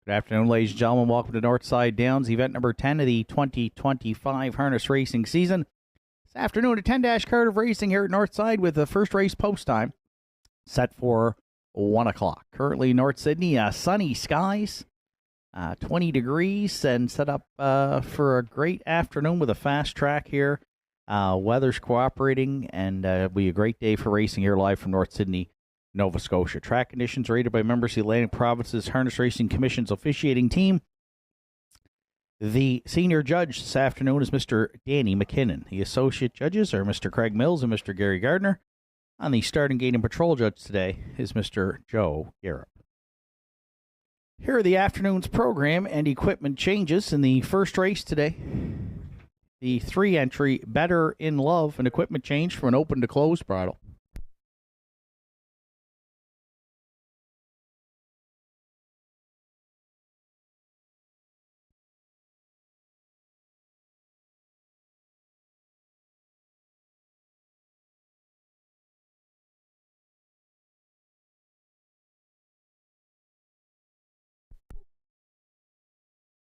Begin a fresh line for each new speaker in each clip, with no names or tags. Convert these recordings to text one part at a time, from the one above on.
Good afternoon, ladies and gentlemen. Welcome to Northside Downs, event number 10 of the 2025 harness racing season. This afternoon, a 10-dash card of racing here at Northside with the first race post time set for 1 o'clock. Currently, North Sydney, sunny skies, 20 degrees, and set up for a great afternoon with a fast track here. Weather's cooperating, and it'll be a great day for racing here live from North Sydney, Nova Scotia. Track conditions rated by members of the Atlantic Province's Harness Racing Commission's officiating team. The senior judge this afternoon is Mr. Danny McKinnon. The associate judges are Mr. Craig Mills and Mr. Gary Gardner. On the starting gate and patrol judge today is Mr. Joe Garrett. Here are the afternoon's program and equipment changes in the first race today. The 3-entry Better in Love, an equipment change from an open to closed bridle.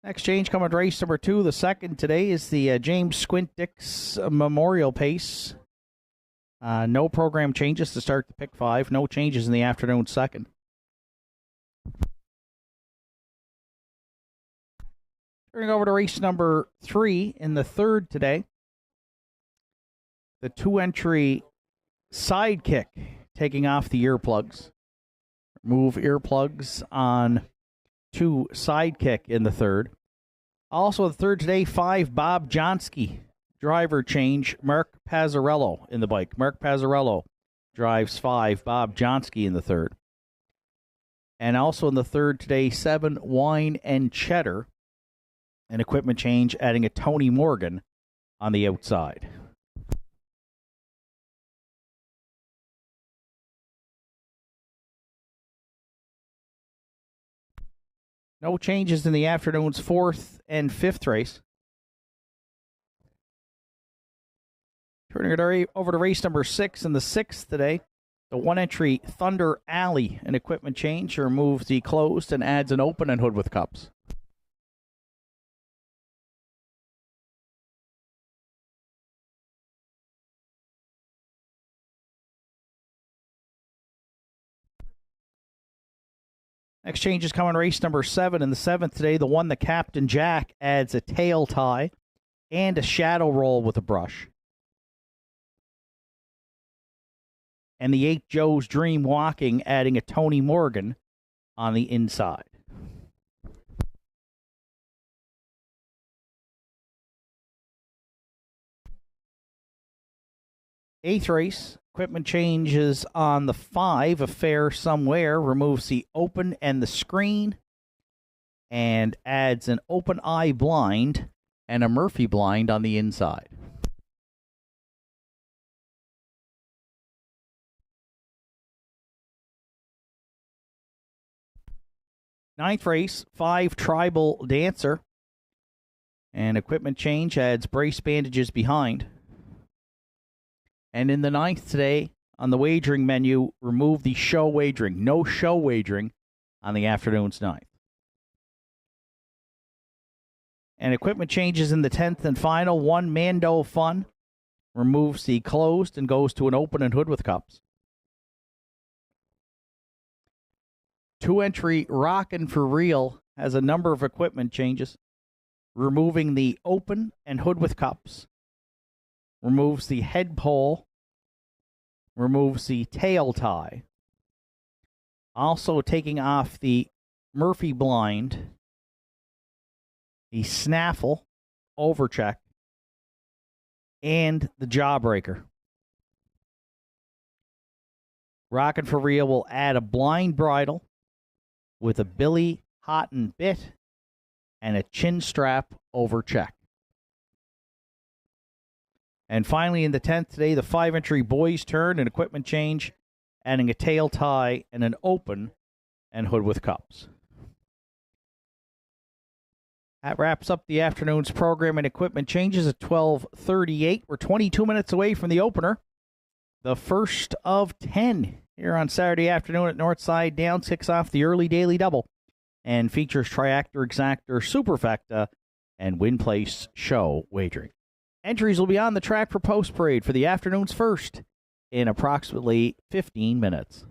Next change coming to race number 2. The second today is the James Squint Dix Memorial Pace. No program changes to start the pick 5. No changes in the afternoon second. Turning over to race number 3 in the third today. The 2-entry Sidekick taking off the earplugs. Remove earplugs on 2 Sidekick in the third. Also the third today, 5 Bob Johnsky. Driver change, Mark Pazzarello in the bike. Mark Pazzarello drives 5, Bob Johnsky in the third. And also in the third today, 7 Wine and Cheddar. An equipment change, adding a Tony Morgan on the outside. No changes in the afternoon's 4th and 5th race. Turning it over to race number 6 in the 6th today. The 1-entry Thunder Alley, an equipment change, removes the closed and adds an open and hood with cups. Next change is coming race number 7 in the 7th today. The one that Captain Jack adds a tail tie and a shadow roll with a brush. And the 8 Joe's Dream Walking, adding a Tony Morgan on the inside. Eighth race, equipment changes on the 5, Affair Somewhere, removes the open and the screen, and adds an open eye blind and a Murphy blind on the inside. Ninth race, 5 Tribal Dancer, and equipment change adds brace bandages behind. And in the 9th today, on the wagering menu, remove the show wagering. No show wagering on the afternoon's 9th. And equipment changes in the 10th and final. 1 Mando Fun removes the closed and goes to an open and hood with cups. 2-entry Rockin' For Real has a number of equipment changes, removing the open and hood with cups. Removes the head pole, removes the tail tie. Also taking off the Murphy blind, the snaffle, overcheck, and the jawbreaker. Rockin' For Real will add a blind bridle with a Billy Houghton bit and a chin strap overcheck. And finally, in the 10th today, the 5-entry Boys Turn, an equipment change, adding a tail tie and an open and hood with cups. That wraps up the afternoon's program and equipment changes at 12:38. We're 22 minutes away from the opener. The first of 10 here on Saturday afternoon at Northside Downs kicks off the early daily double. and features Triactor, Exactor, Superfecta, and Win Place Show wagering. Entries will be on the track for Post Parade for the afternoon's first in approximately 15 minutes.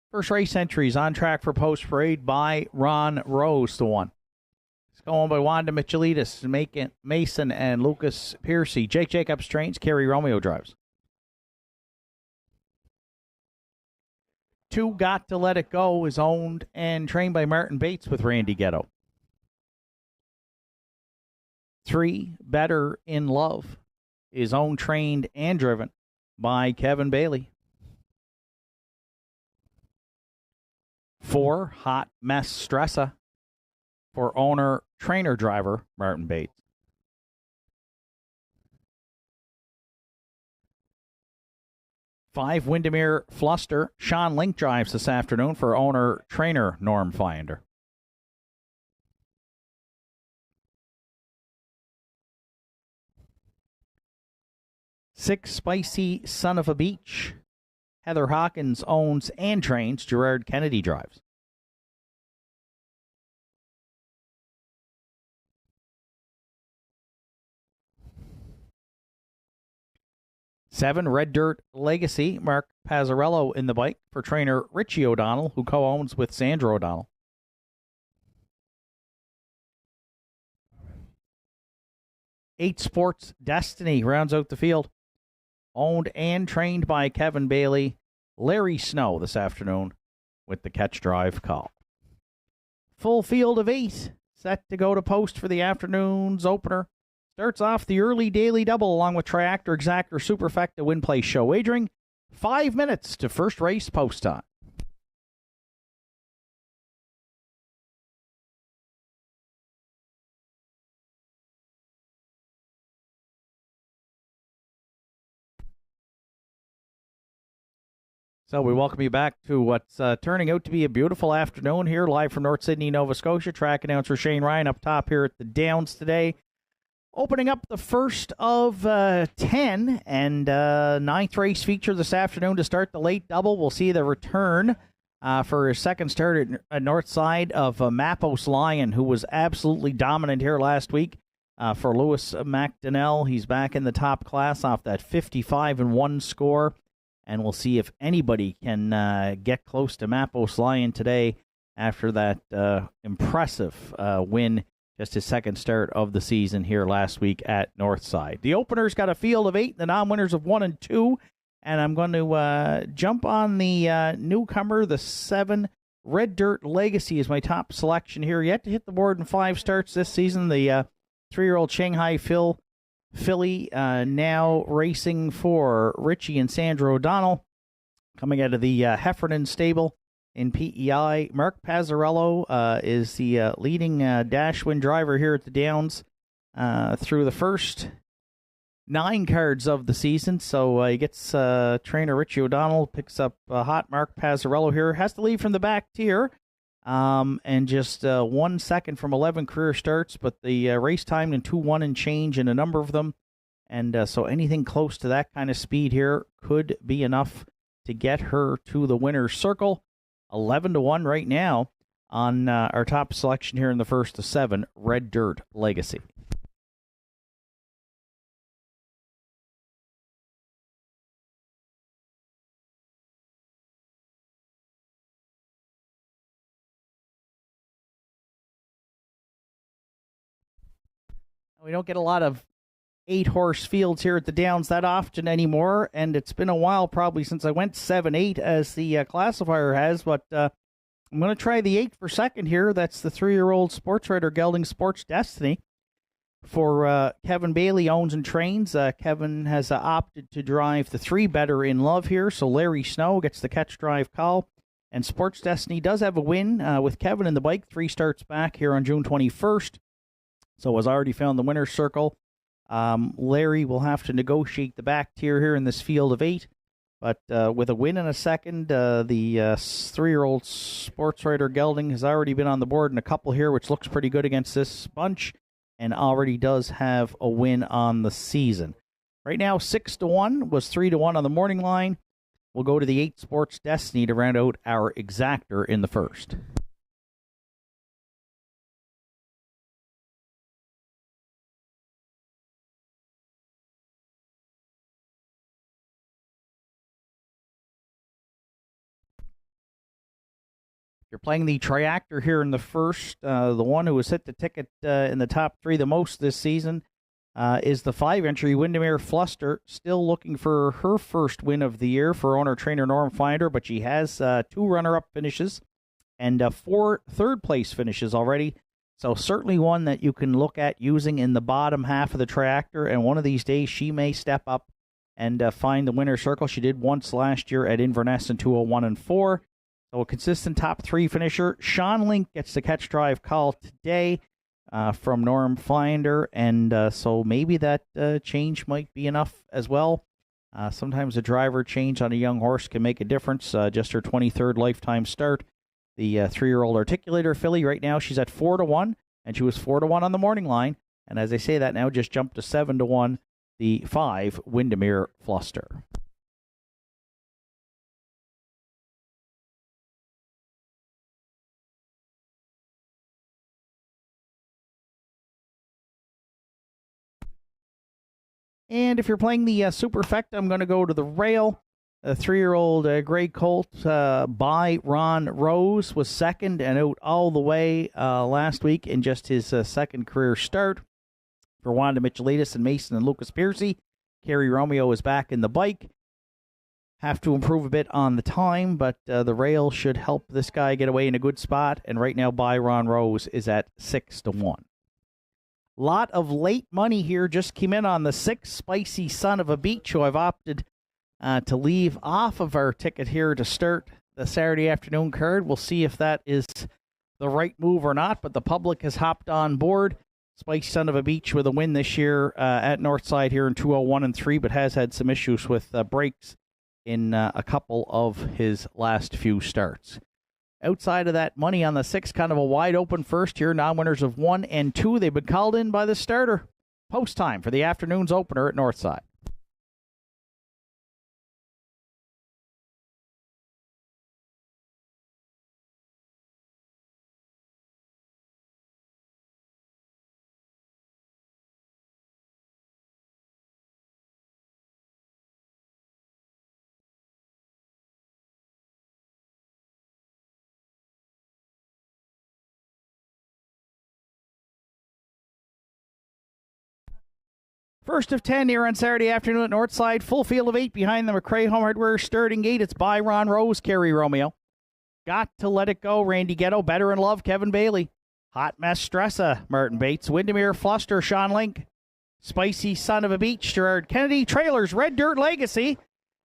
First race entries on track for post parade by Ron Rose, the one. It's going by Wanda Michelitis, Mason, and Lucas Piercy. Jake Jacobs trains, Kerry Romeo drives. 2 Got to Let It Go is owned and trained by Martin Bates with Randy Ghetto. 3 Better in Love is owned, trained, and driven by Kevin Bailey. 4 Hot Mess Stressa for owner, trainer, driver Martin Bates. 5 Windermere Fluster, Sean Link drives this afternoon for owner, trainer Norm Finder. 6 Spicy Son of a Beach, Heather Hawkins owns and trains, Gerard Kennedy drives. 7 Red Dirt Legacy, Mark Pazzarello in the bike for trainer Richie O'Donnell, who co-owns with Sandra O'Donnell. 8 Sports Destiny rounds out the field, owned and trained by Kevin Bailey, Larry Snow this afternoon with the catch drive call. Full field of 8 set to go to post for the afternoon's opener. Starts off the early daily double along with Triactor Exactor Superfecta Win Play Show wagering. 5 minutes to first race post time. So we welcome you back to what's turning out to be a beautiful afternoon here, live from North Sydney, Nova Scotia. Track announcer Shane Ryan up top here at the Downs today. Opening up the first of 10 and ninth race feature this afternoon to start the late double. We'll see the return for his second start at Northside of Mappos Lion, who was absolutely dominant here last week for Lewis McDonnell. He's back in the top class off that 55-1 score. And we'll see if anybody can get close to Mappos Lion today after that impressive win, just his second start of the season here last week at Northside. The opener's got a field of 8, the non-winners of 1 and 2. And I'm going to jump on the newcomer, the 7 Red Dirt Legacy is my top selection here. Yet to hit the board in 5 starts this season. The 3-year-old Shanghai filly now racing for Richie and Sandra O'Donnell, coming out of the Heffernan stable in PEI. Mark Pazzarello is the leading dash win driver here at the Downs through the first 9 cards of the season. So he gets trainer Richie O'Donnell, picks up hot Mark Pazzarello here. Has to lead from the back tier. And just 1 second from 11 career starts, but the race timed in 2-1 and change in a number of them. And so anything close to that kind of speed here could be enough to get her to the winner's circle. 11-1 right now on our top selection here in the first of 7, Red Dirt Legacy. We don't get a lot of 8-horse fields here at the Downs that often anymore, and it's been a while probably since I went 7-8 as the classifier has, but I'm going to try the 8 for second here. That's the 3-year-old sports writer Gelding Sports Destiny for Kevin Bailey owns and trains. Kevin has opted to drive the 3 Better in Love here, so Larry Snow gets the catch drive call, and Sports Destiny does have a win with Kevin in the bike, 3 starts back here on June 21st. So has already found the winner's circle. Larry will have to negotiate the back tier here in this field of 8. But with a win in a second, the 3-year-old Sports Writer Gelding has already been on the board in a couple here, which looks pretty good against this bunch, and already does have a win on the season. Right now, 6-1 was 3-1 on the morning line. We'll go to the 8 Sports Destiny to round out our exactor in the first. You're playing the Triactor here in the first. The one who has hit the ticket in the top 3 the most this season is the 5-entry Windermere Fluster, still looking for her first win of the year for owner-trainer Norm Finder, but she has 2 runner-up finishes and 4 third-place finishes already. So certainly one that you can look at using in the bottom half of the Triactor, and one of these days she may step up and find the winner's circle. She did once last year at Inverness in 201 and 4. So a consistent top 3 finisher. Sean Link gets the catch drive call today from Norm Finder, and so maybe that change might be enough as well. Sometimes a driver change on a young horse can make a difference. Just her 23rd lifetime start. The 3-year-old Articulator filly right now, she's at 4-1, and she was 4-1 on the morning line. And as I say that now, just jumped to 7-1, the 5 Windermere Fluster. And if you're playing the Superfecta, I'm going to go to the rail. A 3-year-old Grey Colt by Ron Rose was second and out all the way last week in just his second career start. For Wanda Michelitis and Mason and Lucas Piercy, Kerry Romeo is back in the bike. Have to improve a bit on the time, but the rail should help this guy get away in a good spot. And right now, by Ron Rose is at 6-1. Lot of late money here just came in on the 6 Spicy Son of a Beach, who I've opted to leave off of our ticket here to start the Saturday afternoon card. We'll see if that is the right move or not, but the public has hopped on board. Spicy Son of a Beach with a win this year at Northside here in 201 and 3, but has had some issues with brakes in a couple of his last few starts. Outside of that, money on the 6, kind of a wide open first here. Non-winners of 1 and 2. They've been called in by the starter. Post time for the afternoon's opener at Northside. First of 10 here on Saturday afternoon at Northside. Full field of 8 behind the McRae Home Hardware starting gate. It's by Ron Rose, Kerry Romeo. Got to Let It Go, Randy Ghetto. Better in Love, Kevin Bailey. Hot Mess Stressa, Martin Bates. Windermere Fluster, Sean Link. Spicy Son of a Beach, Gerard Kennedy. Trailers, Red Dirt Legacy.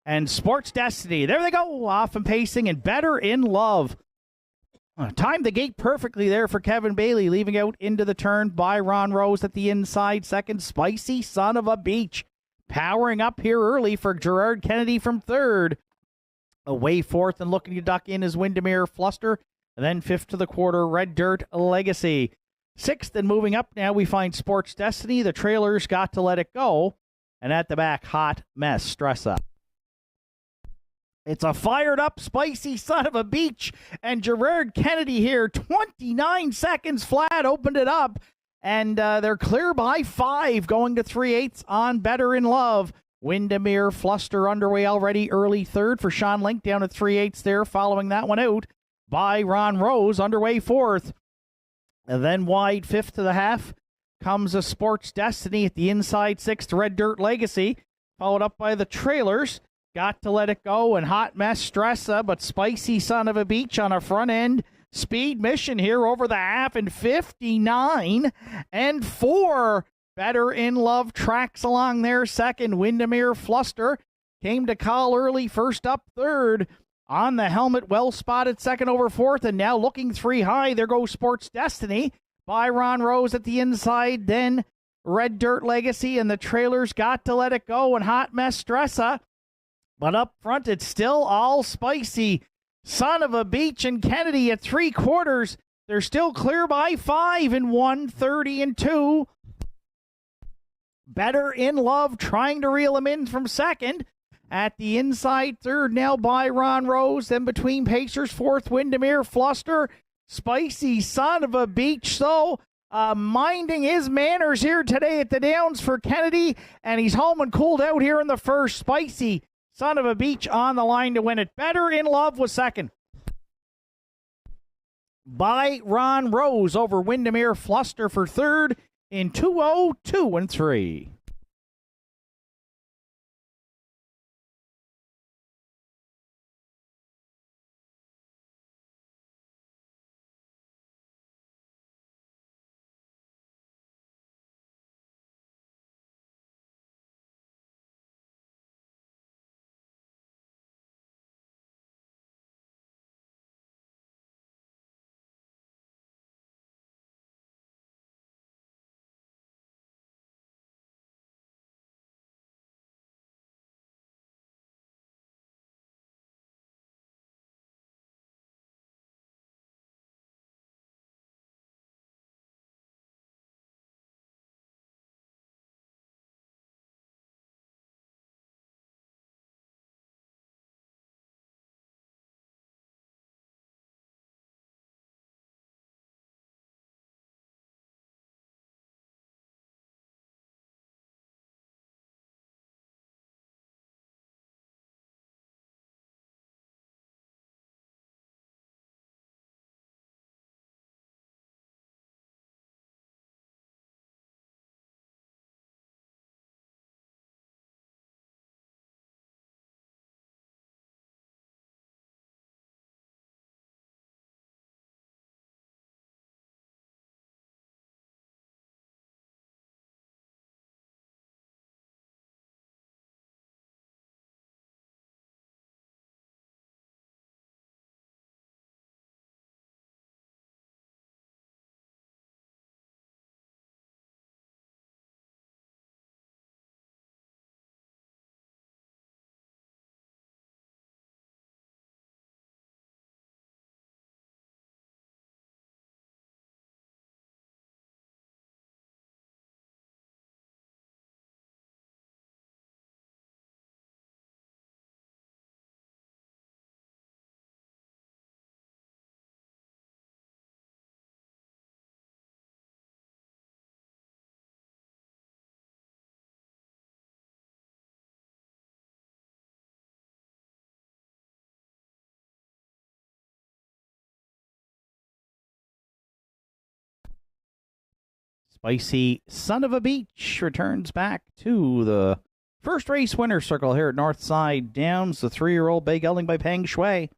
And Sports Destiny. There they go, off and pacing, and Better in Love. Timed the gate perfectly there for Kevin Bailey, leaving out into the turn by Ron Rose at the inside. Second, Spicy Son of a Beach. Powering up here early for Gerard Kennedy from third. Away fourth and looking to duck in is Windermere Fluster. And then fifth to the quarter, Red Dirt Legacy. Sixth and moving up now, we find Sports Destiny. The trailers Got to Let It Go. And at the back, Hot Mess Stress Up. It's a fired-up, Spicy Son of a Beach, and Gerard Kennedy here, 29 seconds flat, opened it up, and they're clear by 5, going to 3/8 on Better in Love. Windermere Fluster underway already, early third for Sean Link, down to 3/8 there, following that one out by Ron Rose, underway fourth. And then wide fifth to the half comes a Sports Destiny at the inside sixth, Red Dirt Legacy, followed up by the trailers. Got to Let It Go and Hot Mess Stressa, but Spicy Son of a Beach on a front end speed mission here over the half in 59 and 4. Better in Love tracks along there second. Windermere Fluster came to call early, first up third. On the helmet, well spotted second over fourth, and now looking 3 high. There goes Sports Destiny by Ron Rose at the inside. Then Red Dirt Legacy and the trailers Got to Let It Go and Hot Mess Stressa. But up front, it's still all Spicy Son of a Beach and Kennedy at 3/4. They're still clear by 5 in 1:30 and 2. Better in Love trying to reel him in from second. At the inside third now by Ron Rose. Then between Pacers, fourth Windermere Fluster. Spicy Son of a Beach, so minding his manners here today at the Downs for Kennedy. And he's home and cooled out here in the first. Spicy Son of a Beach on the line to win it. Better in Love was second. By Ron Rose over Windermere Fluster for third in 2:02 and 3. Spicy Son of a Beach returns back to the first race winner circle here at Northside Downs. The 3-year-old bay gelding by Peng Shui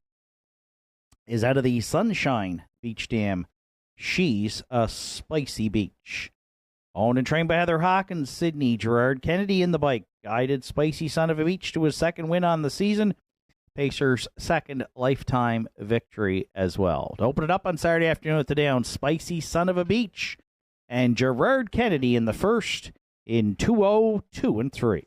is out of the Sunshine Beach Dam. She's a Spicy Beach. Owned and trained by Heather Hawkins, Sydney Gerard Kennedy in the bike. Guided Spicy Son of a Beach to his second win on the season. Pacers' second lifetime victory as well. To open it up on Saturday afternoon at the Downs, Spicy Son of a Beach and Gerard Kennedy in the first in 2:02 and 3.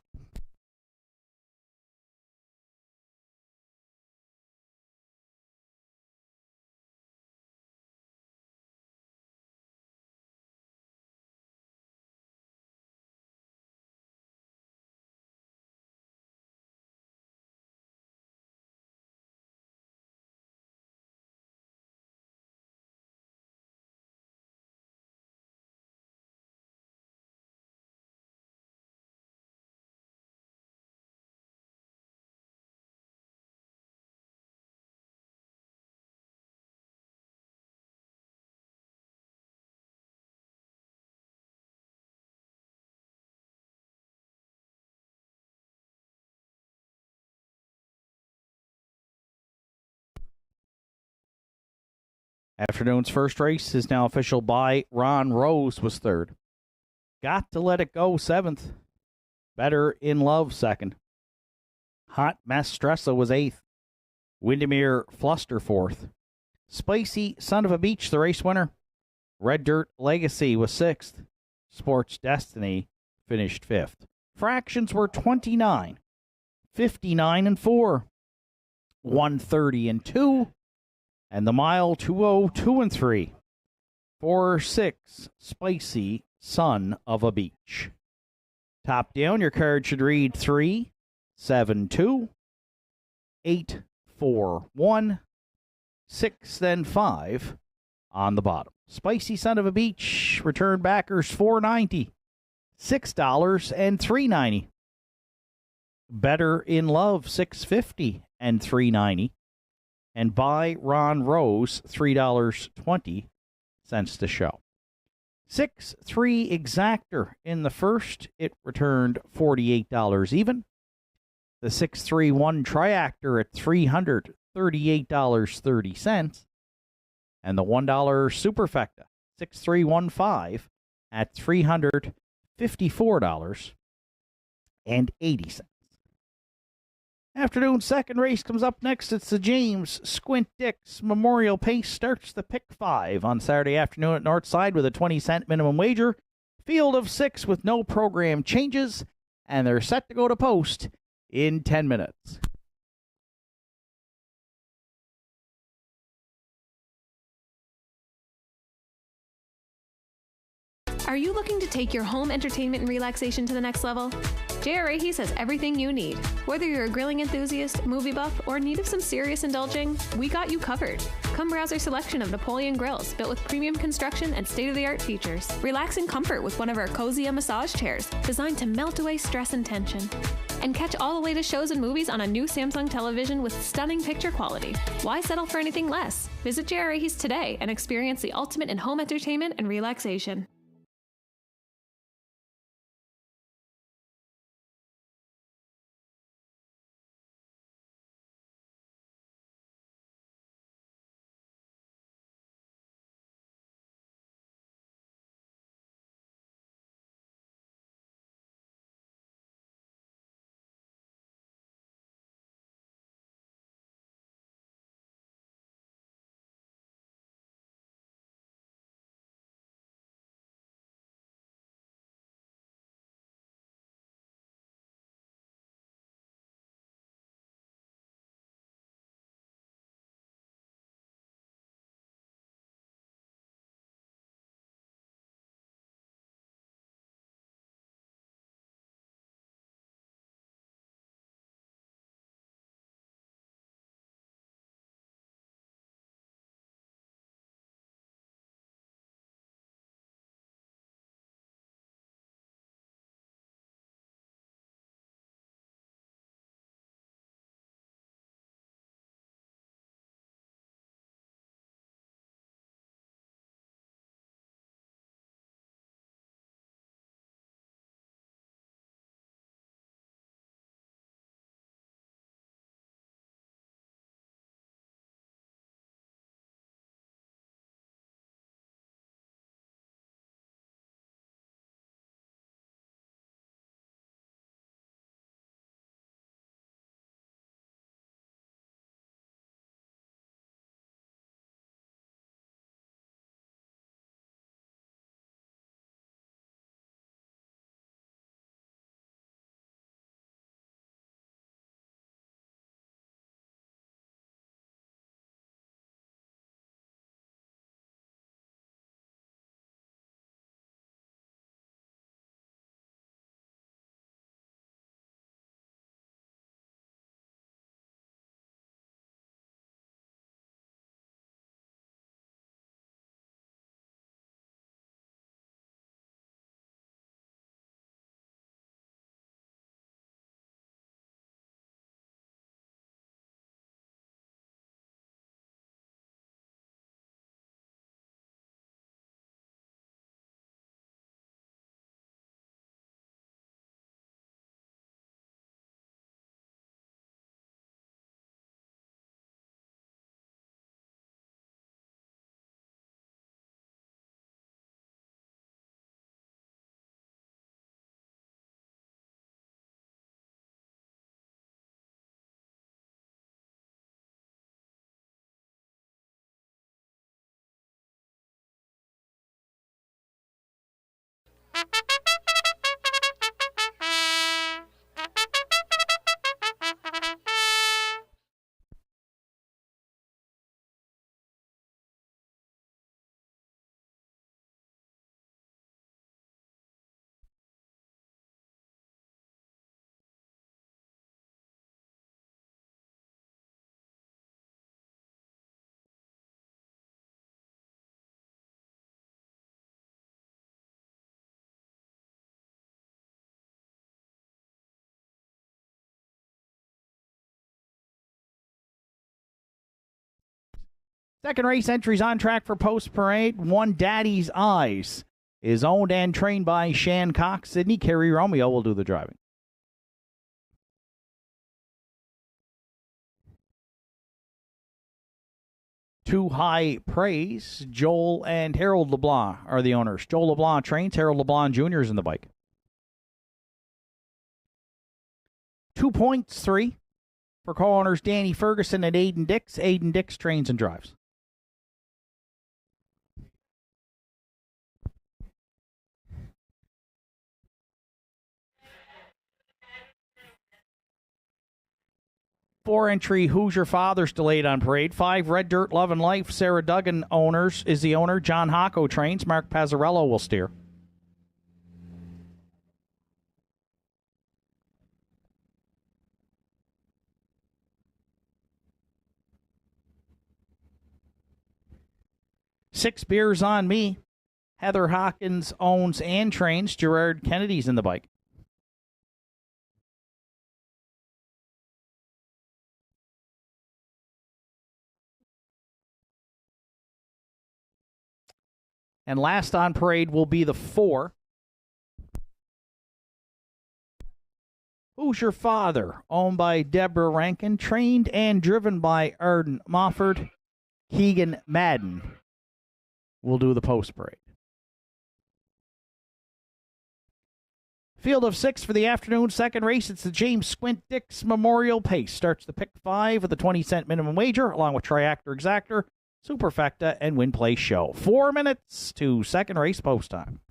Afternoon's first race is now official by Ron Rose was third. Got to Let It Go seventh. Better in Love second. Hot Mastressa was eighth. Windermere Fluster fourth. Spicy Son of a Beach, the race winner. Red Dirt Legacy was sixth. Sports Destiny finished fifth. Fractions were 29, 59 and 4. 130 and 2. And the mile 202 and 3. 4-6, Spicy Son of a Beach. Top down, your card should read 3, 7, 2, 8, 4, 1, 6, then 5 on the bottom. Spicy Son of a Beach, return backers $4.90, $6 and $3.90. Better in Love $6.50 and $3.90. And Buy Ron Rose $3.20 to show. 6-3 Exactor in the first, it returned $48 even. The 6-3-1 Triactor at $338.30. And the $1 Superfecta 6-3-1-5 at $354.80. Afternoon second race comes up next. It's the James Squint Dix Memorial Pace. Starts the pick 5 on Saturday afternoon at Northside with a 20-cent minimum wager. Field of 6 with no program changes, and they're set to go to post in 10 minutes.
Are you looking to take your home entertainment and relaxation to the next level? J.R. Ahis has everything you need. Whether you're a grilling enthusiast, movie buff, or in need of some serious indulging, we got you covered. Come browse our selection of Napoleon grills built with premium construction and state-of-the-art features. Relax in comfort with one of our cozy massage chairs designed to melt away stress and tension. And catch all the latest shows and movies on a new Samsung television with stunning picture quality. Why settle for anything less? Visit J.R. Ahis today and experience the ultimate in home entertainment and relaxation.
Second race entries on track for Post Parade. One Daddy's Eyes is owned and trained by Shan Cox. Sydney Kerry Romeo will do the driving. Too High Praise. Joel and Harold LeBlanc are the owners. Joel LeBlanc trains. Harold LeBlanc Jr. is in the bike. 2 points, 3 for co-owners Danny Ferguson and Aiden Dix. Aiden Dix trains and drives. Four entry Who's Your Father's delayed on parade. 5 Red Dirt Love and Life. Sarah Duggan is the owner. John Hocko trains. Mark Pazzarello will steer. Six Beers on Me. Heather Hawkins owns and trains. Gerard Kennedy's in the bike. And last on parade will be the 4. Who's Your Father? Owned by Deborah Rankin. Trained and driven by Arden Mofford. Keegan Madden will do the post parade. Field of 6 for the afternoon. Second race, it's the James Squint Dix Memorial Pace. Starts the pick 5 with a 20-cent minimum wager, along with Triactor Exactor, Superfecta, and Win Play Show. 4 minutes to second race post time.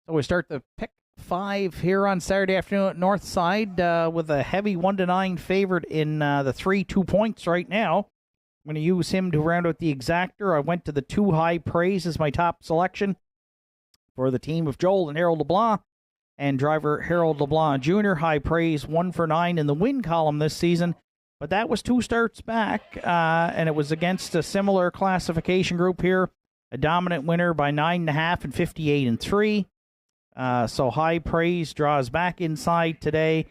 So we start the pick 5 here on Saturday afternoon at Northside with a heavy 1-9 favorite in the 3 2 points right now. I'm going to use him to round out the exactor. I went to the Too High Praise as my top selection for the team of Joel and Harold LeBlanc and driver Harold LeBlanc Jr. High Praise 1 for 9 in the win column this season, but that was 2 starts back, and it was against a similar classification group here. A dominant winner by 9.5 and 58 and 3. So High Praise draws back inside today.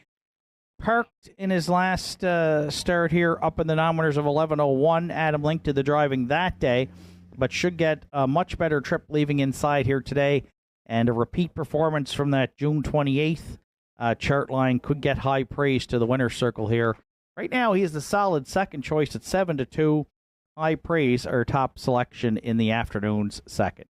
Parked in his last start here up in the non-winners of 11:01. Adam Link did the driving that day, but should get a much better trip leaving inside here today. And a repeat performance from that June 28th chart line could get High Praise to the winner's circle here. Right now, he is the solid second choice at 7-2. High Praise, our top selection in the afternoon's second.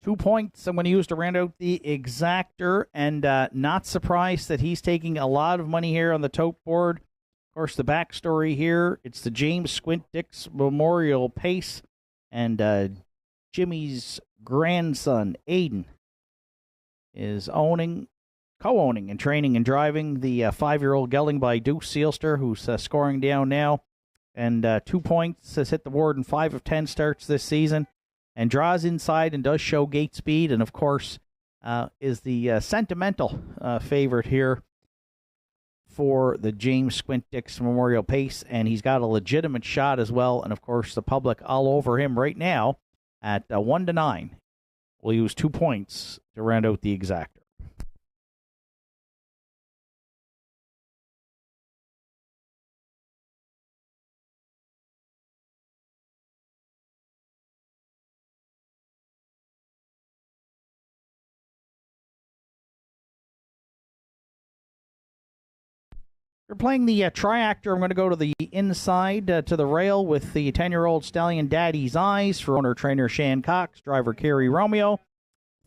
Two points I'm going to use to round out the exactor, and not surprised that he's taking a lot of money here on the tote board. Of course, the backstory here, it's the James Squint Dix Memorial Pace, and Jimmy's grandson, Aiden, is co-owning and training and driving the 5-year-old gelding by Deuce Sealster, who's scoring down now, and 2 points, has hit the board in 5 of 10 starts this season, and draws inside and does show gate speed, and of course is the sentimental favorite here for the James Squint Dix Memorial Pace, and he's got a legitimate shot as well, and of course the public all over him right now at 1-9. We'll use 2 points to round out the exactor. We're playing the Triactor. I'm going to go to the inside to the rail with the 10-year-old stallion Daddy's Eyes for owner-trainer Shan Cox, driver Kerry Romeo.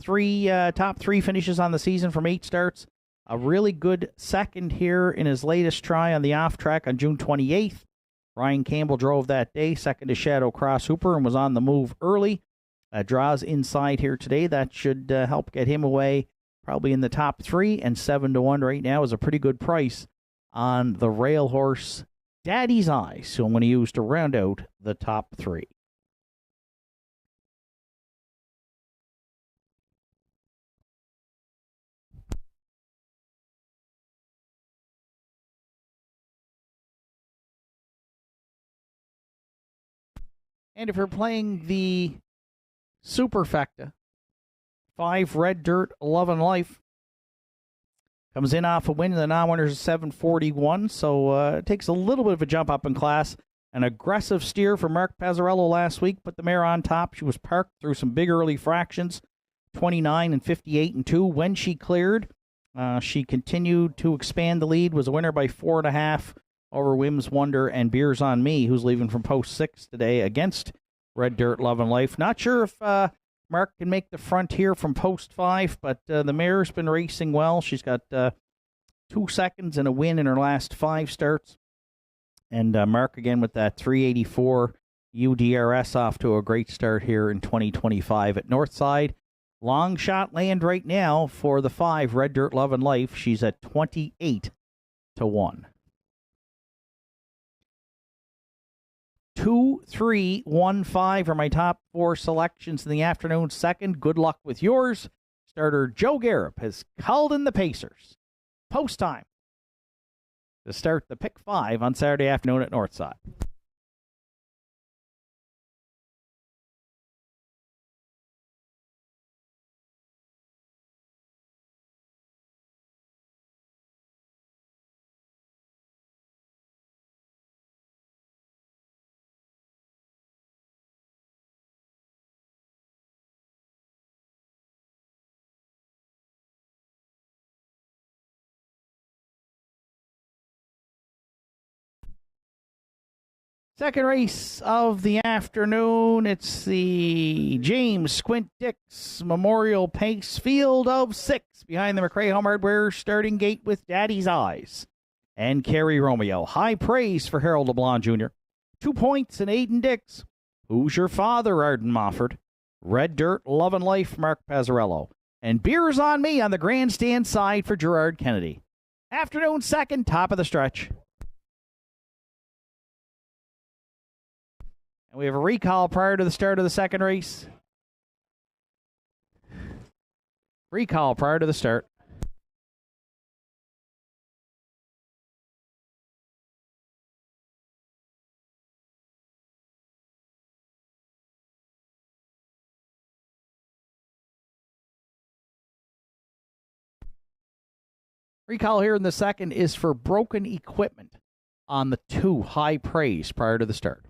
Top 3 finishes on the season from 8 starts. A really good second here in his latest try on the off-track on June 28th. Ryan Campbell drove that day, second to Shadow Cross Hooper, and was on the move early. Draws inside here today. That should help get him away probably in the top 3, and 7-1 right now is a pretty good price on the rail horse Daddy's Eyes, so I'm going to use to round out the top 3. And if you're playing the Superfecta, 5 Red Dirt, 11 Life. Comes in off a win, and the non-winners is 741, so it takes a little bit of a jump up in class. An aggressive steer for Mark Pazzarello last week put the mare on top. She was parked through some big early fractions, 29 and 58 and 2. When she cleared, she continued to expand the lead, was a winner by 4.5 over Wims Wonder and Beers on Me, who's leaving from post 6 today against Red Dirt, Love and Life. Not sure if Mark can make the frontier from post 5, but the mare's been racing well. She's got 2 seconds and a win in her last 5 starts. And Mark, again, with that 384 UDRS, off to a great start here in 2025 at Northside. Long shot land right now for the 5, Red Dirt, Love and Life. She's at 28 to 1. 2, 3, 1, 5 are my top 4 selections in the afternoon. Second, good luck with yours. Starter Joe Garrett has called in the Pacers. Post time to start the pick 5 on Saturday afternoon at Northside. Second race of the afternoon, it's the James Squint Dix Memorial Pace Field of 6 behind the McRae Home Hardware starting gate with Daddy's Eyes and Kerry Romeo. High praise for Harold LeBlanc Jr. 2 points in Aiden Dix. Who's Your Father, Arden Mofford. Red Dirt, Love and Life, Mark Pazzarello. And Beers on Me on the grandstand side for Gerard Kennedy. Afternoon second, top of the stretch. And we have a recall prior to the start of the second race. Recall prior to the start. Recall here in the second is for broken equipment on the 2, High Praise prior to the start.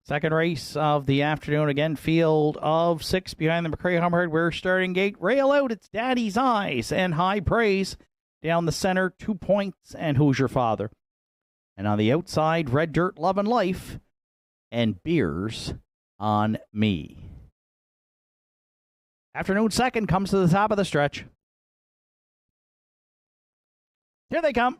Second race of the afternoon, again, field of 6 behind the McCray hardware starting gate. Rail out, it's Daddy's Eyes and High Praise. Down the center, 2 points, and Who's Your Father? And on the outside, Red Dirt, Love and Life, and Beers on Me. Afternoon second comes to the top of the stretch. Here they come.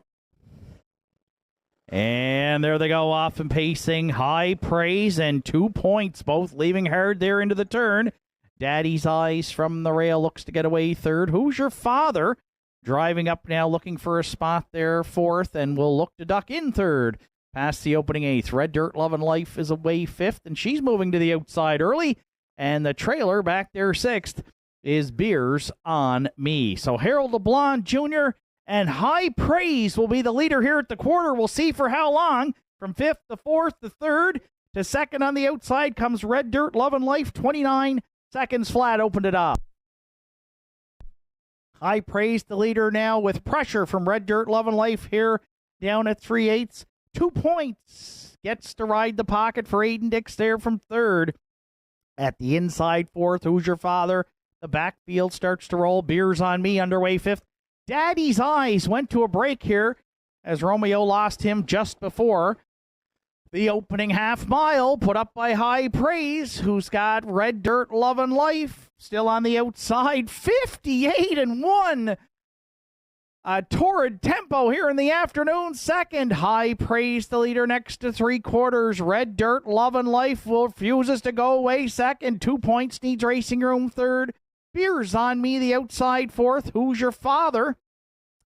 And there they go, off and pacing. High Praise and 2 points, both leaving hard there into the turn. Daddy's Eyes from the rail looks to get away third. Who's Your Father? Driving up now, looking for a spot there fourth, and will look to duck in third. Past the opening eighth. Red Dirt, Love and Life is away fifth, and she's moving to the outside early. And the trailer back there sixth is Beers on Me. So Harold LeBlanc Jr. and High Praise will be the leader here at the quarter. We'll see for how long. From fifth to fourth to third to second on the outside comes Red Dirt, Love and Life. 29 seconds flat, opened it up. High Praise the leader now with pressure from Red Dirt, Love and Life here down at 3/8. 2 points. Gets to ride the pocket for Aiden Dix there from third. At the inside fourth, Who's Your Father? The backfield starts to roll. Beers on Me underway fifth. Daddy's Eyes went to a break here as Romeo lost him just before the opening half mile, put up by High Praise, who's got Red Dirt, Love and Life still on the outside. 58-1. A torrid tempo here in the afternoon. Second, High Praise the leader next to three quarters. Red Dirt, Love and Life refuses to go away second. 2 points, needs racing room third. Beers on Me the outside fourth. Who's Your Father?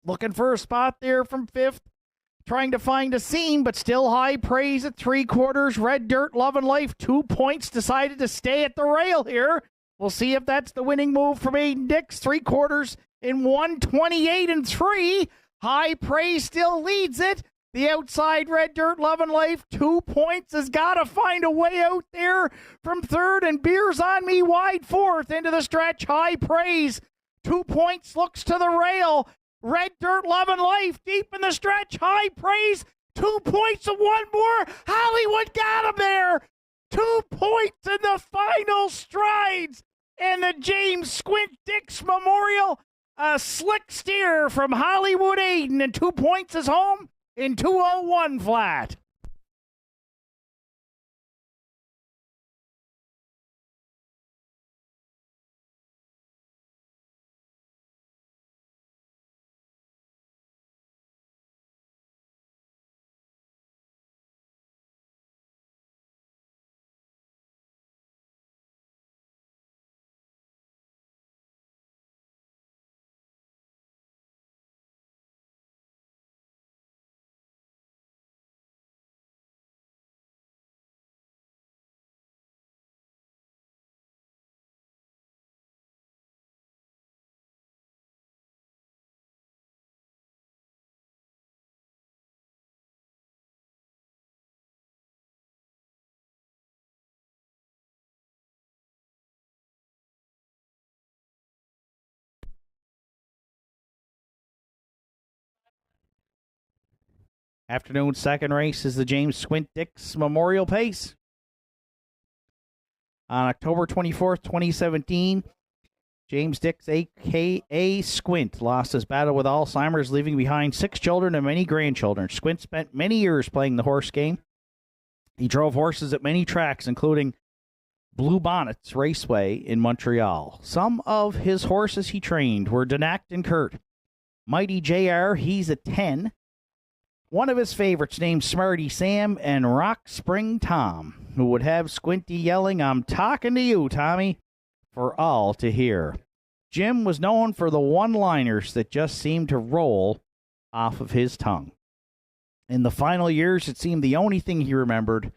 Looking for a spot there from fifth. Trying to find a seam, but still High Praise at three quarters. Red Dirt, Love and Life, 2 points, decided to stay at the rail here. We'll see if that's the winning move from Aiden Dix. Three quarters in 1:28-3. High Praise still leads it. The outside Red Dirt, Love and Life, 2 points, has got to find a way out there from third, and Beers on Me wide fourth into the stretch. High Praise, 2 points, looks to the rail. Red Dirt, Love and Life deep in the stretch. High Praise, 2 points and one more. Hollywood got him there. 2 points in the final strides. And the James Squint Dix Memorial, a slick steer from Hollywood Aiden, and 2 points is home in 2:01 flat. Afternoon second race is the James Squint Dix Memorial Pace. On October 24th, 2017, James Dix, a.k.a. Squint, lost his battle with Alzheimer's, leaving behind 6 children and many grandchildren. Squint spent many years playing the horse game. He drove horses at many tracks, including Blue Bonnets Raceway in Montreal. Some of his horses he trained were Denact and Kurt. Mighty JR, he's a 10. One of his favorites named Smarty Sam, and Rock Spring Tom, who would have Squinty yelling, "I'm talking to you, Tommy," for all to hear. Jim was known for the one-liners that just seemed to roll off of his tongue. In the final years, it seemed the only thing he remembered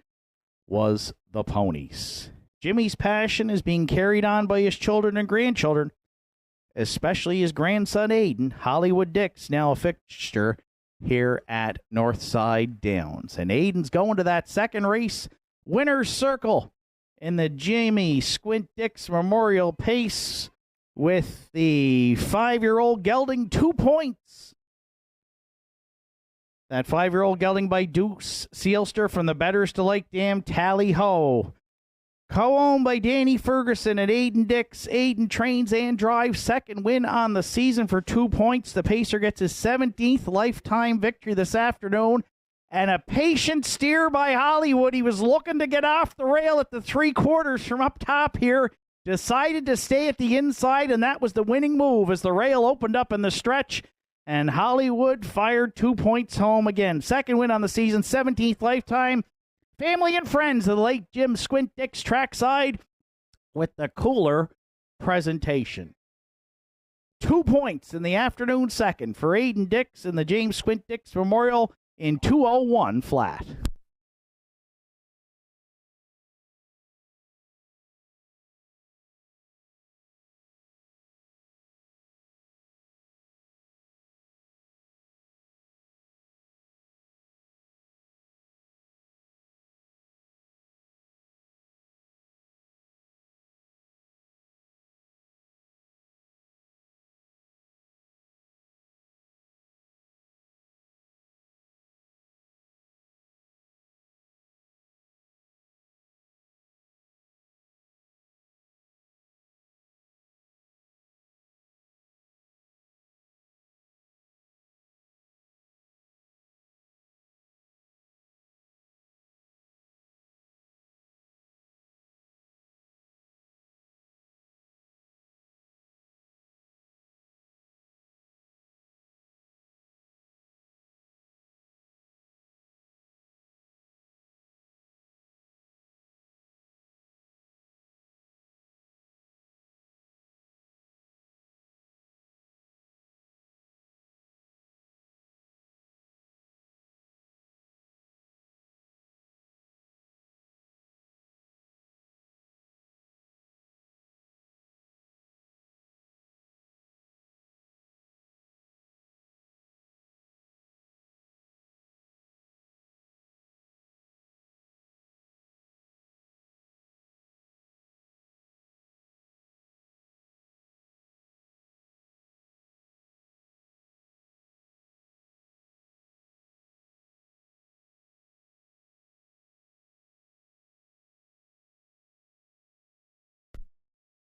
was the ponies. Jimmy's passion is being carried on by his children and grandchildren, especially his grandson Aiden, Hollywood Dix, now a fixture here at Northside Downs. And Aiden's going to that second race winner's circle in the Jimmy Squint Dix Memorial Pace with the 5-year-old gelding 2 points. That 5-year-old gelding by Deuce Sealster from the Betters to Lake Dam, Tally Ho. Co-owned by Danny Ferguson and Aiden Dix. Aiden trains and drives. Second win on the season for 2 points. The Pacer gets his 17th lifetime victory this afternoon. And a patient steer by Hollywood. He was looking to get off the rail at the 3/4 from up top here. Decided to stay at the inside, and that was the winning move as the rail opened up in the stretch. And Hollywood fired 2 points home again. Second win on the season, 17th lifetime. Family and friends of the late Jim Squint Dix trackside with the cooler presentation. 2 points in the afternoon second for Aiden Dix in the James Squint Dix Memorial in 2:01 flat.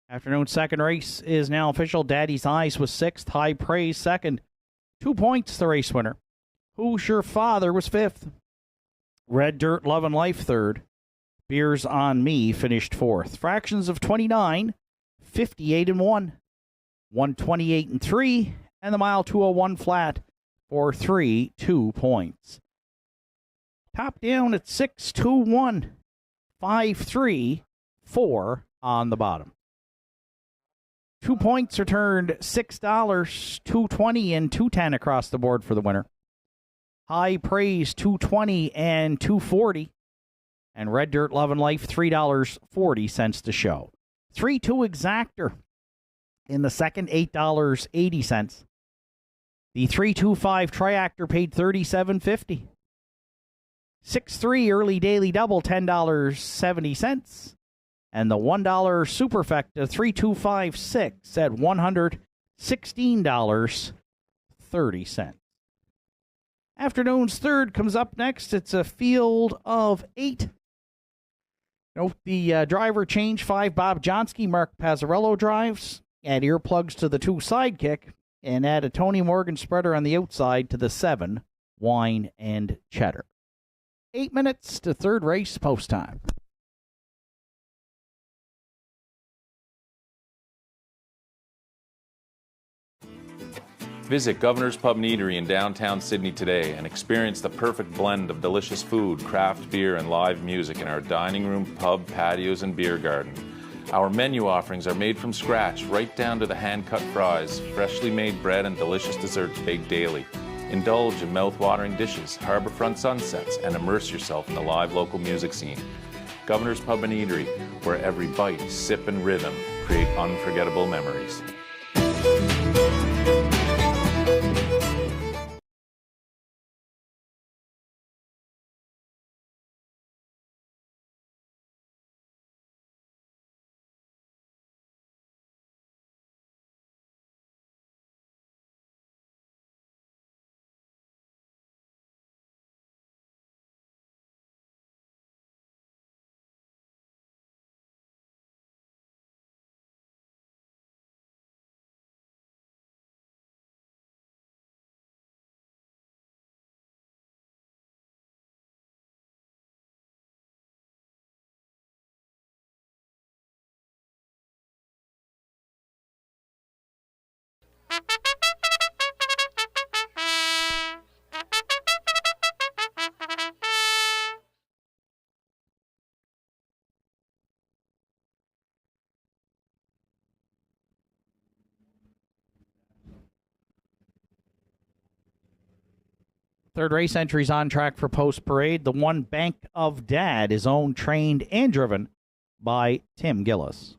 Afternoon second race is now official. Daddy's Eyes was sixth. High Praise second. 2 points the race winner. Who's Your Father was fifth. Red Dirt Love and Life third. Beers on Me finished fourth. Fractions of 29, 58 and 1, 128 and 3, and the mile 2:01 flat for 2 points. Top down at 6-2-1, 5-3-4 on the bottom. 2 points returned $6, $2.20 and $2.10 across the board for the winner. High Praise $2.20 and $2.40, and Red Dirt Love and Life $3.40 to show. 3-2 Exactor in the second, $8.80. The 3-2-5 Triactor paid $37.50. 6-3 Early Daily Double $10.70. And the $1 Superfecta 3-2-5-6 at $116.30. Afternoon's third comes up next. It's a field of 8. Note the driver change. 5 Bob Johnsky, Mark Pazzarello drives. Add earplugs to the 2 Sidekick. And add a Tony Morgan spreader on the outside to the 7 Wine and Cheddar. 8 minutes to third race post time.
Visit Governor's Pub and Eatery in downtown Sydney today and experience the perfect blend of delicious food, craft beer, and live music in our dining room, pub, patios, and beer garden. Our menu offerings are made from scratch, right down to the hand-cut fries, freshly made bread, and delicious desserts baked daily. Indulge in mouth-watering dishes, harborfront sunsets, and immerse yourself in the live local music scene. Governor's Pub and Eatery, where every bite, sip, and rhythm create unforgettable memories.
Third race entries on track for post parade. The one Bank of Dad is owned, trained, and driven by Tim Gillis.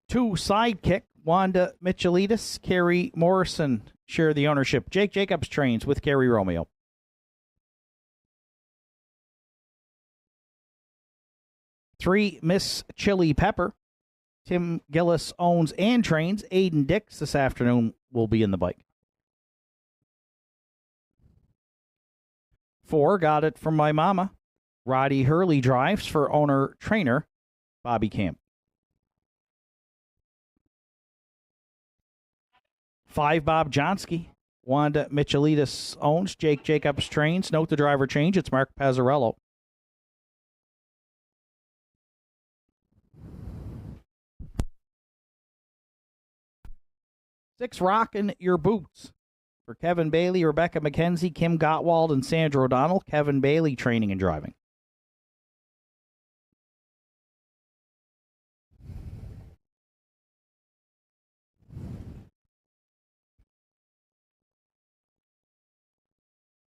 Two Sidekick, Wanda Michelitis, Kerry Morrison share the ownership. Jake Jacobs trains with Kerry Romeo. Three Miss Chili Pepper, Tim Gillis owns and trains. Aiden Dix this afternoon will be in the bike. 4 Got It From My Mama, Roddy Hurley drives for owner-trainer Bobby Camp. 5 Bob Johnsky, Wanda Michelitis owns. Jake Jacobs trains. Note the driver change. It's Mark Pazzarello. 6 Rockin' Your Boots for Kevin Bailey, Rebecca McKenzie, Kim Gottwald, and Sandra O'Donnell. Kevin Bailey training and driving.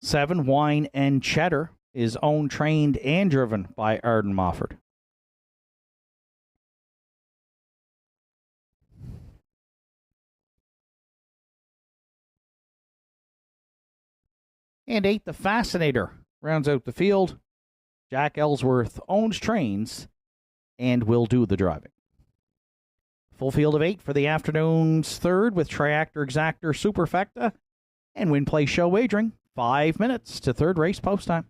Seven Wine and Cheddar is owned, trained, and driven by Arden Mofford. And 8 The Fascinator rounds out the field. Jack Ellsworth owns, trains, and will do the driving. Full field of 8 for the afternoon's third with Triactor Exactor Superfecta and Win Play Show wagering. 5 minutes to third race post time.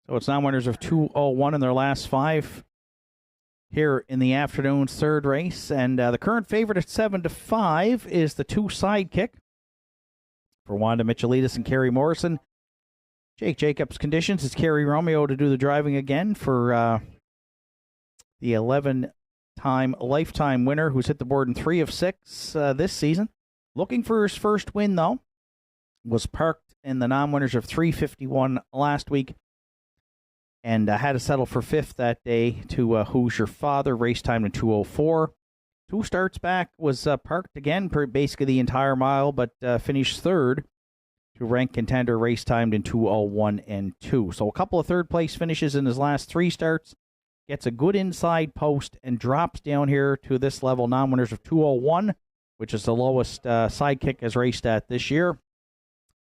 So it's non-winners of 201 in their last 5 here in the afternoon's third race. And the current favorite at 7-5 is the 2 Sidekick for Wanda Michelitis and Kerry Morrison. Jake Jacobs conditions. It's Kerry Romeo to do the driving again for the 11-time lifetime winner who's hit the board in 3 of 6 this season. Looking for his first win, though. Was parked in the non-winners of 351 last week. And had to settle for 5th that day to Who's Your Father, race time in 2:04. 2 starts back, was parked again basically the entire mile, but finished 3rd to rank contender, race timed in 2:01 and 2. So a couple of third-place finishes in his last 3 starts. Gets a good inside post and drops down here to this level, non-winners of 2:01, which is the lowest Sidekick has raced at this year.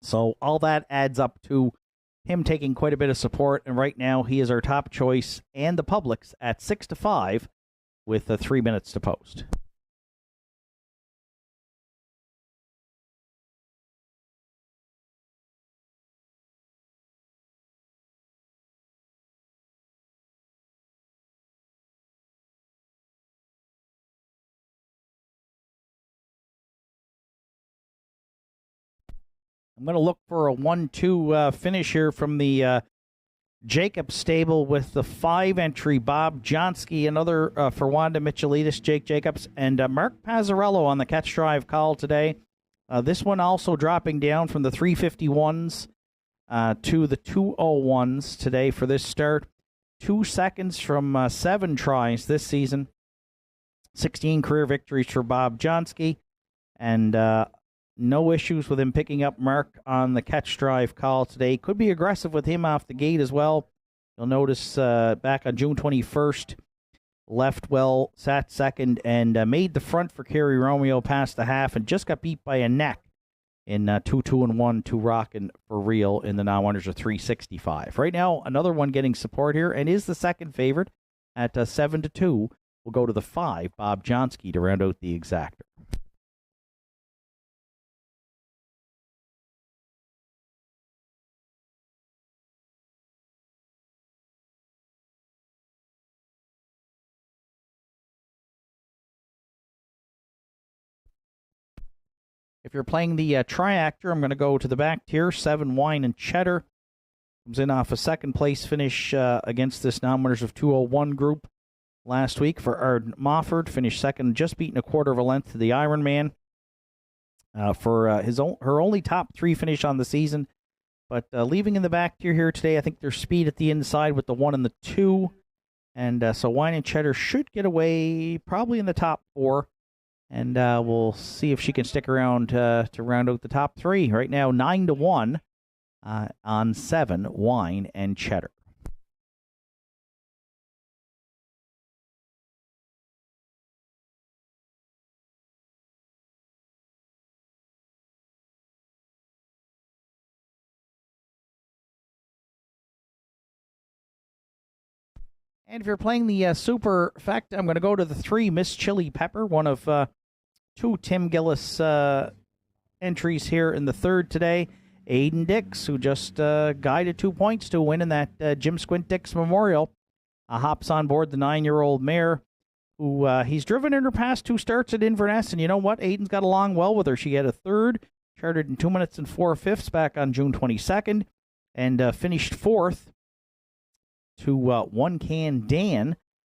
So all that adds up to him taking quite a bit of support, and right now he is our top choice and the public's at 6-5 with 3 minutes to post. I'm going to look for a 1-2 finish here from the Jacob stable with the 5-entry Bob Johnsky, another for Wanda Michelitis, Jake Jacobs, and Mark Pazzarello on the catch drive call today. This one also dropping down from the 351s to the 201s today for this start. 2 seconds from 7 tries this season. 16 career victories for Bob Johnsky, and no issues with him picking up Mark on the catch drive call today. Could be aggressive with him off the gate as well. You'll notice back on June 21st, left well, sat second, and made the front for Kerry Romeo past the half, and just got beat by a neck in 2-2-1, 2 Rockin' for Real in the non-winners of 365. Right now, another one getting support here, and is the second favorite at 7-2. We'll go to the 5, Bob Johnsky, to round out the exactor. If you're playing the Triactor, I'm going to go to the back tier, 7 Wine and Cheddar Comes in off a second-place finish against this non-winners of 201 group last week for Arden Mofford. Finished second, just beating a quarter of a length to the Ironman for her only top 3 finish on the season. But leaving in the back tier here today, I think there's speed at the inside with the 1 and the 2. And so Wine and Cheddar should get away probably in the top 4. And we'll see if she can stick around to round out the top 3. Right now, 9-1 on 7, Wine and Cheddar. And if you're playing the Super Effect, I'm going to go to the 3, Miss Chili Pepper, one of 2 Tim Gillis entries here in the third today. Aiden Dix, who just guided 2 points to win in that Jim Squint Dix Memorial, hops on board the 9-year-old mare, who he's driven in her past 2 starts at Inverness. And you know what? Aiden's got along well with her. She had a third, charted in 2 minutes and 4/5 back on June 22nd, and finished 4th to One Can Dan,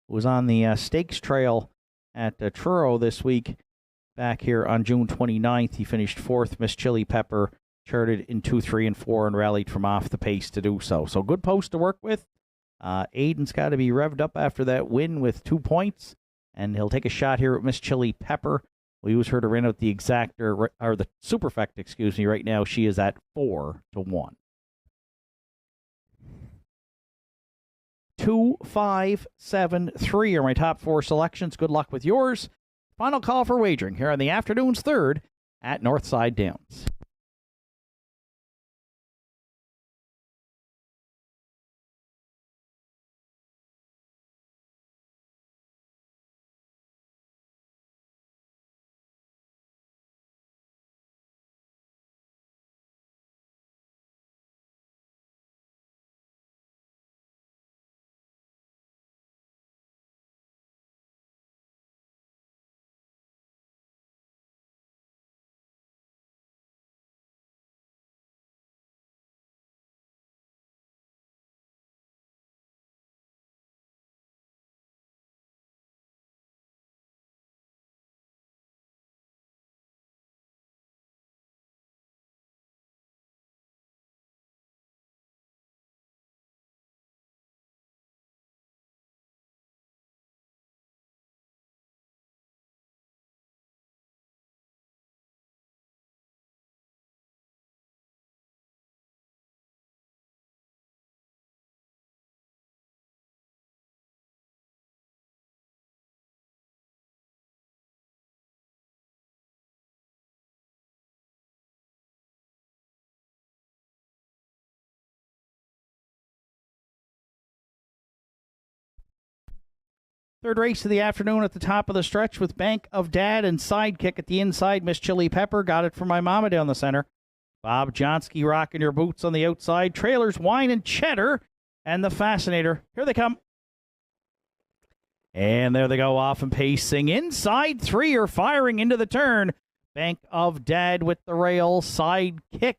who was on the Stakes Trail at Truro this week. Back here on June 29th, he finished 4th. Miss Chili Pepper charted in 2, 3, and 4 and rallied from off the pace to do so. So good post to work with. Aiden's got to be revved up after that win with 2 points, and he'll take a shot here at Miss Chili Pepper. We'll use her to run out the exactor, or the Superfect, excuse me. Right now, she is at 4-1. 2, 5, 7, 3 are my top 4 selections. Good luck with yours. Final call for wagering here on the afternoon's third at Northside Downs. Third race of the afternoon at the top of the stretch with Bank of Dad and Sidekick at the inside. Miss Chili Pepper got it from my mama down the center. Bob Johnsky rocking your boots on the outside. Trailers, Wine and Cheddar, and the Fascinator. Here they come. And there they go, off and pacing. Inside 3 are firing into the turn. Bank of Dad with the rail. Sidekick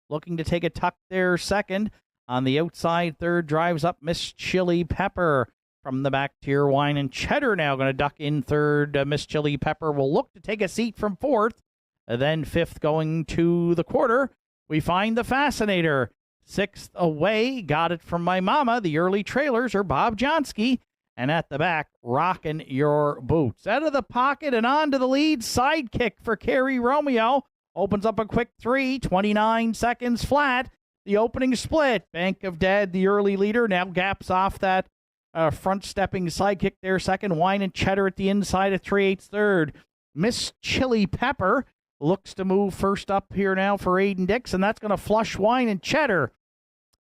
looking to take a tuck there second. On the outside, third drives up Miss Chili Pepper. From the back tier, Wine and Cheddar now going to duck in third. Miss Chili Pepper will look to take a seat from 4th. Then 5th going to the quarter. We find the Fascinator. 6th away. Got it from my mama. The early trailers are Bob Johnsky. And at the back, rocking your boots. Out of the pocket and on to the lead. Sidekick for Carrie Romeo. Opens up a quick 3. 29 seconds flat. The opening split. Bank of Dad, the early leader, now gaps off that front-stepping Sidekick there second. Wine and Cheddar at the inside at 3/8 third. Miss Chili Pepper looks to move first up here now for Aiden Dix, and that's going to flush Wine and Cheddar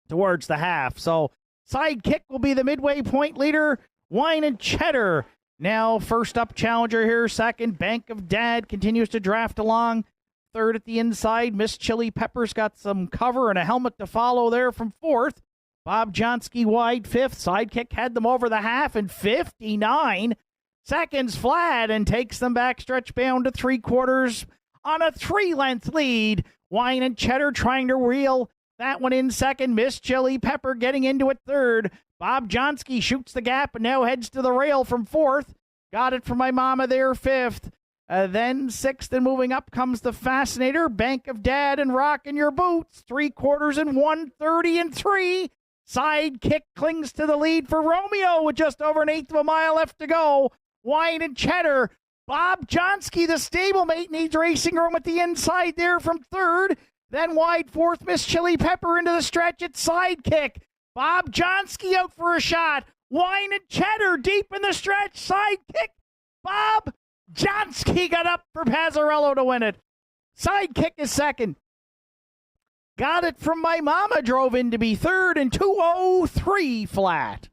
towards the half. So Sidekick will be the midway point leader. Wine and Cheddar now first up challenger here second. Bank of Dad continues to draft along. Third at the inside. Miss Chili Pepper's got some cover and a helmet to follow there from 4th. Bob Johnsky wide 5th. Sidekick had them over the half in 59 seconds flat and takes them back stretch bound to 3/4 on a 3-length lead. Wine and Cheddar trying to reel That one in second. Miss Chili Pepper getting into it third. Bob Johnsky shoots the gap and now heads to the rail from fourth. Got it from my mama there, fifth. Then sixth, and moving up comes the Fascinator, Bank of Dad, and Rockin' Your Boots. 3/4 and 1:30 and 3. Sidekick clings to the lead for Romeo with just over an eighth of a mile left to go. Wine and Cheddar. Bob Johnsky, the stablemate, needs racing room at the inside there from third. Then wide fourth, Miss Chili Pepper into the stretch at Sidekick. Bob Johnsky out for a shot. Wine and Cheddar deep in the stretch. Sidekick. Bob Johnsky got up for Pazzarello to win it. Sidekick is second. Got it from my mama drove in to be third and 2:03 flat.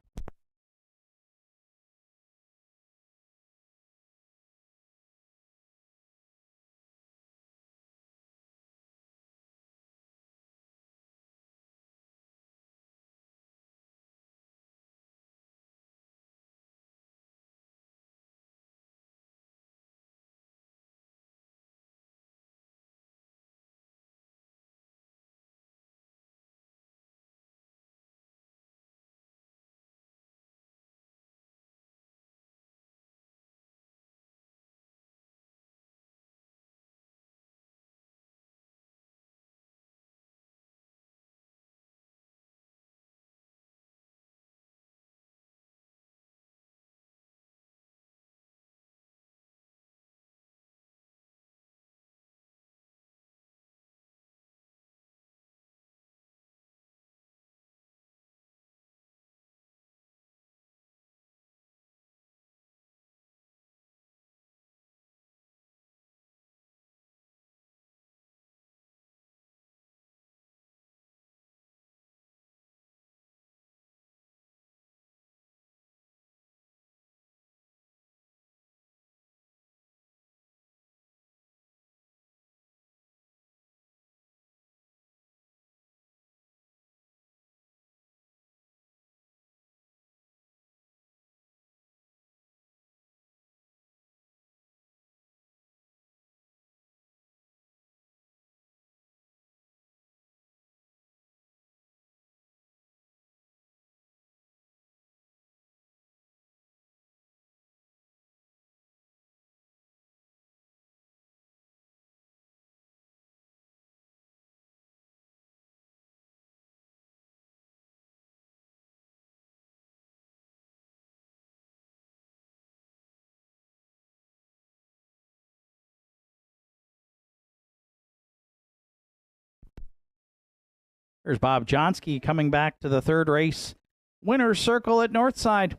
There's Bob Johnsky coming back to the third race. Winner's circle at Northside.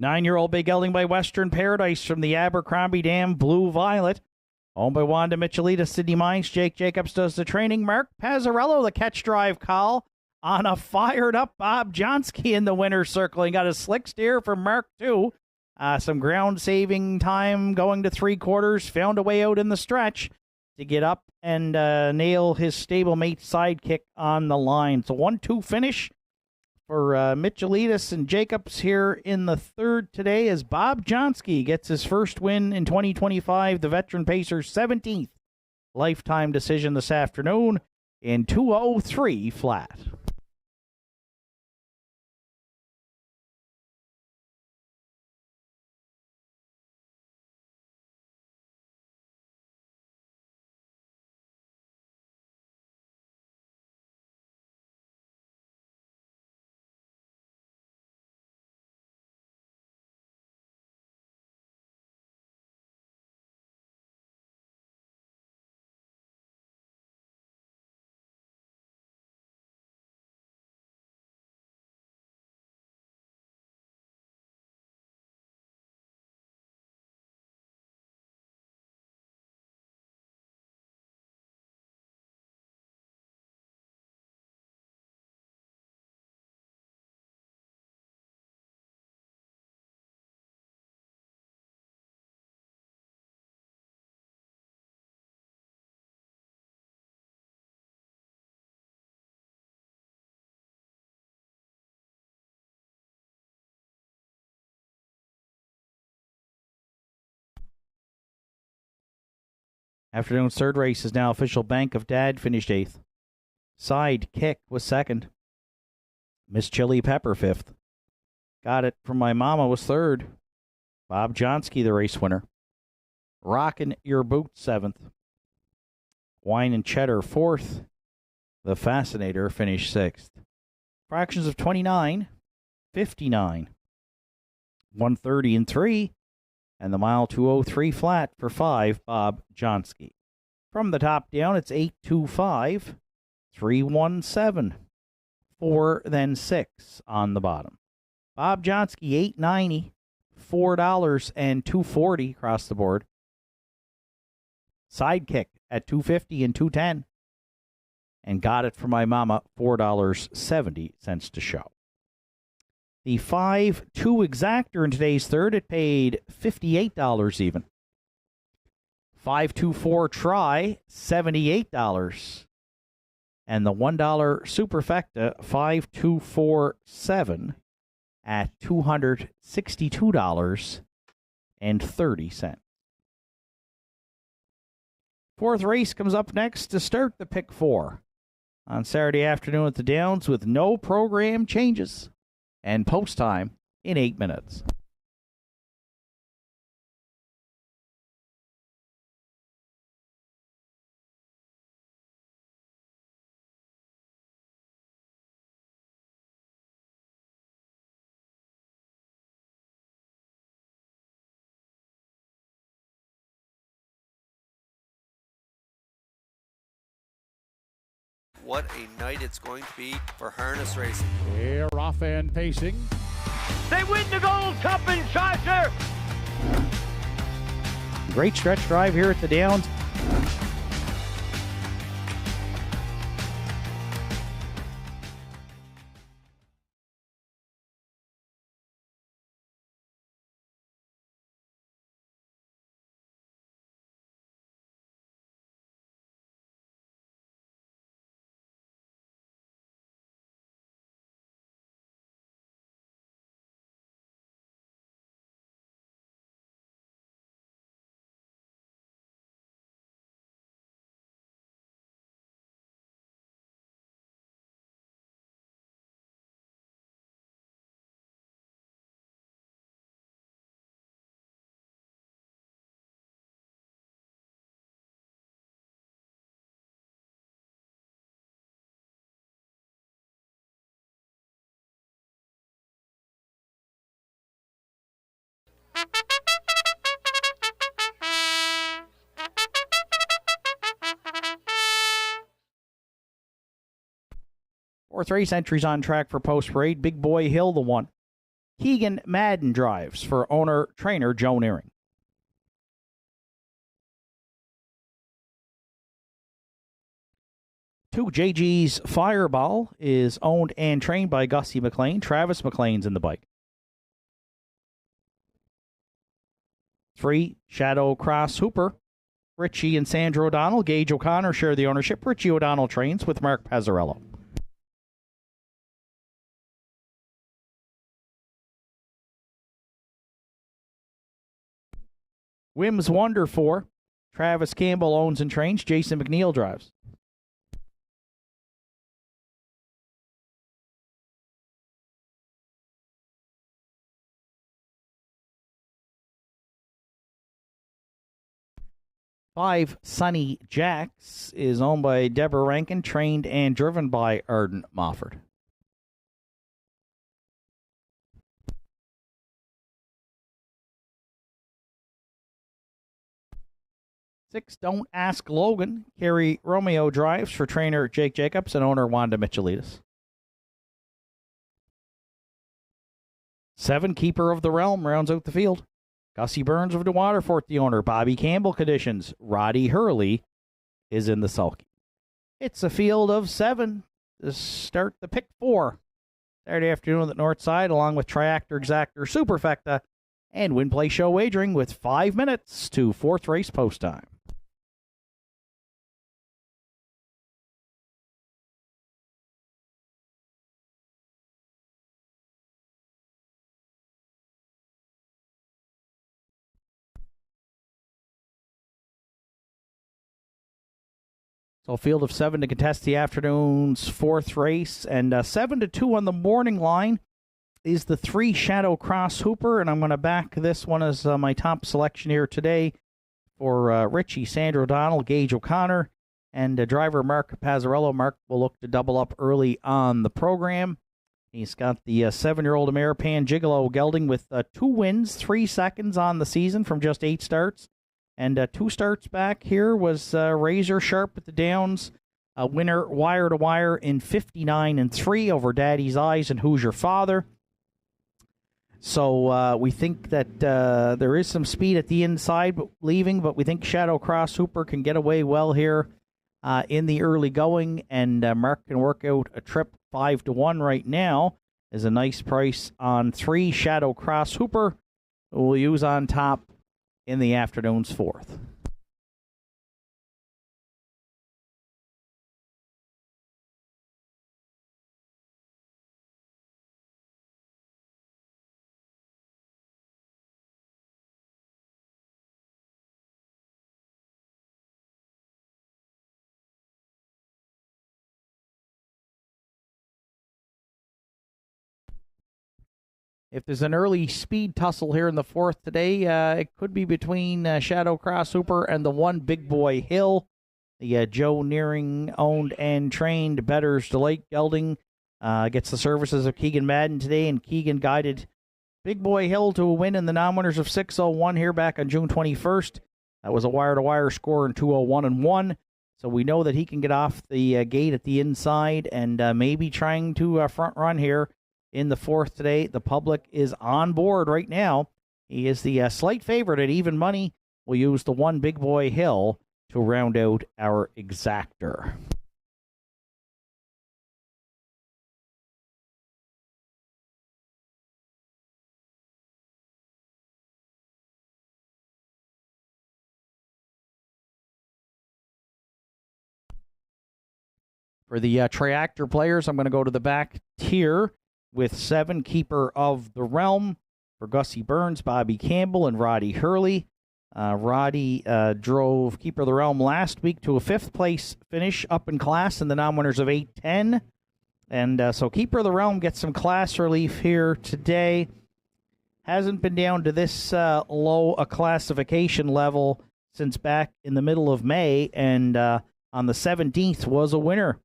9-year-old big gelding by Western Paradise from the Abercrombie Dam, Blue Violet. Owned by Wanda Michelita, Sydney Mines. Jake Jacobs does the training. Mark Pazzarello, the catch drive call on a fired up Bob Johnsky in the winner's circle. He got a slick steer from Mark, too. Some ground saving time going to 3/4. Found a way out in the stretch to get up and nail his stablemate Sidekick on the line. So 1-2 finish for Michelitis and Jacobs here in the third today as Bob Johnsky gets his first win in 2025, the veteran pacer's 17th lifetime decision this afternoon in 2:03 flat. Afternoon's third race is now official. Bank of Dad finished 8th. Sidekick was second. Miss Chili Pepper fifth. Got It From My Mama was third. Bob Johnsky, the race winner. Rockin' Your Boots seventh. Wine and Cheddar fourth. The Fascinator finished sixth. Fractions of 29, 59, 130 and 3, and the mile 203 flat for 5, Bob Johnsky. From the top down, it's 825, 317, 4, then 6 on the bottom. Bob Johnsky, $8.90, $4 and $2.40 across the board. Sidekick at $2.50 and $2.10. And Got It From My Mama, $4.70 to show. The 5-2 exactor in today's third, it paid $58 even. 524 try, $78. And the $1 superfecta, 5247 at $262.30. Fourth race comes up next to start the Pick 4 on Saturday afternoon at the Downs with no program changes and post time in 8 minutes.
What a night it's going to be for harness racing.
They're off and pacing.
They win the Gold Cup in Chaucer.
Great stretch drive here at the Downs. Fourth race entries on track for post parade. Big Boy Hill, the one. Keegan Madden drives for owner-trainer Joe Nearing. Two, JG's Fireball is owned and trained by Gussie McLean. Travis McLean's in the bike. 3, Shadow Cross Hooper. Richie and Sandra O'Donnell. Gage O'Connor share the ownership. Richie O'Donnell trains with Mark Pazzarello. Wim's Wonder 4. Travis Campbell owns and trains. Jason McNeil drives. Five, Sunny Jacks is owned by Deborah Rankin, trained and driven by Arden Mofford. 6, Don't Ask Logan. Kerry Romeo drives for trainer Jake Jacobs and owner Wanda Michelitis. 7, Keeper of the Realm rounds out the field. Gussie Burns of New Waterfort, the owner. Bobby Campbell conditions. Roddy Hurley is in the sulky. It's a field of 7 to start the Pick 4. Saturday afternoon at Northside, along with Triactor Exactor Superfecta and Win Play Show Wagering with 5 minutes to fourth race post time. So a field of 7 to contest the afternoon's 4th race. And 7-2 on the morning line is the 3 Shadow Cross Hooper. And I'm going to back this one as my top selection here today for Richie, Sandra O'Donnell, Gage O'Connor, and driver Mark Pazzarello. Mark will look to double up early on the program. He's got the 7-year-old Ameripan Gigolo gelding with 2 wins, 3 seconds on the season from just 8 starts. And 2 starts back here was Razor Sharp at the Downs, winner wire to wire in 59-3 over Daddy's Eyes and Who's Your Father. So we think that there is some speed at the inside leaving, but we think Shadow Cross Hooper can get away well here in the early going, and Mark can work out a trip 5-1 right now is a nice price on 3 Shadow Cross Hooper. We'll use on top in the afternoon's 4th. If there's an early speed tussle here in the 4th today, it could be between Shadow Cross Hooper and the 1 Big Boy Hill. The Joe Nearing owned and trained Better's Delight gelding gets the services of Keegan Madden today, and Keegan guided Big Boy Hill to a win in the non-winners of 6:01 here back on June 21st. That was a wire-to-wire score in 2:01-1. So we know that he can get off the gate at the inside and maybe trying to front run here in the 4th today. The public is on board right now. He is the slight favorite at even money. We'll use the 1 Big Boy Hill to round out our exactor. For the Triactor players, I'm going to go to the back tier with 7 Keeper of the Realm for Gussie Burns, Bobby Campbell, and Roddy Hurley. Roddy drove Keeper of the Realm last week to a 5th place finish up in class in the non-winners of 8:10. And so Keeper of the Realm gets some class relief here today. Hasn't been down to this low a classification level since back in the middle of May. And on the 17th was a winner,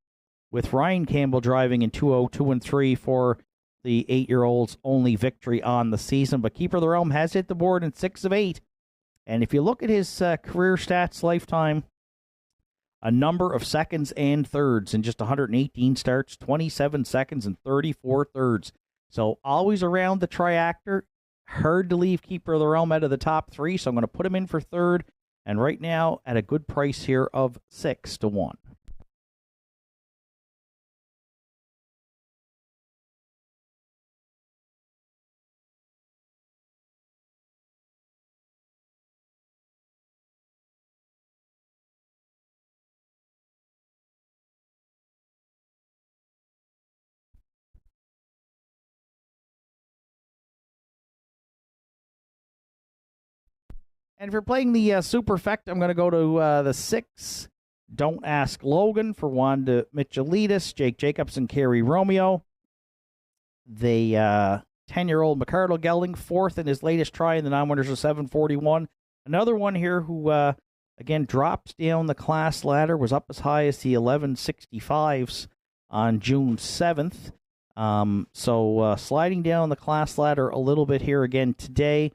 with Ryan Campbell driving in 2:02-3 for the 8-year-old's only victory on the season. But Keeper of the Realm has hit the board in 6 of 8. And if you look at his career stats lifetime, a number of seconds and thirds in just 118 starts, 27 seconds and 34 thirds. So always around the Triactor. Hard to leave Keeper of the Realm out of the top 3, so I'm going to put him in for 3rd. And right now at a good price here of 6-1. And if you're playing the Superfect, I'm going to go to the 6, Don't Ask Logan for Wanda Michelitis, Jake Jacobson, Kerry Romeo. The 10-year-old McCardle Gelding, 4th in his latest try in the non-winners of 7:41. Another one here who, again, dropped down the class ladder, was up as high as the 1165s on June 7th. So sliding down the class ladder a little bit here again today.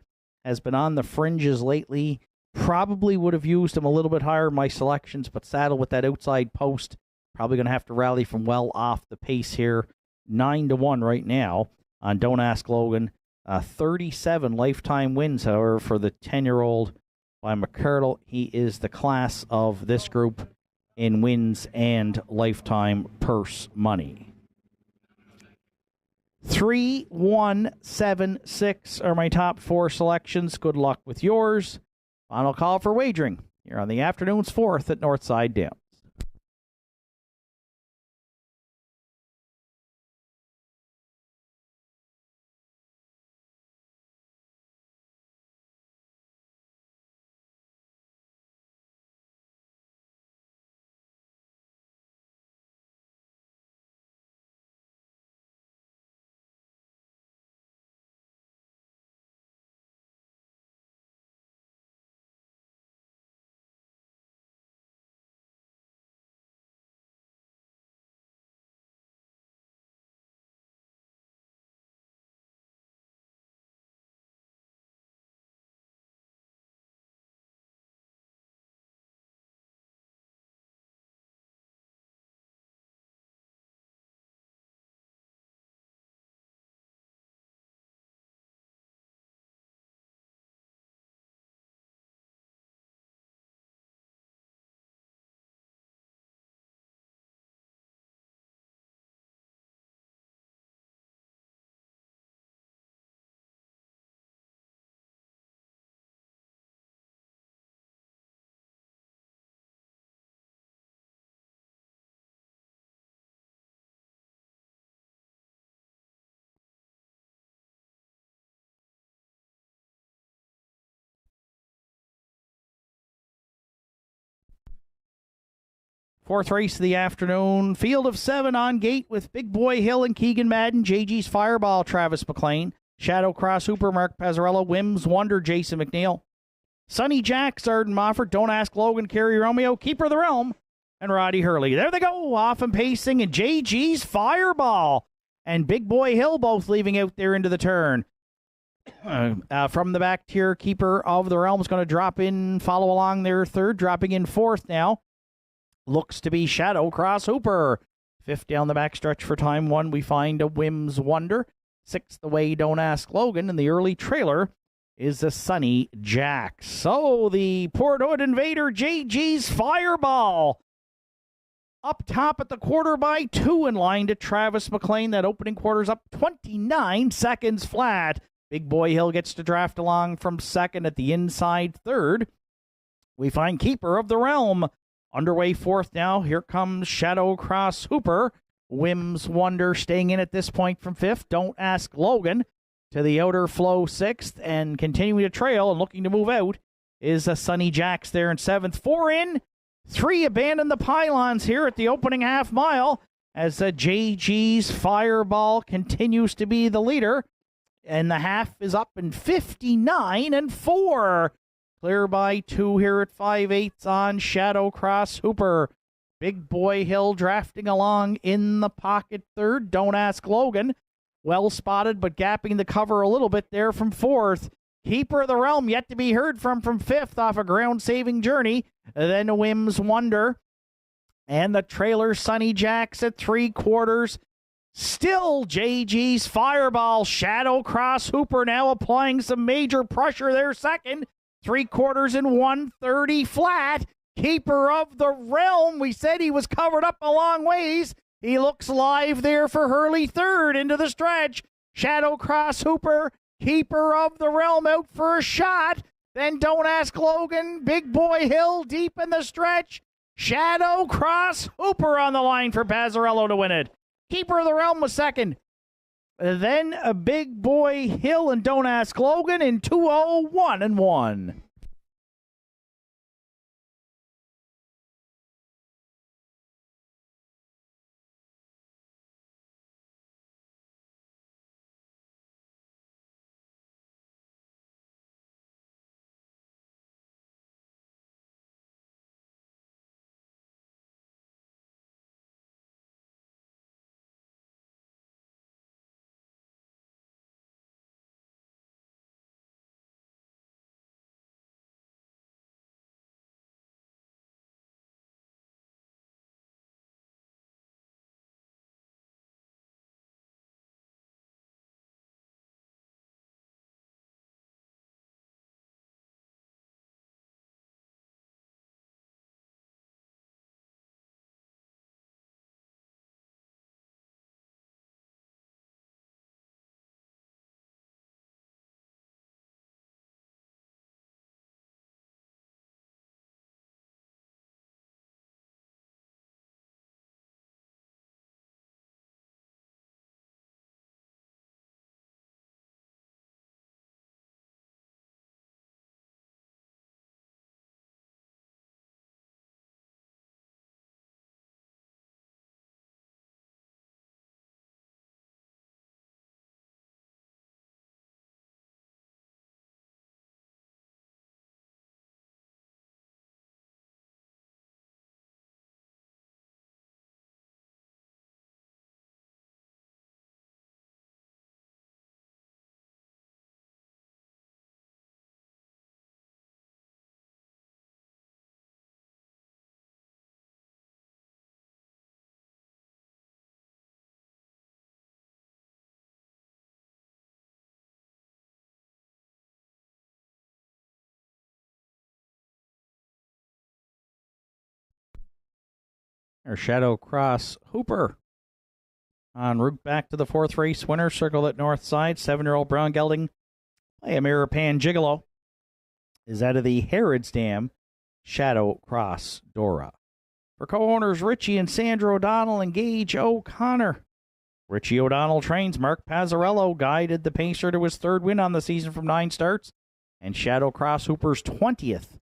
Has been on the fringes lately. Probably would have used him a little bit higher in my selections, but saddled with that outside post. Probably going to have to rally from well off the pace here. 9-1 right now on Don't Ask Logan. 37 lifetime wins, however, for the 10-year-old by McCardle. He is the class of this group in wins and lifetime purse money. 3, 1, 7, 6 are my top 4 selections. Good luck with yours. Final call for wagering here on the afternoon's 4th at Northside Downs. Fourth race of the afternoon. Field of 7 on gate with Big Boy Hill and Keegan Madden. JG's Fireball, Travis McLean. Shadow Cross Hooper, Mark Pazzarello. Whims Wonder, Jason McNeil. Sunny Jack, Arden Moffat. Don't Ask Logan, Kerry Romeo. Keeper of the Realm, and Roddy Hurley. There they go, off and pacing. And JG's Fireball and Big Boy Hill both leaving out there into the turn. From the back tier, Keeper of the Realm is going to drop in, follow along there third, dropping in fourth now. Looks to be Shadow Cross Hooper. Fifth down the back stretch for time one, we find a Whims Wonder. Sixth away, Don't Ask Logan. And the early trailer is a Sunny Jack. So the Port Hood Invader, JG's Fireball, up top at the quarter by 2 in line to Travis McLean. That opening quarter's up 29 seconds flat. Big Boy Hill gets to draft along from second at the inside third. We find Keeper of the Realm underway fourth now. Here comes Shadow Cross Hooper. Whims Wonder staying in at this point from fifth. Don't Ask Logan to the outer flow sixth, and continuing to trail and looking to move out is a Sunny Jacks there in seventh. 4 in, 3 abandon the pylons here at the opening half mile as JG's Fireball continues to be the leader. And the half is up in 59-4. Clear by 2 here at 5/8 on Shadow Cross Hooper. Big Boy Hill drafting along in the pocket third. Don't Ask Logan, well spotted, but gapping the cover a little bit there from fourth. Keeper of the Realm yet to be heard from fifth off a ground-saving journey. Then Whims Wonder. And the trailer Sunny Jacks at 3/4. Still JG's Fireball. Shadow Cross Hooper now applying some major pressure there second. 3/4 in 1:30 flat. Keeper of the Realm. We said he was covered up a long ways. He looks live there for Hurley third into the stretch. Shadow Cross Hooper. Keeper of the Realm out for a shot. Then Don't Ask Logan. Big Boy Hill deep in the stretch. Shadow Cross Hooper on the line for Pazzarello to win it. Keeper of the Realm was second. Then a Big Boy Hill and Don't Ask Logan in 2:01-1. Or Shadow Cross Hooper en route back to the fourth race winner circle at Northside. 7-year-old brown gelding by a Mirapan Gigolo is out of the Harrods Dam Shadow Cross Dora. For co-owners Richie and Sandra O'Donnell and Gage O'Connor. Richie O'Donnell trains. Mark Pazzarello guided the pacer to his third win on the season from 9 starts. And Shadow Cross Hooper's 20th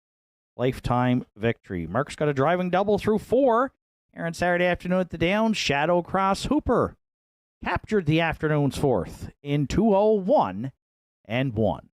lifetime victory. Mark's got a driving double through 4. Here on Saturday afternoon at the Downs, Shadow Cross Hooper captured the afternoon's fourth in 2:01 and 1.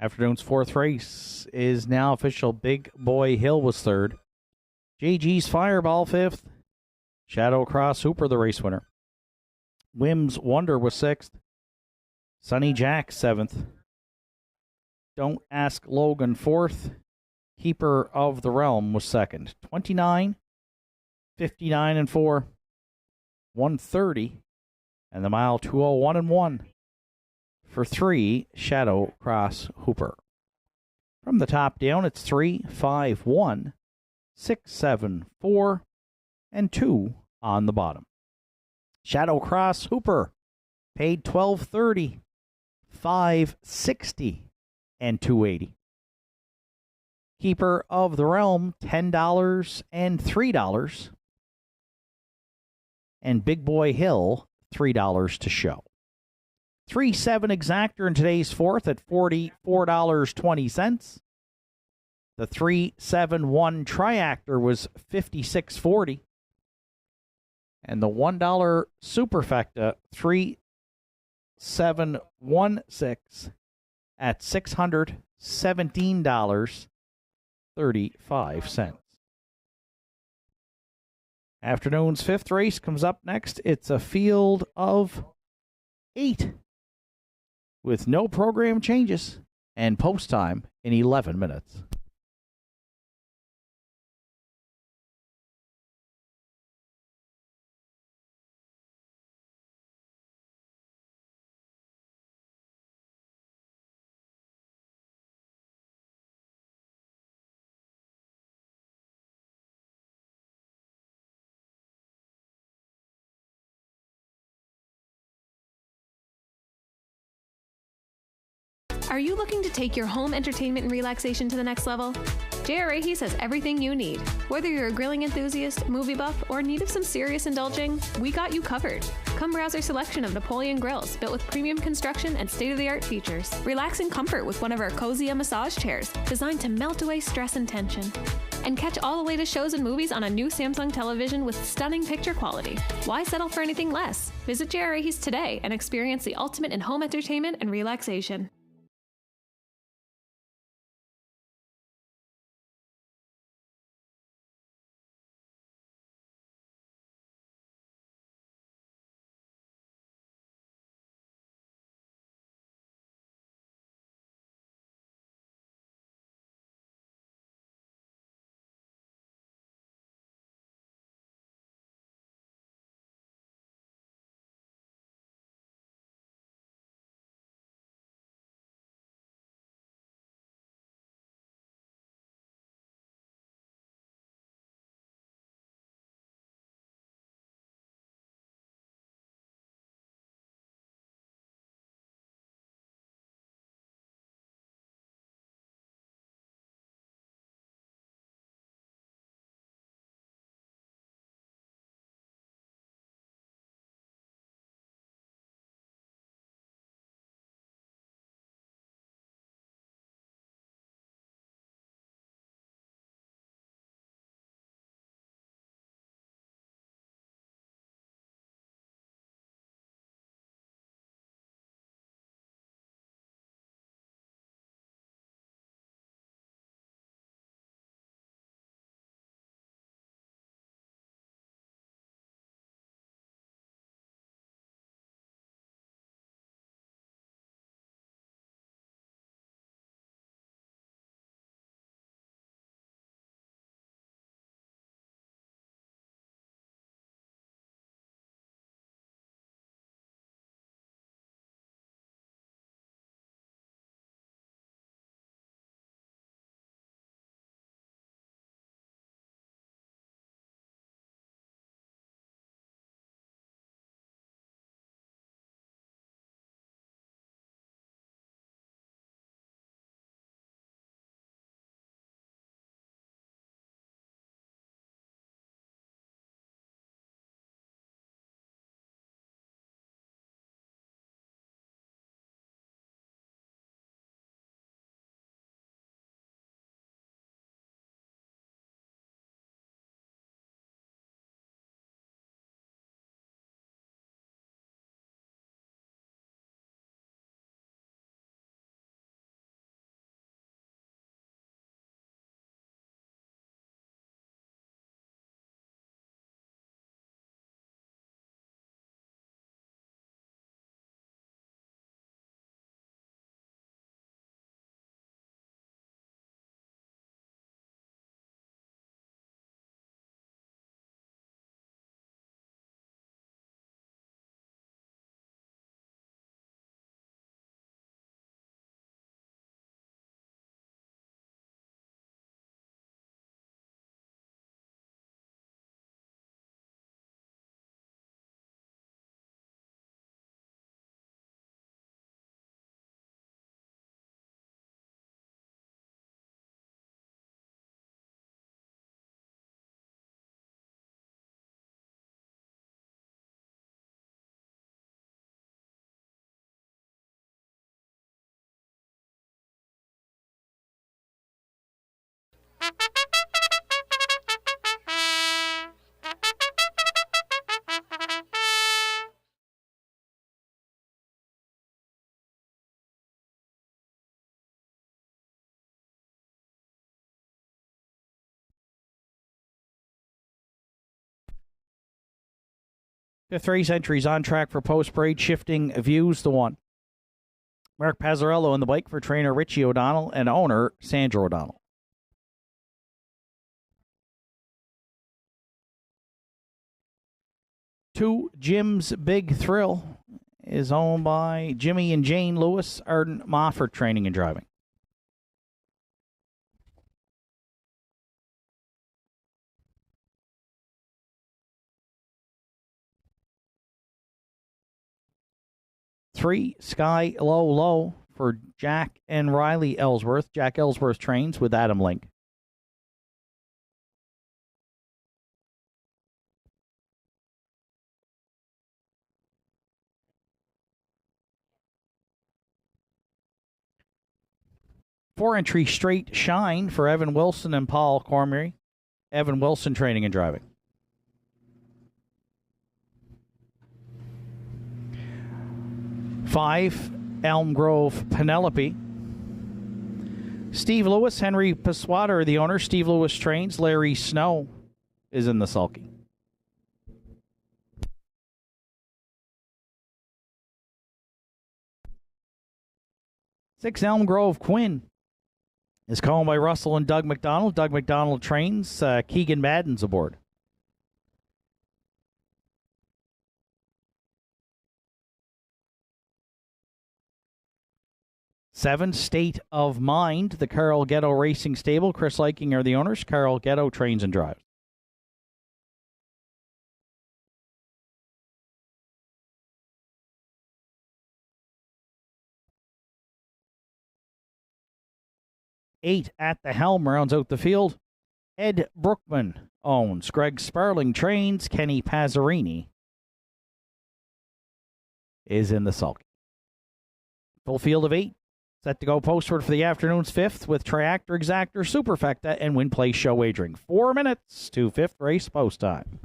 Afternoon's fourth race is now official. Big Boy Hill was third. JG's Fireball fifth. Shadow Cross Hooper the race winner. Wim's Wonder was sixth. Sunny Jack seventh. Don't Ask Logan fourth. Keeper of the Realm was second. 29, 59 and 4, 130, and the mile 2:01 and 1 for 3 Shadow Cross Hooper. From the top down, it's 3, 5, 1, 6, 7, 4, and 2 on the bottom. Shadow Cross Hooper paid $12.30, $5.60, and $2.80. Keeper of the Realm, $10 and $3. And Big Boy Hill, $3 to show. 3-7 exactor in today's fourth at $44.20. The 3-7-1 triactor was $56.40. And the $1 superfecta 3716 at $617.35. Afternoon's fifth race comes up next. It's a field of 8 with no program changes and post time in 11 minutes.
Are you looking to take your home entertainment and relaxation to the next level? JRA has everything you need. Whether you're a grilling enthusiast, movie buff, or in need of some serious indulging, we got you covered. Come browse our selection of Napoleon grills built with premium construction and state-of-the-art features. Relax in comfort with one of our cozy massage chairs designed to melt away stress and tension. And catch all the latest shows and movies on a new Samsung television with stunning picture quality. Why settle for anything less? Visit JRA today and experience the ultimate in home entertainment and relaxation.
Fifth race entries on track for post-parade. Shifting Views, the one. Mark Pazzarello in the bike for trainer Richie O'Donnell and owner Sandra O'Donnell. Two, Jim's Big Thrill is owned by Jimmy and Jane Lewis, Arden Mofford Training and Driving. Three, Sky Low Low for Jack and Riley Ellsworth. Jack Ellsworth trains with Adam Link. Four, entry Straight Shine for Evan Wilson and Paul Cormier. Evan Wilson Training and Driving. Five, Elm Grove Penelope. Steve Lewis, Henry Paswada are the owner. Steve Lewis trains. Larry Snow is in the sulky. Six, Elm Grove Quinn is called by Russell and Doug McDonald. Doug McDonald trains. Keegan Madden's aboard. Seven, State of Mind, the Carl Ghetto Racing Stable. Chris Liking are the owners. Carl Ghetto trains and drives. Eight, At the Helm rounds out the field. Ed Brookman owns. Greg Sparling trains. Kenny Pazzarini is in the sulky. Full field of 8. Set to go postward for the afternoon's 5th with Triactor, Exactor, Superfecta, and Win Place Show wagering. 4 minutes to 5th race post time.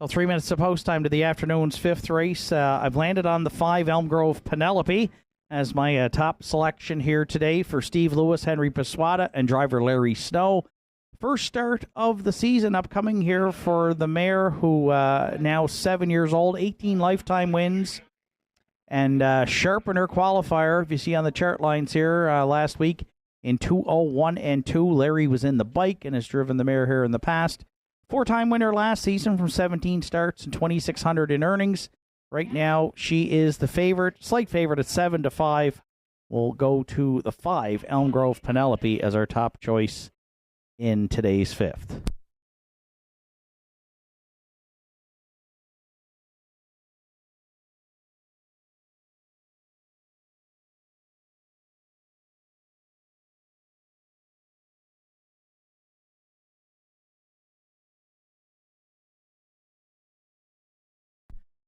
So 3 minutes to post time to the afternoon's 5th race. I've landed on the 5 Elm Grove Penelope as my top selection here today for Steve Lewis, Henry Paswada, and driver Larry Snow. First start of the season upcoming here for the mare, who now 7 years old, 18 lifetime wins, and sharp in her qualifier. If you see on the chart lines here, last week in 2:01 and 2, Larry was in the bike and has driven the mare here in the past. 4-time winner last season from 17 starts and 2,600 in earnings. Right now, she is the favorite, slight favorite at 7-5. We'll go to the 5 Elm Grove Penelope as our top choice in today's 5th.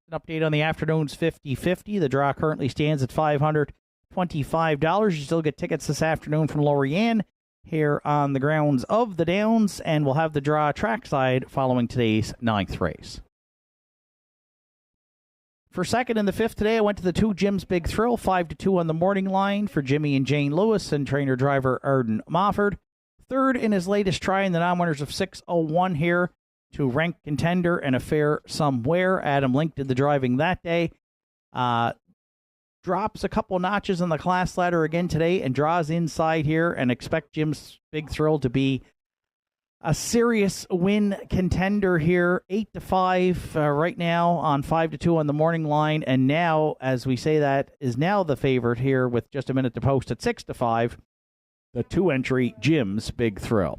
An update on the afternoon's 50-50. The draw currently stands at $525. You still get tickets this afternoon from Lorianne here on the grounds of the Downs, and we'll have the draw trackside following today's 9th race. For second in the 5th today, I went to the 2 Jim's Big Thrill, 5-2 on the morning line for Jimmy and Jane Lewis and trainer-driver Arden Mofford. Third in his latest try in the non-winners of 6:01 here to Rank Contender and Affair Somewhere. Adam Link did the driving that day. Drops a couple notches on the class ladder again today and draws inside here, and expect Jim's Big Thrill to be a serious win contender here. 8-5 right now on 5-2 on the morning line, and now, as we say that, is now the favorite here with just a minute to post at 6-5. the 2-entry Jim's Big Thrill.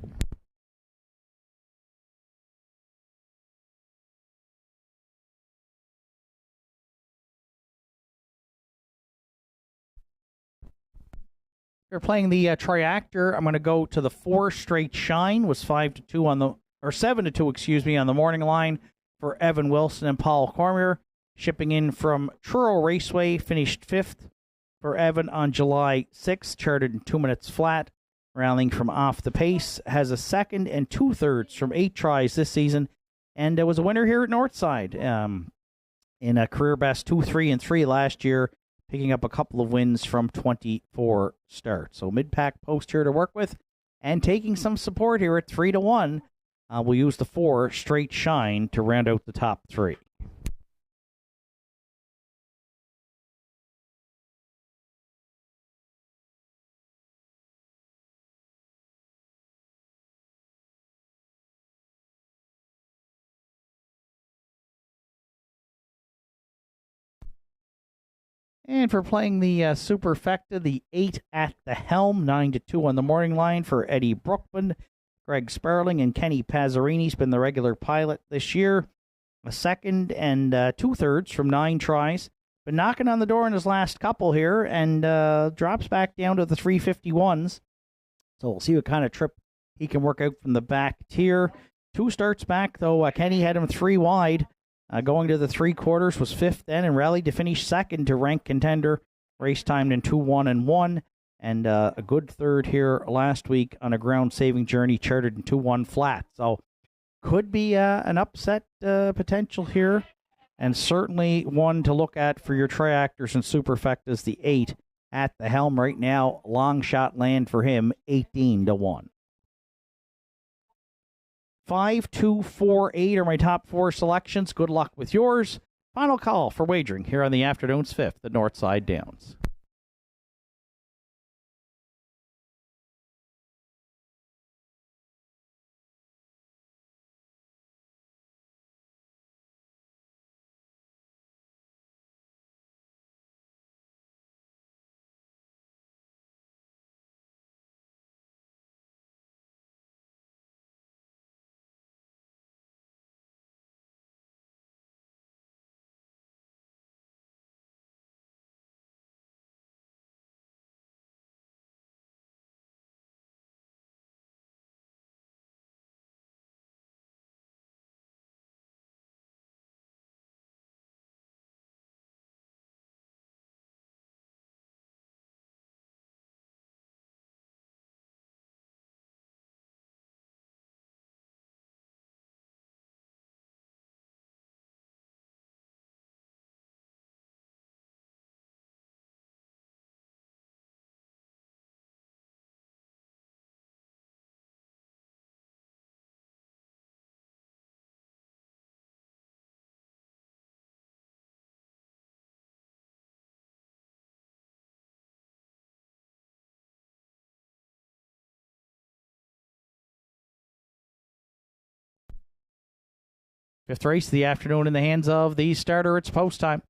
You're playing the Triactor. I'm going to go to the 4 Straight Shine. Was 5-2 on the, or 7-2, excuse me, on the morning line for Evan Wilson and Paul Cormier. Shipping in from Truro Raceway, finished 5th for Evan on July 6th, charted in 2 minutes flat. Rallying from off the pace, has a 2nd and 2/3 from 8 tries this season, and was a winner here at Northside in a career best 2, 3, and 3 last year, picking up a couple of wins from 24 starts. So mid-pack post here to work with, and taking some support here at 3-1. We'll use the 4 Straight Shine to round out the top 3. And for playing the Superfecta, the 8 at the helm, 9-2 on the morning line for Eddie Brookman. Greg Sparling and Kenny Pazzarini has been the regular pilot this year. A 2nd and 2/3 from 9 tries. Been knocking on the door in his last couple here, and drops back down to the 351s. So we'll see what kind of trip he can work out from the back tier. 2 starts back, though. Kenny had him 3 wide. Going to the 3/4 was 5th then, and rallied to finish 2nd to rank contender. Race timed in 2-1-1, and a good 3rd here last week on a ground-saving journey, charted in 2-1 flat. So could be an upset potential here, and certainly one to look at for your Triactors and Superfectas. The 8 at the helm right now, long shot land for him, 18-1. 5, 2, 4, 8 are my top 4 selections. Good luck with yours. Final call for wagering here on the afternoon's 5th at Northside Downs. Fifth race of the afternoon in the hands of the starter. It's post time.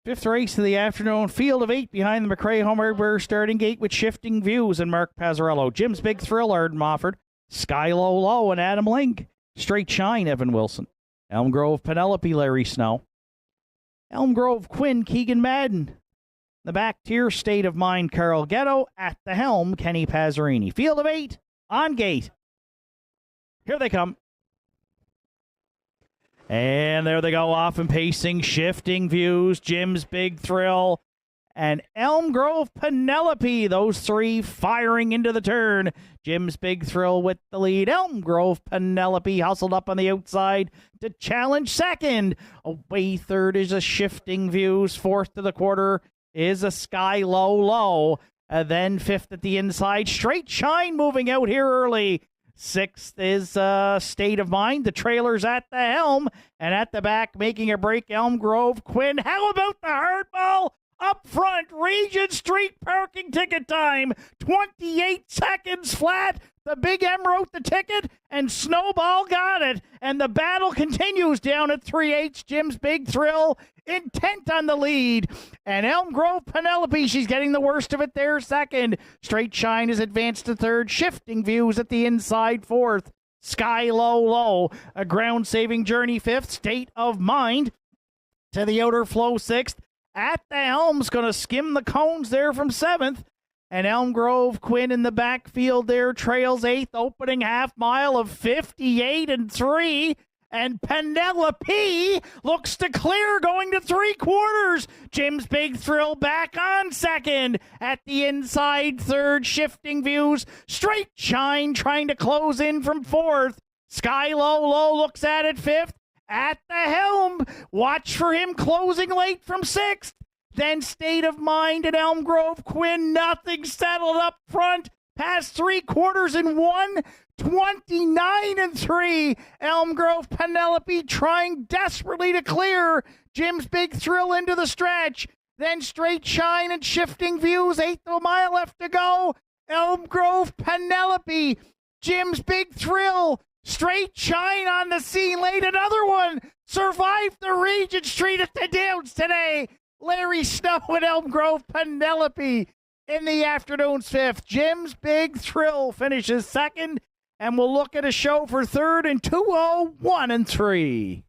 Fifth race of the afternoon, field of 8 behind the McRae Home Hardware starting gate with Shifting Views and Mark Pazzarello. Jim's Big Thrill, Arden Mofford. Sky Low Low and Adam Link. Straight Shine, Evan Wilson. Elm Grove Penelope, Larry Snow. Elm Grove Quinn, Keegan Madden. The back tier, State of Mind, Carl Ghetto. At the helm, Kenny Pazzarini. Field of 8, on gate. Here they come. And there they go, off and pacing, Shifting Views, Jim's Big Thrill, and Elm Grove Penelope. Those 3 firing into the turn. Jim's Big Thrill with the lead. Elm Grove Penelope hustled up on the outside to challenge second. Away third is a Shifting Views. Fourth to the quarter is a Sky Low Low. Then fifth at the inside. Straight Shine moving out here early. Sixth is State of Mind. The trailer's at the helm. And at the back, making a break, Elm Grove Quinn. How about the hardball? Up front, Regent Street parking ticket time. 28 seconds flat. The Big M wrote the ticket, and Snowball got it. And the battle continues down at 3H. Jim's Big Thrill, intent on the lead. And Elm Grove Penelope, she's getting the worst of it there, second. Straight Shine is advanced to third. Shifting Views at the inside, fourth. Sky Low Low, a ground-saving journey, fifth. State of Mind to the outer flow, sixth. At the Helm's going to skim the cones there from seventh. And Elm Grove Quinn in the backfield there trails eighth, opening half mile of 58 and 3. And Penelope looks to clear going to three-quarters. Jim's Big Thrill back on second. At the inside, third. Shifting Views. Straight Shine trying to close in from fourth. Sky Low Low looks at it fifth. At the helm, watch for him closing late from sixth. Then State of Mind and Elm Grove Quinn, nothing settled up front. Past three-quarters in 1:29 and 3. Elm Grove Penelope trying desperately to clear. Jim's Big Thrill into the stretch. Then Straight Shine and Shifting Views. Eighth of a mile left to go. Elm Grove Penelope. Jim's Big Thrill. Straight Shine on the scene late. Another one. Survived the Regent Street at the Downs today. Larry Snow and Elm Grove Penelope in the afternoon's fifth. Jim's Big Thrill finishes second, and we'll look at a show for third in 2:01 and 3.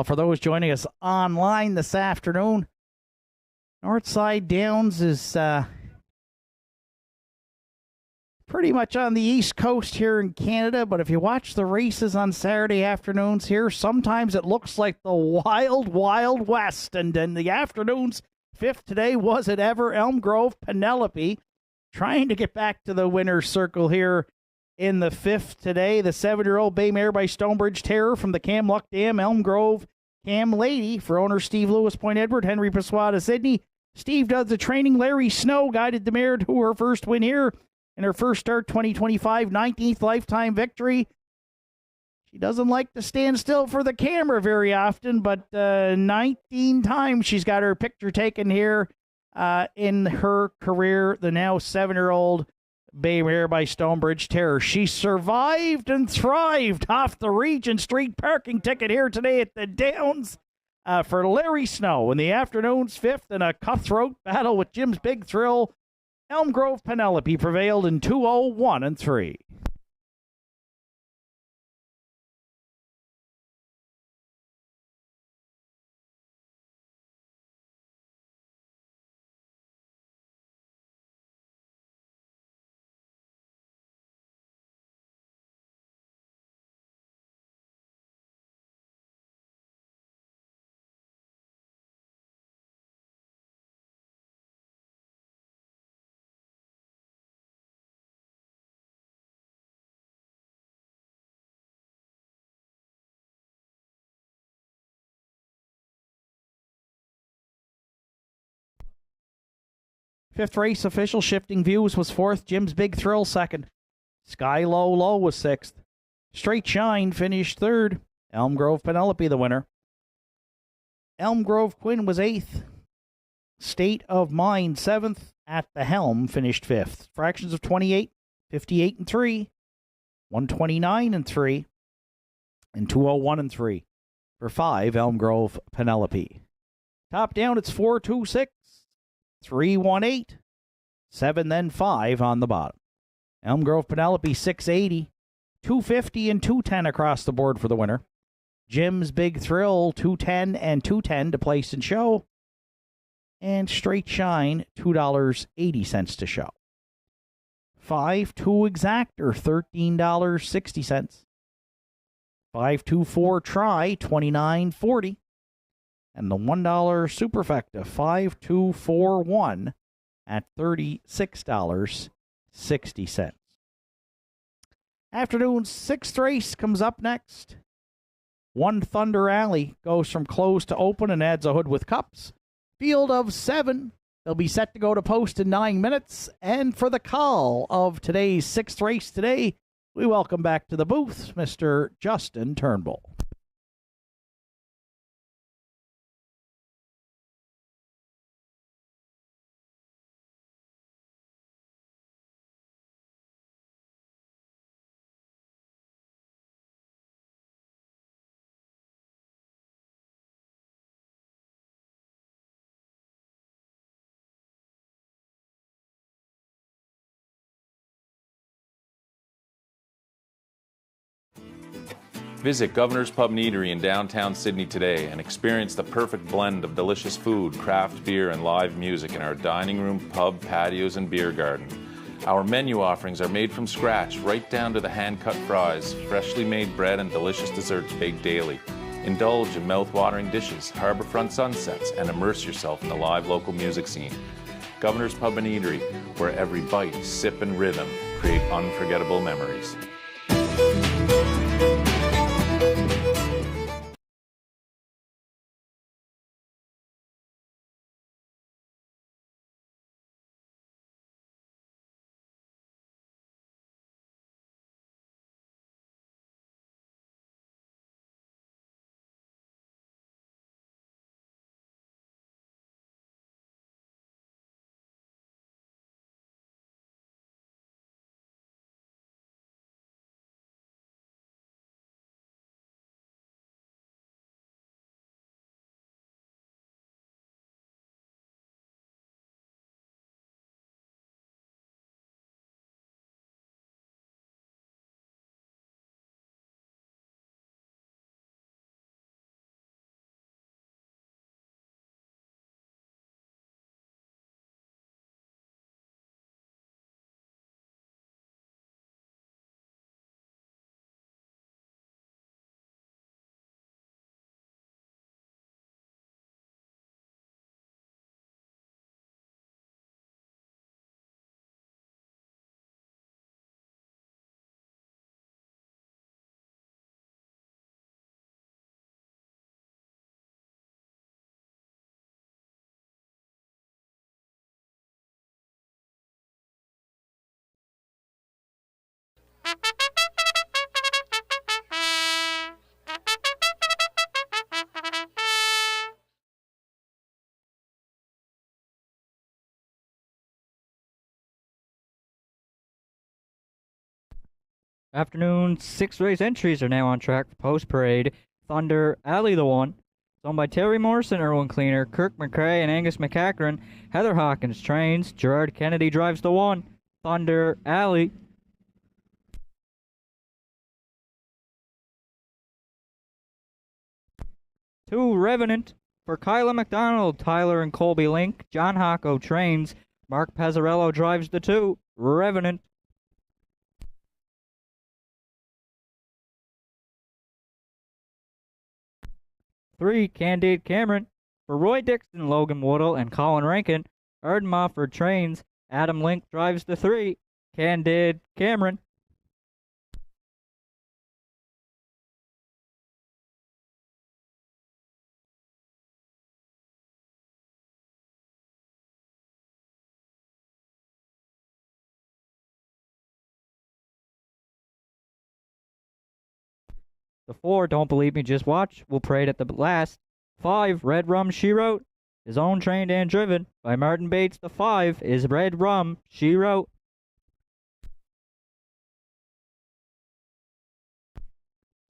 For those joining us online this afternoon, Northside Downs is pretty much on the East Coast here in Canada, but if you watch the races on Saturday afternoons here, sometimes it looks like the wild, wild west. And in the afternoon's fifth today, was it ever? Elm Grove Penelope trying to get back to the winner's circle here in the fifth today. The 7-year-old bay mare by Stonebridge Terror from the Cam Luck Dam. Elm Grove Cam Lady for owner Steve Lewis, Point Edward. Henry Pasquada, Sydney. Steve does the training. Larry Snow guided the mare to her first win here in her first start, 2025, 19th lifetime victory. She doesn't like to stand still for the camera very often, but 19 times she's got her picture taken here in her career. The now 7-year-old bay mare by Stonebridge Terror. She survived and thrived off the Regent Street parking ticket here today at the Downs for Larry Snow in the afternoon's fifth in a cutthroat battle with Jim's Big Thrill. Elm Grove Penelope prevailed in 2:01 and 3. Fifth race official Shifting Views was fourth. Jim's Big Thrill second. Sky Low Low was sixth. Straight Shine finished third. Elm Grove Penelope the winner. Elm Grove Quinn was eighth. State of Mind seventh. At the Helm finished fifth. Fractions of 28, 58 and 3, 129 and 3, and 201 and 3 for 5 Elm Grove Penelope. Top down, it's 426. 318, 7 then 5 on the bottom. Elm Grove Penelope 680, 250 and 210 across the board for the winner. Jim's Big Thrill 210 and 210 to place and show. And Straight Shine $2.80 to show. 5-2 Exactor $13.60. 5-2-4 Try $29.40. And the $1 Superfecta 5241 at $36.60. Afternoon's sixth race comes up next. One Thunder Alley goes from close to open and adds a hood with cups. Field of 7. They'll be set to go to post in 9 minutes. And for the call of today's sixth race today, we welcome back to the booth Mr. Justin Turnbull.
Visit Governor's Pub and Eatery in downtown Sydney today and experience the perfect blend of delicious food, craft beer, and live music in our dining room, pub, patios, and beer garden. Our menu offerings are made from scratch, right down to the hand-cut fries, freshly made bread, and delicious desserts baked daily. Indulge in mouth-watering dishes, harborfront sunsets, and immerse yourself in the live local music scene. Governor's Pub and Eatery, where every bite, sip, and rhythm create unforgettable memories.
Afternoon 6 race entries are now on track for post parade. Thunder Alley the one. It's owned by Terry Morrison, Erwin Cleaner, Kirk McRae, and Angus McCachran. Heather Hawkins trains. Gerard Kennedy drives the one. Thunder Alley. Two Revenant for Kyla McDonald, Tyler and Colby Link. John Hocko trains. Mark Pazzarello drives the two. Revenant. Three Candide Cameron for Roy Dixon, Logan Woodall, and Colin Rankin. Arden Mofford trains. Adam Link drives the three. Candide Cameron. The four, Don't Believe Me, Just Watch, will parade at the last. 5, Red Rum, She Wrote, is owned, trained, and driven by Martin Bates. The 5 is Red Rum, She Wrote.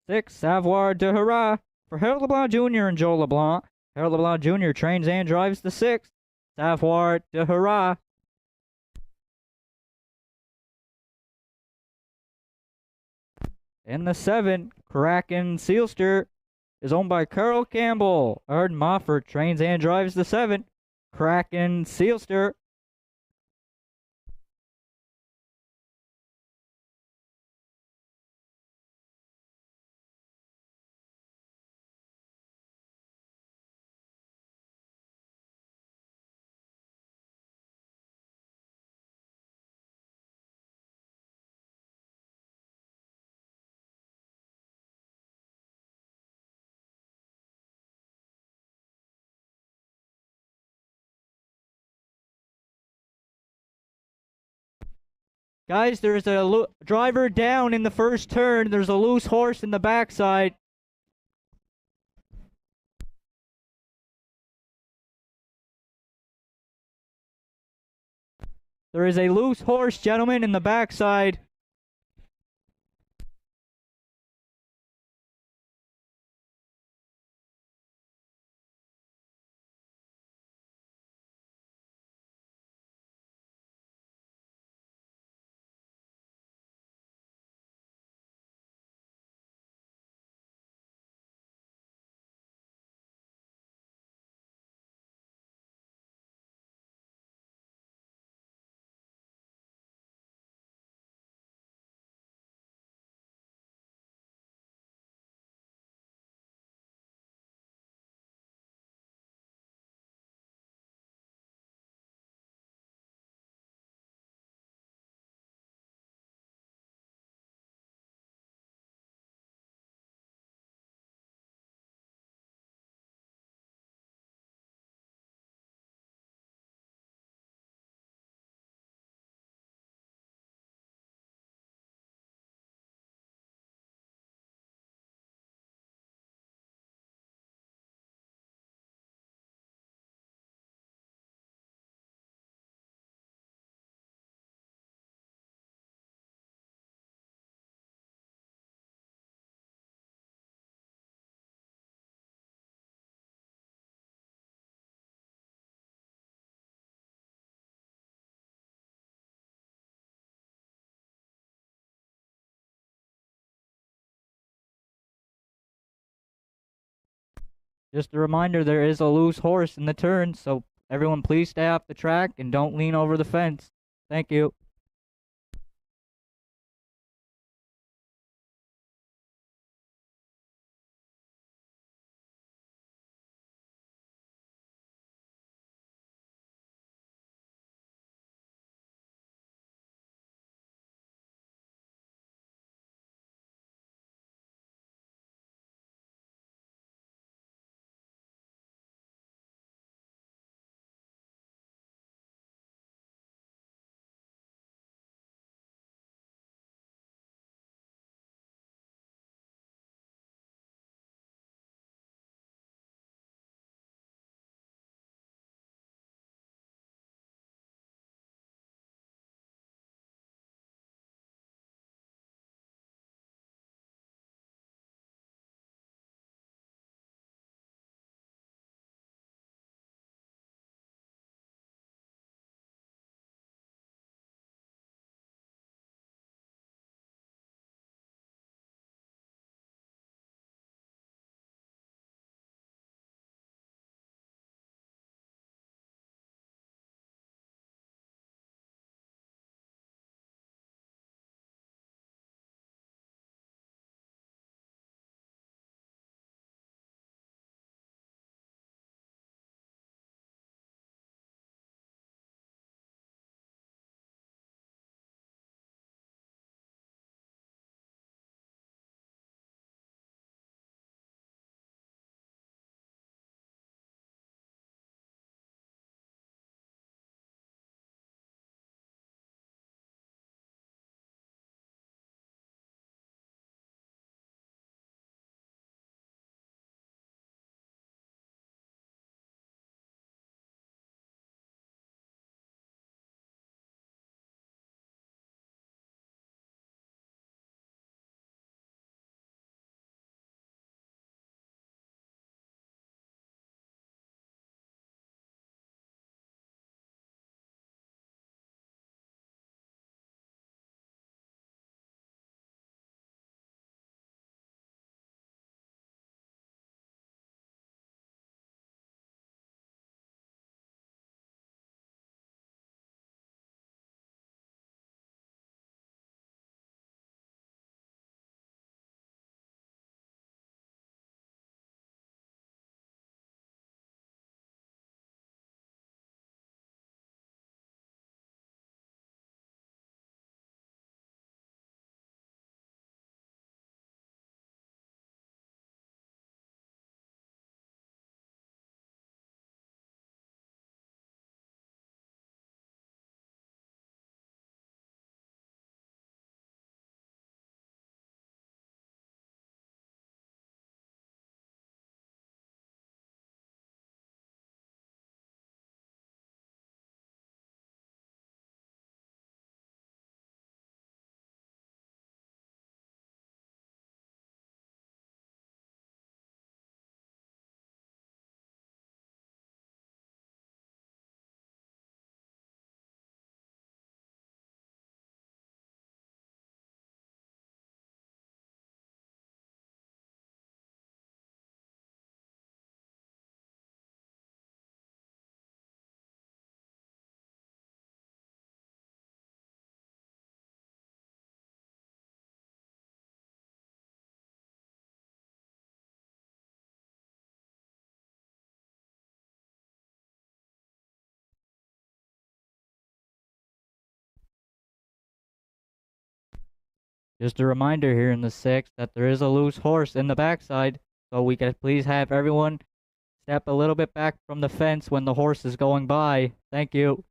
6, Savoir de Hurrah for Harold LeBlanc Jr. and Joe LeBlanc. Harold LeBlanc Jr. trains and drives the 6. Savoir de Hurrah. And the 7, Kraken Sealster, is owned by Carl Campbell. Arden Mofford trains and drives the 7. Kraken Sealster. Guys, there's a driver down in the first turn. There's a loose horse in the backside. There is a loose horse, gentlemen, in the backside. Just a reminder, there is a loose horse in the turn, so everyone please stay off the track and don't lean over the fence. Thank you. Just a reminder here in the 6th that there is a loose horse in the backside, so we can please have everyone step a little bit back from the fence when the horse is going by. Thank you.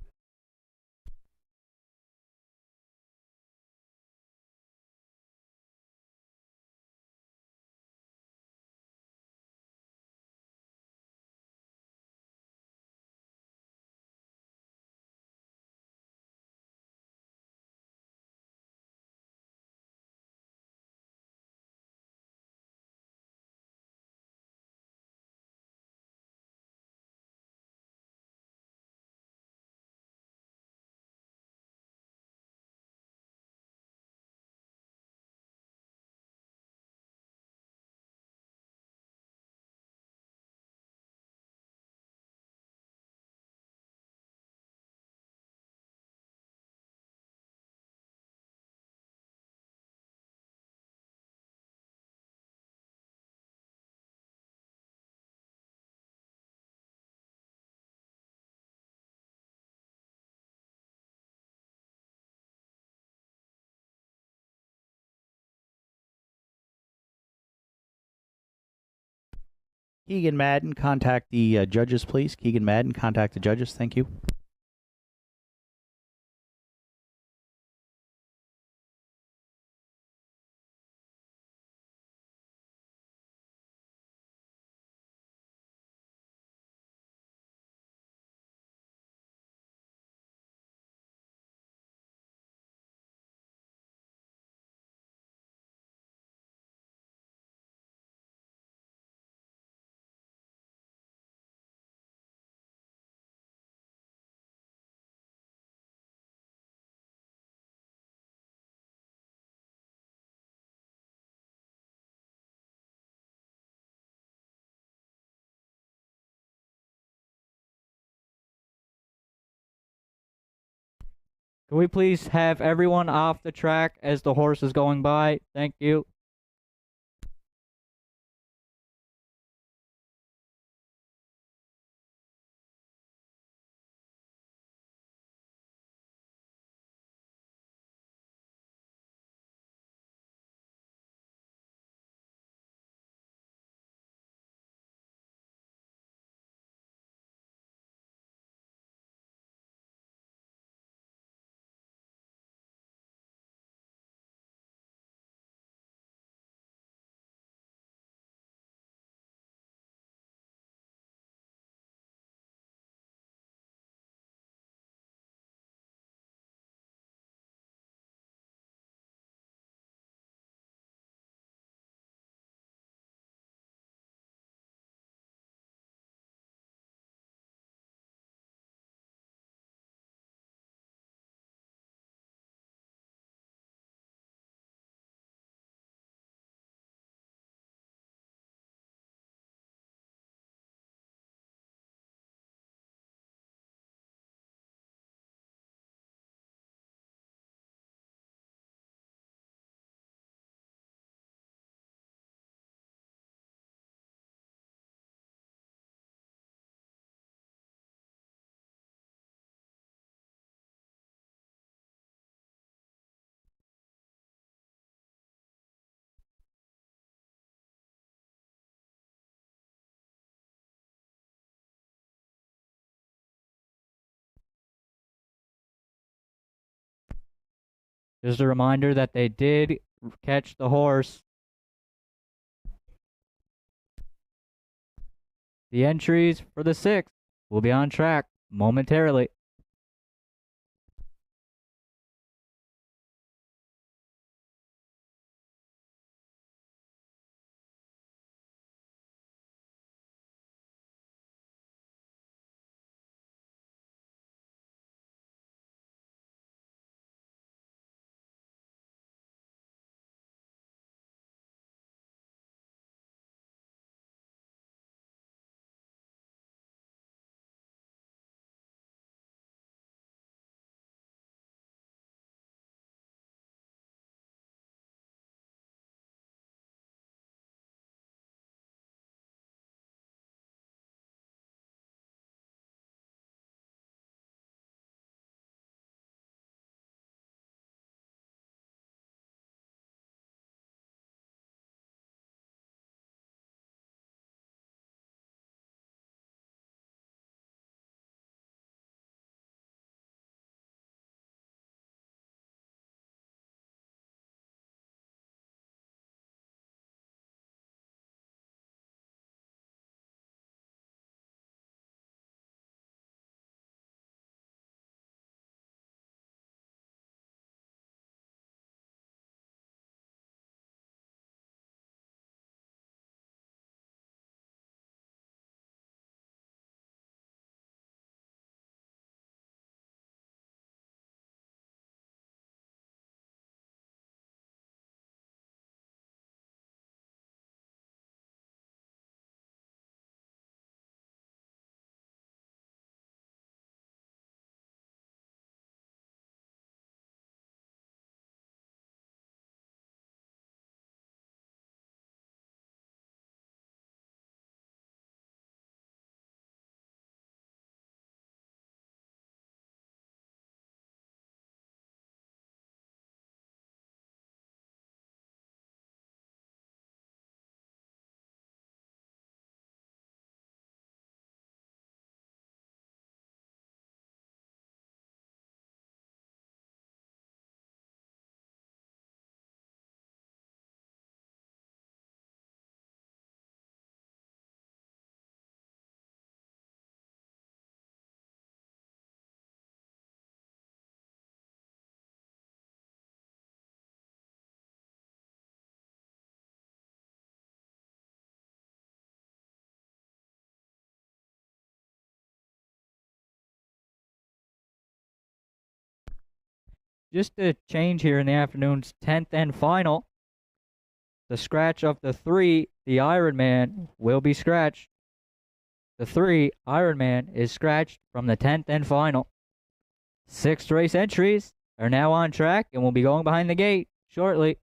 Keegan Madden, contact the judges, please. Keegan Madden, contact the judges. Thank you.
Can we please have everyone off the track as the horse is going by? Thank you. Just a reminder that they did catch the horse. The entries for the 6th will be on track momentarily. just a change here in the afternoon's 10th and final. The scratch of the 3, the Iron Man, will be scratched. The 3, Iron Man, is scratched from the 10th and final. 6th race entries are now on track and will be going behind the gate shortly.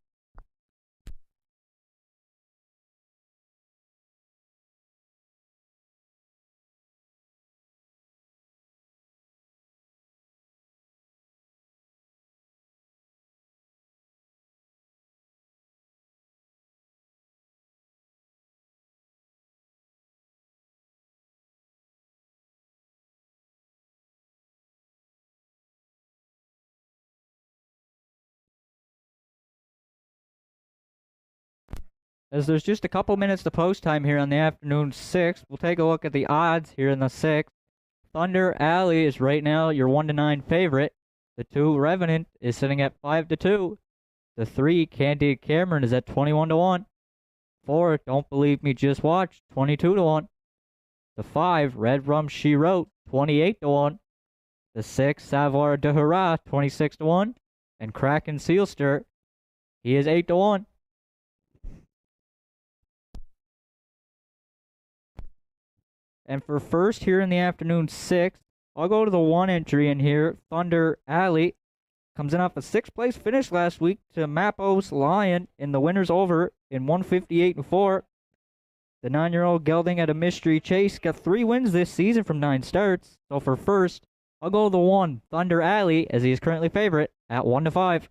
As there's just a couple minutes to post time here on the afternoon 6th, we'll take a look at the odds here in the 6th. Thunder Alley is right now your 1-9 favorite. The 2, Revenant, is sitting at 5-2. The 3, Candid Cameron, is at 21-1. 4, Don't Believe Me, Just Watch, 22-1. The 5, Red Rum She Wrote, 28-1. The 6, Savoir de Hurrah, 26-1. And Kraken Sealster, he is 8-1. And for first here in the afternoon 6th, I'll go to the 1 entry in here. Thunder Alley comes in off a 6th place finish last week to Mapos Lion in the winners over in 158-4. The 9-year-old gelding at a mystery chase got 3 wins this season from 9 starts. So for first, I'll go to the 1, Thunder Alley, as he is currently favorite at 1-5.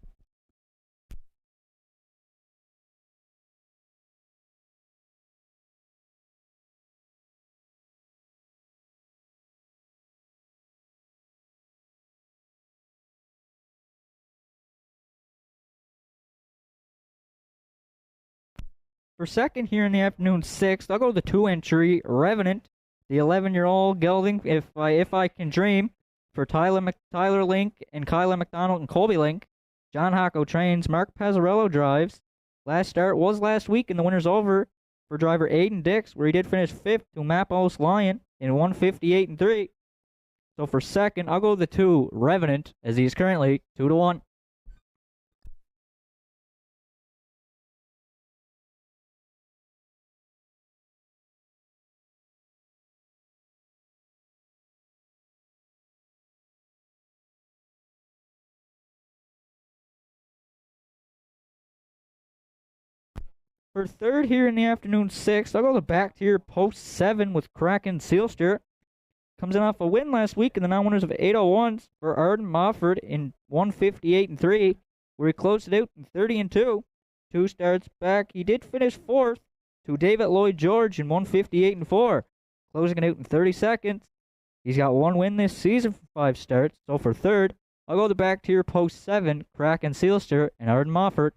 For second here in the afternoon 6th, I'll go to the 2 entry, Revenant, the 11-year-old gelding, If I Can Dream, for Tyler Link and Kyla McDonald and Colby Link. John Hocko trains, Mark Pazzarello drives. Last start was last week, and the winner's over for driver Aiden Dix, where he did finish 5th to Mapos Lion in 158-3. So for second, I'll go to the 2, Revenant, as he is currently 2-1. For third here in the afternoon 6th, I'll go to back tier post 7 with Kraken Sealster. Comes in off a win last week in the non-winners of 801s for Arden Mofford in 158-3, where he closed it out in 30-2. 2 starts back, he did finish 4th to David Lloyd George in 158-4, closing it out in 30 seconds. He's got 1 win this season from 5 starts, so for third, I'll go to back tier post 7, Kraken Sealster and Arden Mofford.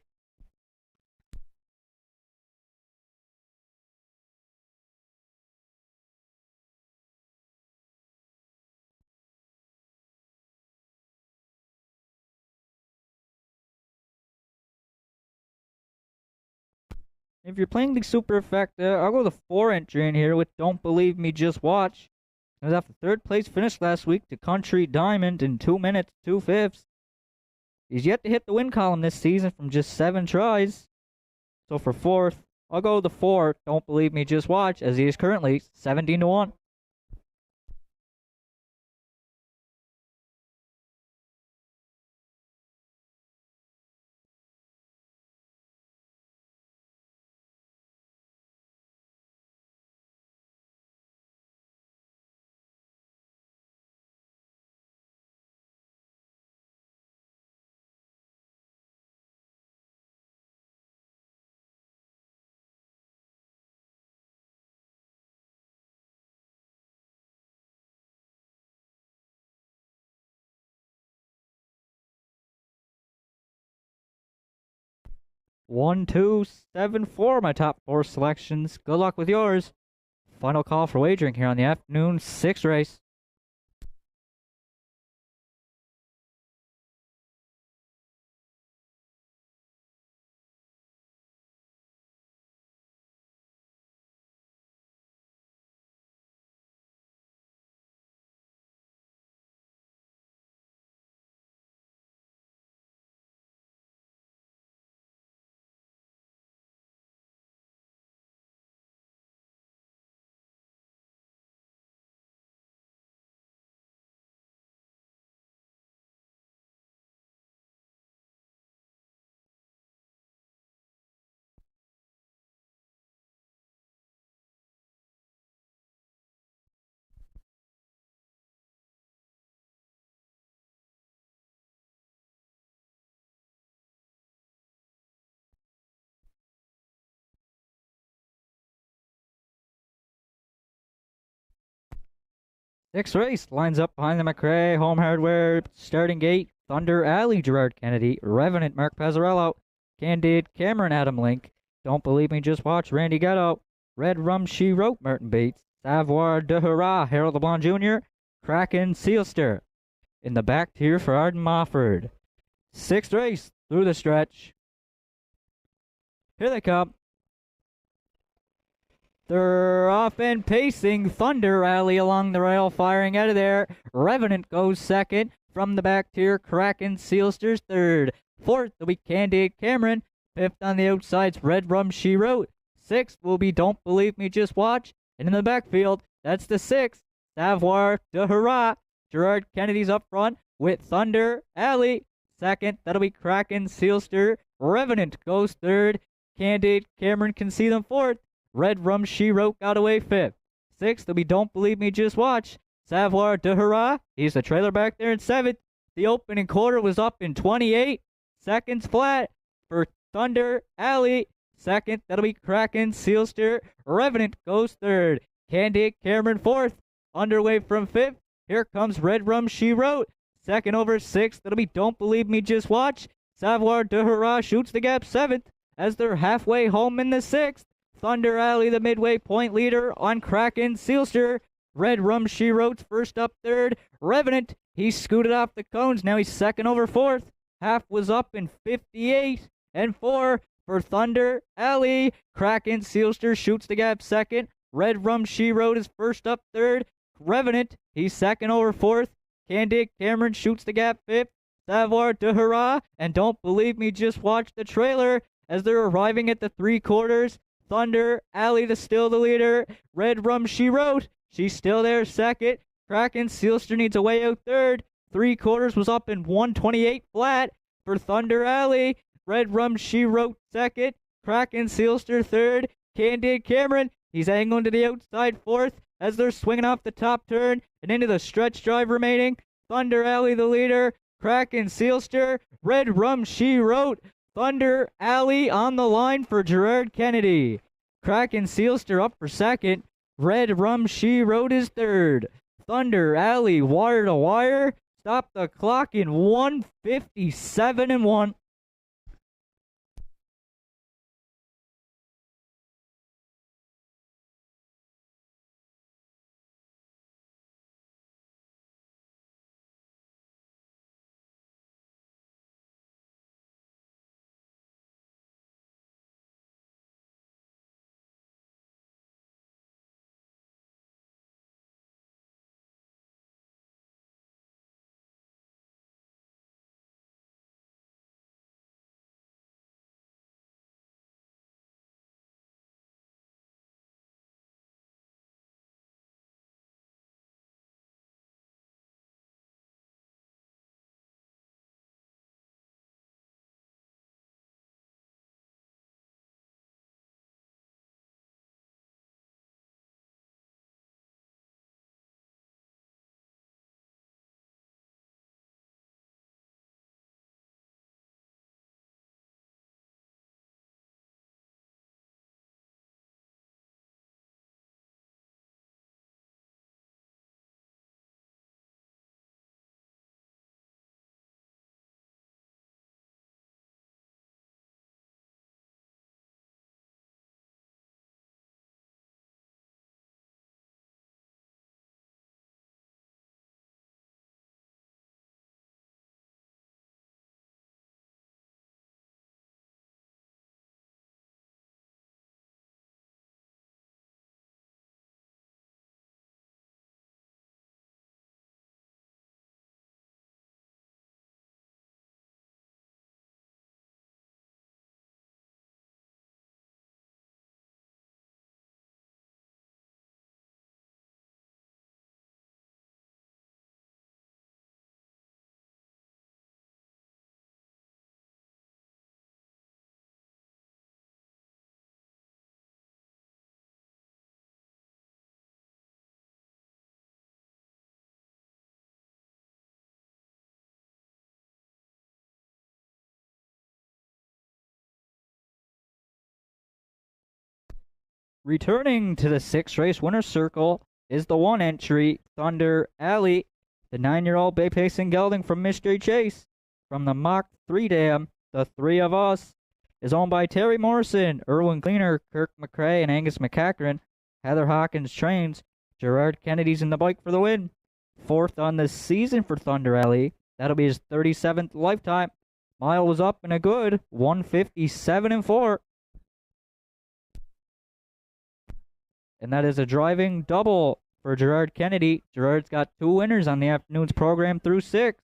If you're playing the Superfecta, I'll go the 4 entry in here with Don't Believe Me, Just Watch. It was off the 3rd place finish last week to Country Diamond in 2 minutes, 2/5. He's yet to hit the win column this season from just 7 tries. So for 4th, I'll go the 4, Don't Believe Me, Just Watch, as he is currently 17-1. One, 2, 7, 4, my top 4 selections. Good luck with yours. Final call for wagering here on the afternoon 6 race. Sixth race lines up behind the McRae Home Hardware starting gate. Thunder Alley, Gerard Kennedy. Revenant, Mark Pazzarello. Candid, Cameron, Adam Link. Don't Believe Me, Just Watch, Randy Ghetto. Red Rum, She Wrote, Martin Bates. Savoir de Hurrah, Harold LeBlanc Jr. Kraken, Sealster. In the back tier for Arden Mofford. Sixth race through the stretch. Here they come. They're off and pacing. Thunder Alley along the rail, firing out of there. Revenant goes second. From the back tier, Kraken, Sealster's third. Fourth will be Candid Cameron. Fifth on the outside's Red Rum, She Wrote. Sixth will be Don't Believe Me, Just Watch. And in the backfield, that's the sixth, Savoir de Hurrah. Gerard Kennedy's up front with Thunder Alley. Second, that'll be Kraken, Sealster. Revenant goes third. Candid Cameron can see them fourth. Red Rum, She Wrote got away fifth. Sixth will be Don't Believe Me, Just Watch. Savoir de Hurrah. He's the trailer back there in seventh. The opening quarter was up in 28 seconds flat for Thunder Alley. Second, that'll be Kraken, Sealster. Revenant goes third. Candid Cameron fourth. Underway from fifth. Here comes Red Rum, She Wrote. Second over sixth, that'll be Don't Believe Me, Just Watch. Savoir de Hurrah shoots the gap seventh as they're halfway home in the sixth. Thunder Alley, the midway point leader on Kraken, Sealster. Red Rum, She Wrote's first up third. Revenant, he scooted off the cones. Now he's second over fourth. Half was up in 58 and 4 for Thunder Alley. Kraken, Sealster shoots the gap second. Red Rum, She Wrote is first up third. Revenant, he's second over fourth. Candid Cameron shoots the gap fifth. Savoir de Hurrah and Don't Believe Me, Just Watch the trailer as they're arriving at the three quarters. Thunder Alley to still the leader. Red Rum, She Wrote, she's still there second. Kraken, Sealster needs a way out third. Three quarters was up in 128 flat for Thunder Alley. Red Rum, She Wrote second. Kraken, Sealster third. Candid Cameron, he's angling to the outside fourth as they're swinging off the top turn and into the stretch drive remaining. Thunder Alley the leader. Kraken, Sealster. Red Rum, She Wrote. Thunder Alley on the line for Gerard Kennedy. Kraken, Sealster up for second. Red Rum, She Wrote is third. Thunder Alley wire to wire. Stop the clock in 1:57 and 1. Returning to the sixth race winner's circle is the 1 entry, Thunder Alley, the 9-year-old bay pacing gelding from Mystery Chase. From the Mach 3 Dam, the Three of Us is owned by Terry Morrison, Erwin Cleaner, Kirk McCrae, and Angus McCackran. Heather Hawkins trains. Gerard Kennedy's in the bike for the win. 4th on the season for Thunder Alley. That'll be his 37th lifetime. Mile was up in a good 157-4. And that is a driving double for Gerard Kennedy. Gerard's got 2 winners on the afternoon's program through 6.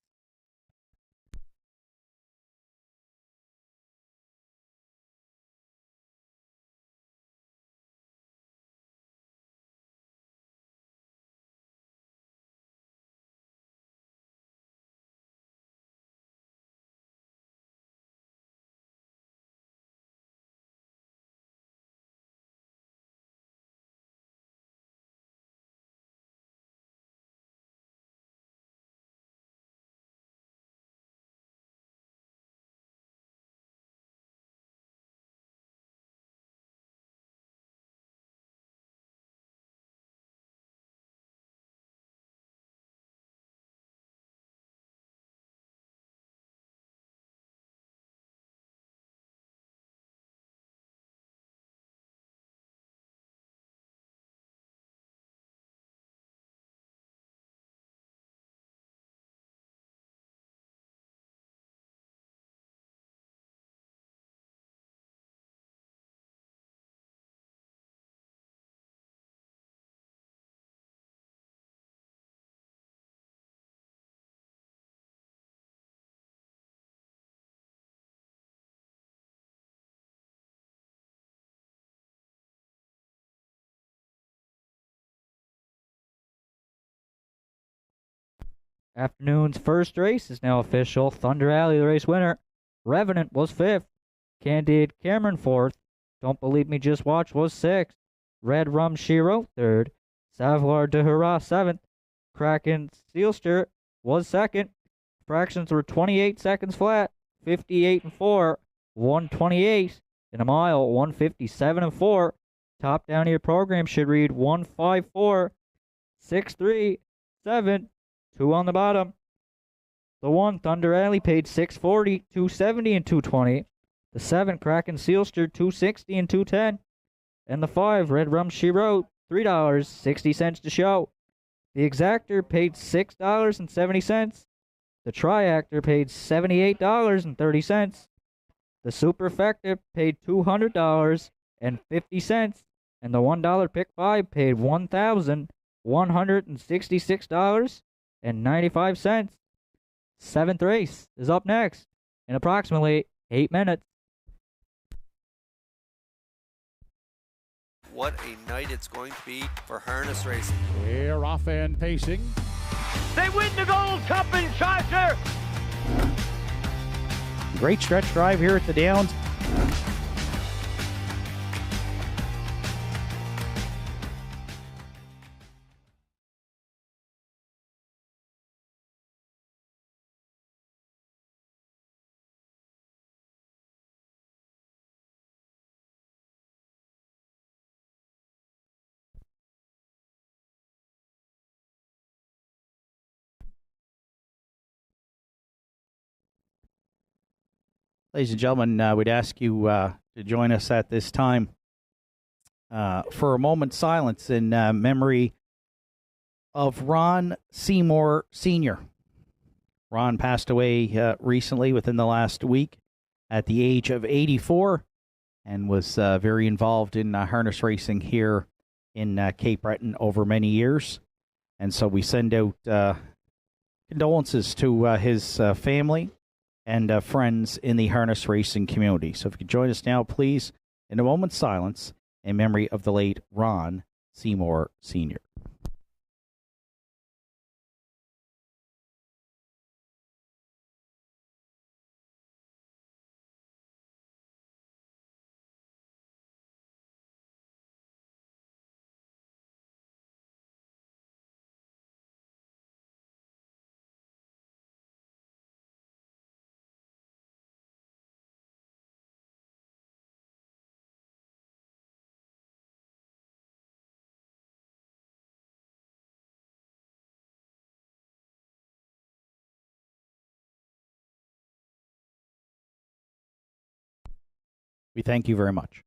Afternoon's first race is now official. Thunder Alley, the race winner. Revenant was 5th. Candid Cameron 4th. Don't Believe Me, Just Watch was 6th. Red Rum Shiro 3rd. Savoir de Hurrah 7th. Kraken Sealster was 2nd. Fractions were 28 seconds flat. 58-4. 128 in a mile. 157-4. Top down of your program should read 154. 6-3. 7. 2 on the bottom. The 1, Thunder Alley, paid $6.40, $2.70, and $2.20. The 7, Kraken Sealster, $2.60 and $2.10. And the 5, Red Rum She Wrote, $3.60 to show. The Exactor paid $6.70. The Triactor paid $78.30. The Superfecta paid $200.50. And the $1 Pick 5 paid $1,166.95. 7th race is up next in approximately 8 minutes.
What a night it's going to be for harness racing.
They're off and pacing.
They win the Gold Cup in Charter.
Great stretch drive here at the Downs. Ladies and gentlemen, we'd ask you to join us at this time for a moment's silence in memory of Ron Seymour Sr. Ron passed away recently within the last week at the age of 84 and was very involved in harness racing here in Cape Breton over many years. And so we send out condolences to his family and friends in the harness racing community. So if you could join us now, please, in a moment's silence in memory of the late Ron Seymour Sr. We thank you very much.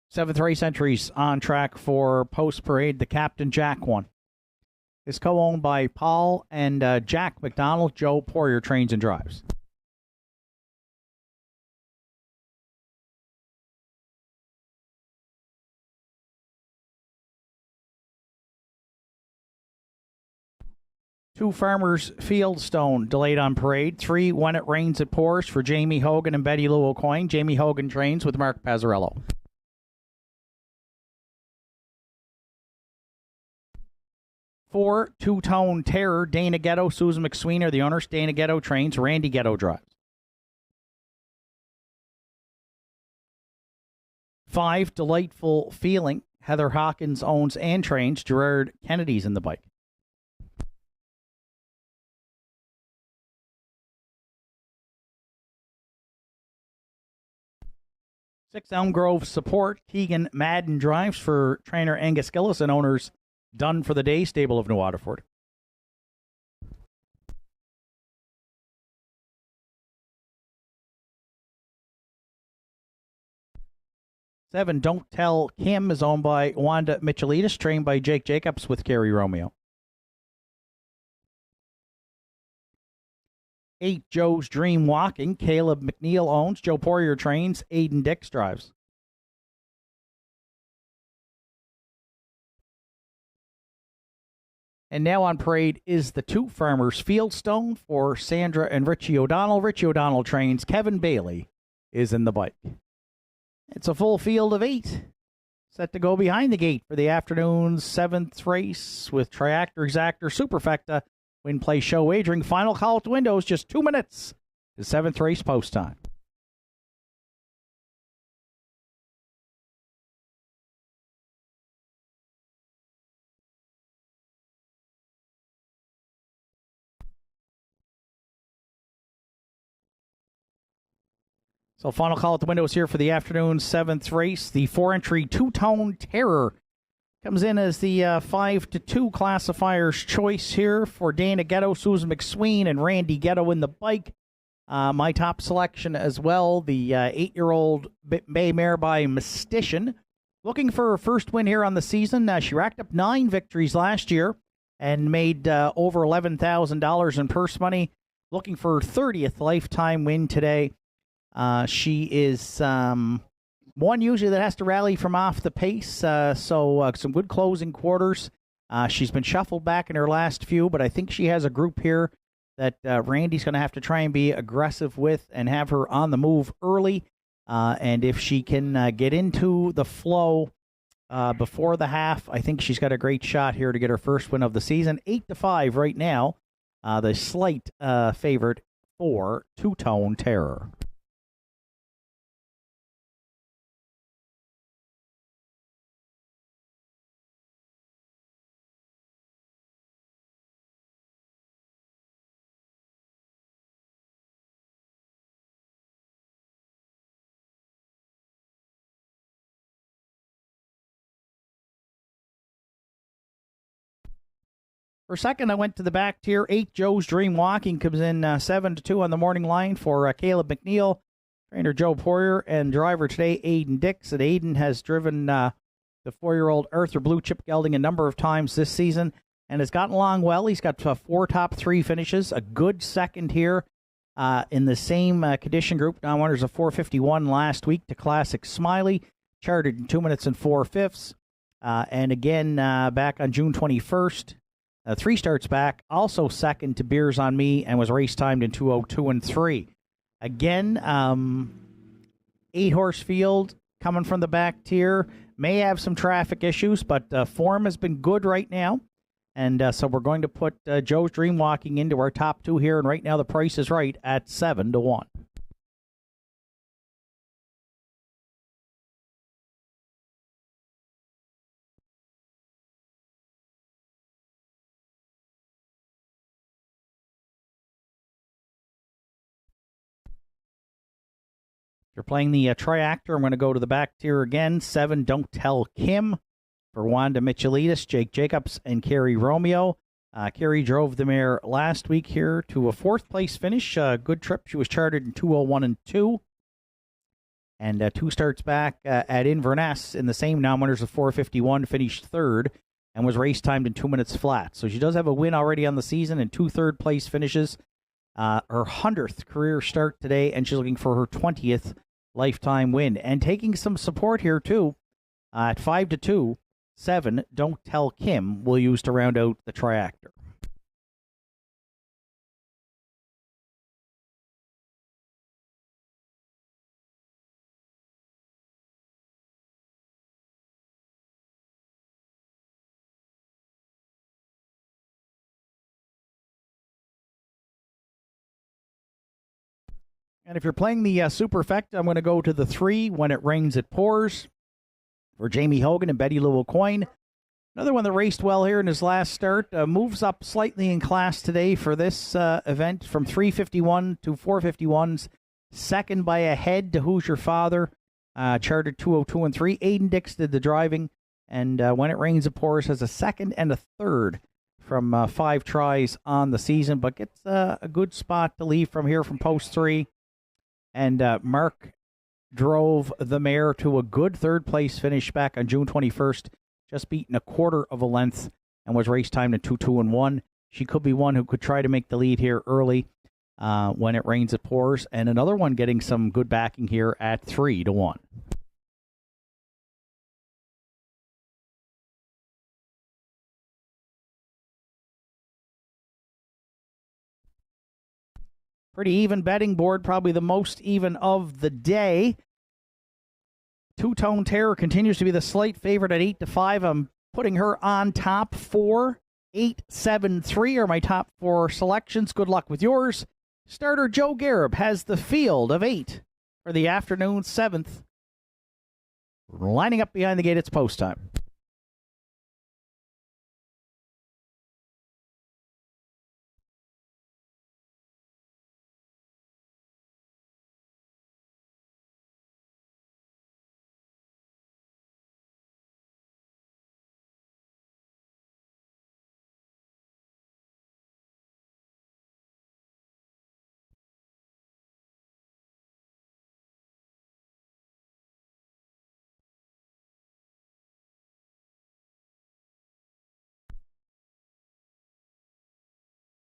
Seventh race entries on track for post parade. The Captain Jack one is co-owned by Paul and Jack McDonald. Joe Poirier trains and drives. Two Farmers Fieldstone delayed on parade. 3 When It Rains It Pours for Jamie Hogan and Betty Lou O'Coin. Jamie Hogan trains with Mark Pazzarello. 4 Two-Tone Terror. Dana Ghetto, Susan McSween are the owners. Dana Ghetto trains. Randy Ghetto drives. 5 Delightful Feeling. Heather Hawkins owns and trains. Gerard Kennedy's in the bike. 6 Elm Grove Support. Keegan Madden drives for trainer Angus Gillis and owners Done for the Day, stable of New Waterford. 7 Don't Tell Kim is owned by Wanda Michelitis, trained by Jake Jacobs with Gary Romeo. 8 Joe's Dream Walking. Caleb McNeil owns. Joe Poirier trains. Aiden Dix drives. And now on parade is the Two Farmers Fieldstone for Sandra and Richie O'Donnell. Richie O'Donnell trains. Kevin Bailey is in the bike. It's a full field of 8 set to go behind the gate for the afternoon's 7th race with Triactor Exactor Superfecta Win Play Show wagering. Final call at the windows, just 2 minutes. The 7th race post time. So final call at the windows here for the afternoon 7th race. The 4-entry Two-Tone Terror comes in as the 5-2 classifier's choice here for Dana Ghetto, Susan McSween, and Randy Ghetto in the bike. My top selection as well, the 8-year-old Bay Mare by Mystician. Looking for her first win here on the season. She racked up 9 victories last year and made over $11,000 in purse money. Looking for her 30th lifetime win today. She is one usually that has to rally from off the pace, so some good closing quarters. She's been shuffled back in her last few, but I think she has a group here that Randy's going to have to try and be aggressive with and have her on the move early. And if she can get into the flow before the half, I think she's got a great shot here to get her first win of the season. 8-5 right now. The slight favorite for Two-Tone Terror. For second, I went to the back tier. 8, Joe's Dream Walking comes in 7-2 on the morning line for Caleb McNeil, trainer Joe Poirier, and driver today, Aiden Dix. And Aiden has driven the 4-year-old Arthur Blue Chip Gelding a number of times this season and has gotten along well. He's got 4 top 3 finishes, a good second here in the same condition group. Now winners of 4:51 last week to Classic Smiley, charted in 2 minutes and 4/5. And again, back on June 21st, 3 starts back, also second to Beers on Me, and was race timed in 2:02 and 3. Again, 8-horse field coming from the back tier. May have some traffic issues, but form has been good right now. And so we're going to put Joe's Dream Walking into our top 2 here. And right now the price is right at 7-1. If you're playing the triactor, I'm going to go to the back tier again. 7, Don't Tell Kim for Wanda Michelitis, Jake Jacobs, and Kerry Romeo. Kerry drove the mare last week here to a 4th place finish. Good trip. She was charted in 2:01 and 2. And 2 starts back at Inverness in the same non-winners of 4:51, finished 3rd and was race timed in 2 minutes flat. So she does have a win already on the season and 2 third-place finishes. Her 100th career start today, and she's looking for her 20th lifetime win. And taking some support here, too, at 5-2, 7, Don't Tell Kim, will use to round out the triactor. And if you're playing the Superfecta, I'm going to go to the 3, When It Rains, It Pours, for Jamie Hogan and Betty Lou Coyne. Another one that raced well here in his last start. Moves up slightly in class today for this event from 3:51 to 4:51's. Second by a head to Who's Your Father, charted 2:02 and 3. Aiden Dix did the driving, and When It Rains, It Pours has a second and a third from 5 tries on the season, but gets a good spot to leave from here from post 3. And Mark drove the mare to a good 3rd place finish back on June 21st, just beaten a quarter of a length, and was race timed in 2:02 and 1. She could be one who could try to make the lead here early. When It Rains, It Pours. And another one getting some good backing here at 3-1. Pretty even betting board, probably the most even of the day. Two-Tone Terror continues to be the slight favorite at 8-5. I'm putting her on top 4. 8, 7, 3 are my top 4 selections. Good luck with yours. Starter Joe Garib has the field of 8 for the afternoon 7th. Lining up behind the gate, it's post time.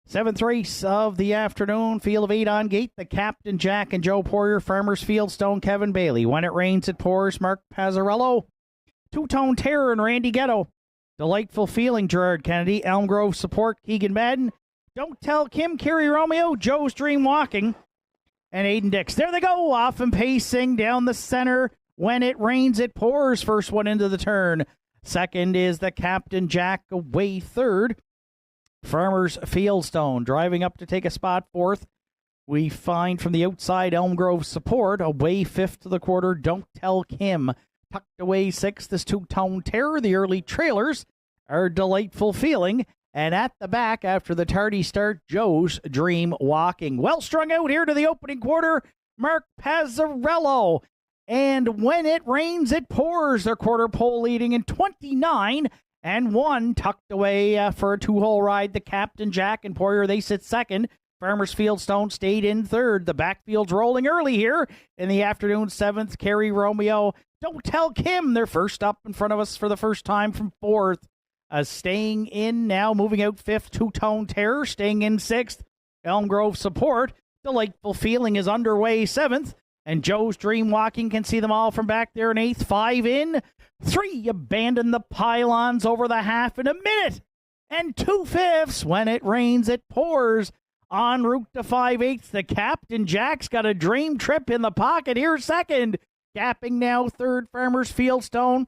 Seventh race of the afternoon, field of 8 on gate. The Captain Jack and Joe Poirier, Farmers Fieldstone, Kevin Bailey. When it rains, it pours, Mark Pazzarello. Two-Tone Terror and Randy Ghetto. Delightful Feeling, Gerard Kennedy. Elm Grove Support, Keegan Madden. Don't Tell Kim, Kerry Romeo. Joe's Dream Walking, and Aiden Dix. There they go, off and pacing down the center. When it rains, it pours. First one into the turn. Second is the Captain Jack, away third. Farmers Fieldstone driving up to take a spot fourth. We find from the outside Elm Grove Support, away fifth to the quarter. Don't Tell Kim, tucked away sixth is Two-Tone Terror. The early trailers are Delightful Feeling. And at the back, after the tardy start, Joe's Dream Walking. Well strung out here to the opening quarter, Mark Pazzarello. And When It Rains, It Pours. Their quarter pole leading in 29 and 1, tucked away for a two-hole ride. The Captain Jack and Poirier, they sit second. Farmers Fieldstone stayed in third. The backfield's rolling early here in the afternoon. Seventh, Kerry Romeo. Don't Tell Kim, they're first up in front of us for the first time from fourth. Staying in now, moving out fifth, Two-Tone Terror. Staying in sixth, Elm Grove Support. Delightful Feeling is underway seventh. And Joe's Dream Walking can see them all from back there in eighth. 5 in. 3 abandon the pylons over the half in a minute. And 2/5. When it rains, it pours. En route to 5/8. The Captain Jack's got a dream trip in the pocket here second. Gapping now third, Farmers Fieldstone.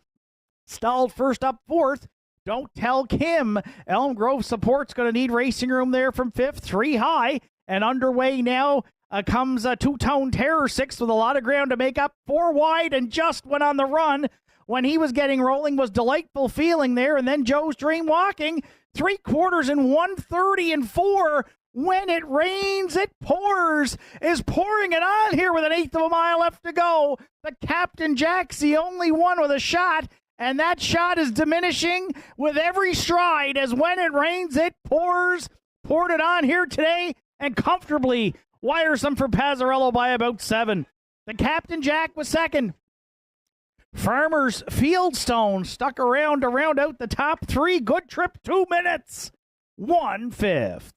Stalled first up fourth. Don't Tell Kim. Elm Grove Support's going to need racing room there from fifth. 3 high. And underway now comes Two-Tone Terror, sixth with a lot of ground to make up. 4 wide and just went on the run. When he was getting rolling was Delightful Feeling there. And then Joe's Dream Walking. 3/4 and 1:30 and 4. When it rains, it pours. Is pouring it on here with an eighth of a mile left to go. The Captain Jack's the only one with a shot. And that shot is diminishing with every stride as When It Rains, It Pours. Poured it on here today and comfortably wiresome for Pazzarello by about 7. The Captain Jack was second. Farmers Fieldstone stuck around to round out the top 3. Good trip, 2 minutes, 1/5.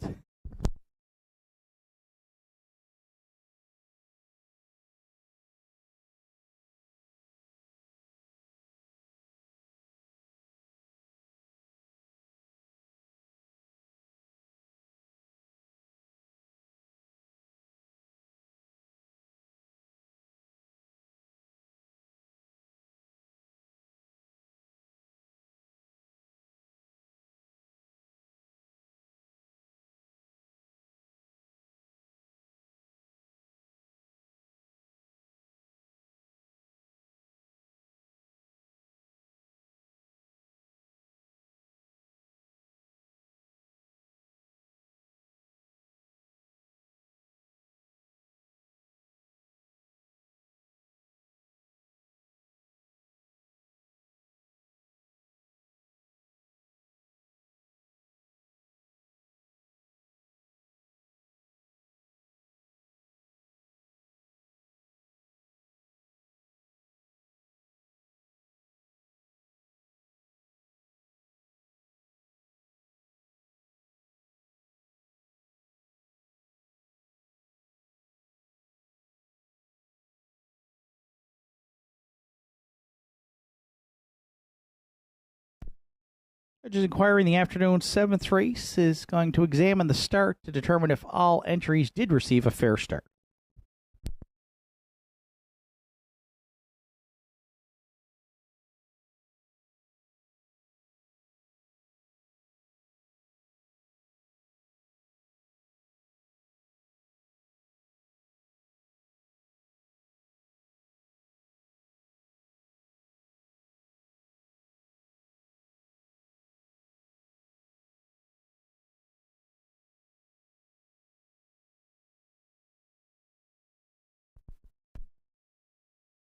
Judges inquiring the afternoon 7th race is going to examine the start to determine if all entries did receive a fair start.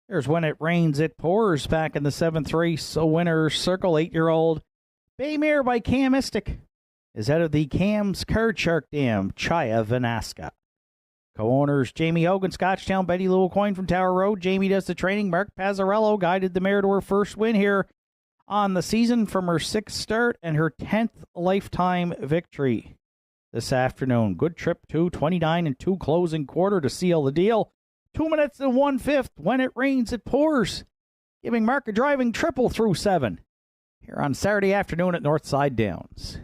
There's When It Rains, It Pours back in the 7th race. A winner's circle, 8-year-old Baymare by Cam Mystic is out of the Cam's Card Shark Dam, Chaya Vanaska. Co-owners Jamie Hogan, Scotchtown, Betty Lou Coin from Tower Road. Jamie does the training. Mark Pazzarello guided the mare to her first win here on the season from her 6th start and her 10th lifetime victory. this afternoon. Good trip to 29 and 2 closing quarter to seal the deal. 2 minutes and 1/5. When it rains, it pours, giving Mark a driving triple through 7 here on Saturday afternoon at Northside Downs.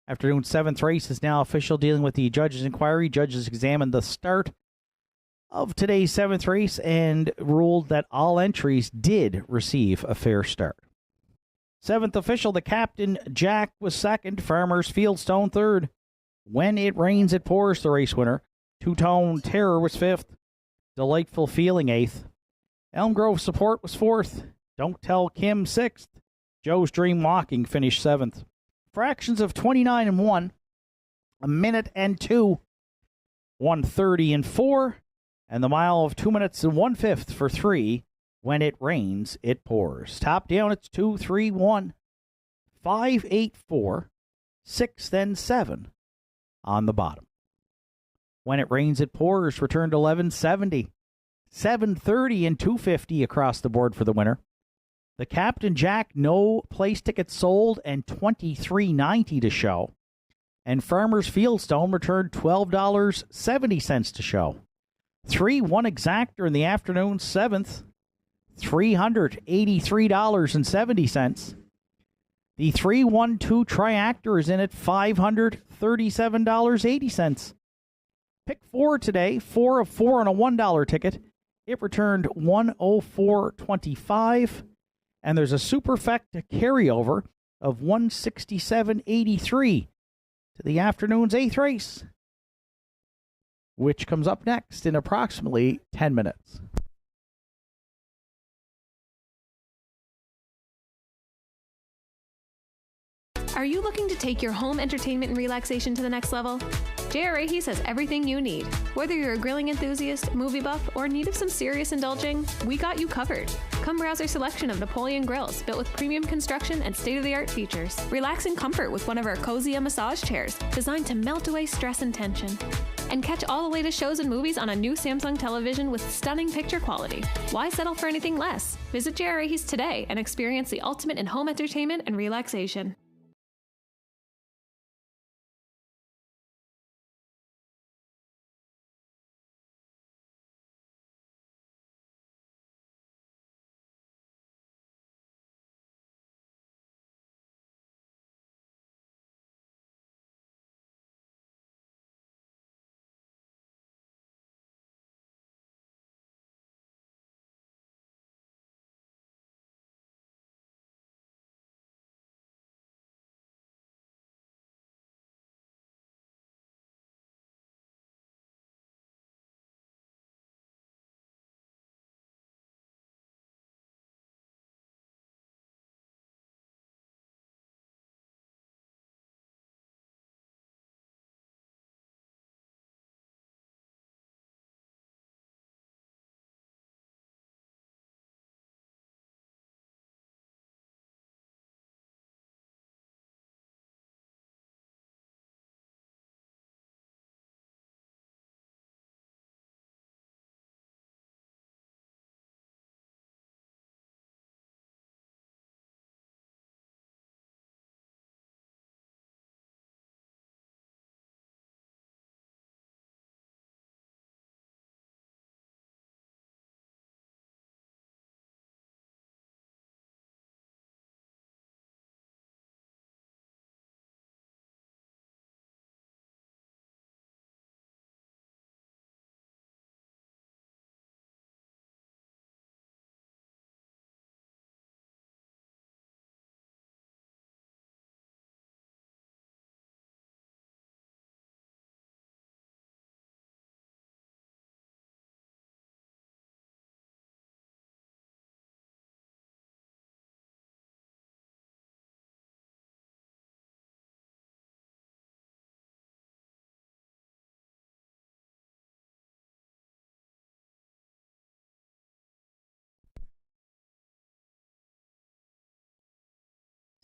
Afternoon 7th race is now official, dealing with the judges' inquiry. Judges examined the start of today's 7th race and ruled that all entries did receive a fair start. 7th official, the Captain Jack was second, Farmers Fieldstone third. When It Rains, It Pours, the race winner. Two-Tone Terror was 5th. Delightful Feeling 8th. Elm Grove Support was 4th. Don't Tell Kim 6th. Joe's Dream Walking finished 7th. Fractions of 29 and 1, a minute and 2, 1:30 and 4, and the mile of 2 minutes and 1/5 for 3. When It Rains, It Pours. Top down, it's 2, 3, 1, 5, 8, 4, 6, then 7 on the bottom. When It Rains, It Pours returned 1170, 730 and 250 across the board for the winner. The Captain Jack, no place tickets sold and $23.90 to show. And Farmers Fieldstone returned $12.70 to show. 3-1 exactor in the afternoon 7th, $383.70. The 3-1-2 triactor is in at $537.80. Pick 4 today, 4 of 4 on a $1 ticket. It returned $104.25. And there's a superfecta carryover of $167.83 to the afternoon's 8th race, which comes up next in approximately 10 minutes.
Are you looking to take your home entertainment and relaxation to the next level? JRA has everything you need. Whether you're a grilling enthusiast, movie buff, or in need of some serious indulging, we got you covered. Come browse our selection of Napoleon grills built with premium construction and state-of-the-art features. Relax in comfort with one of our cozy massage chairs designed to melt away stress and tension. And catch all the latest shows and movies on a new Samsung television with stunning picture quality. Why settle for anything less? Visit JRA today and experience the ultimate in home entertainment and relaxation.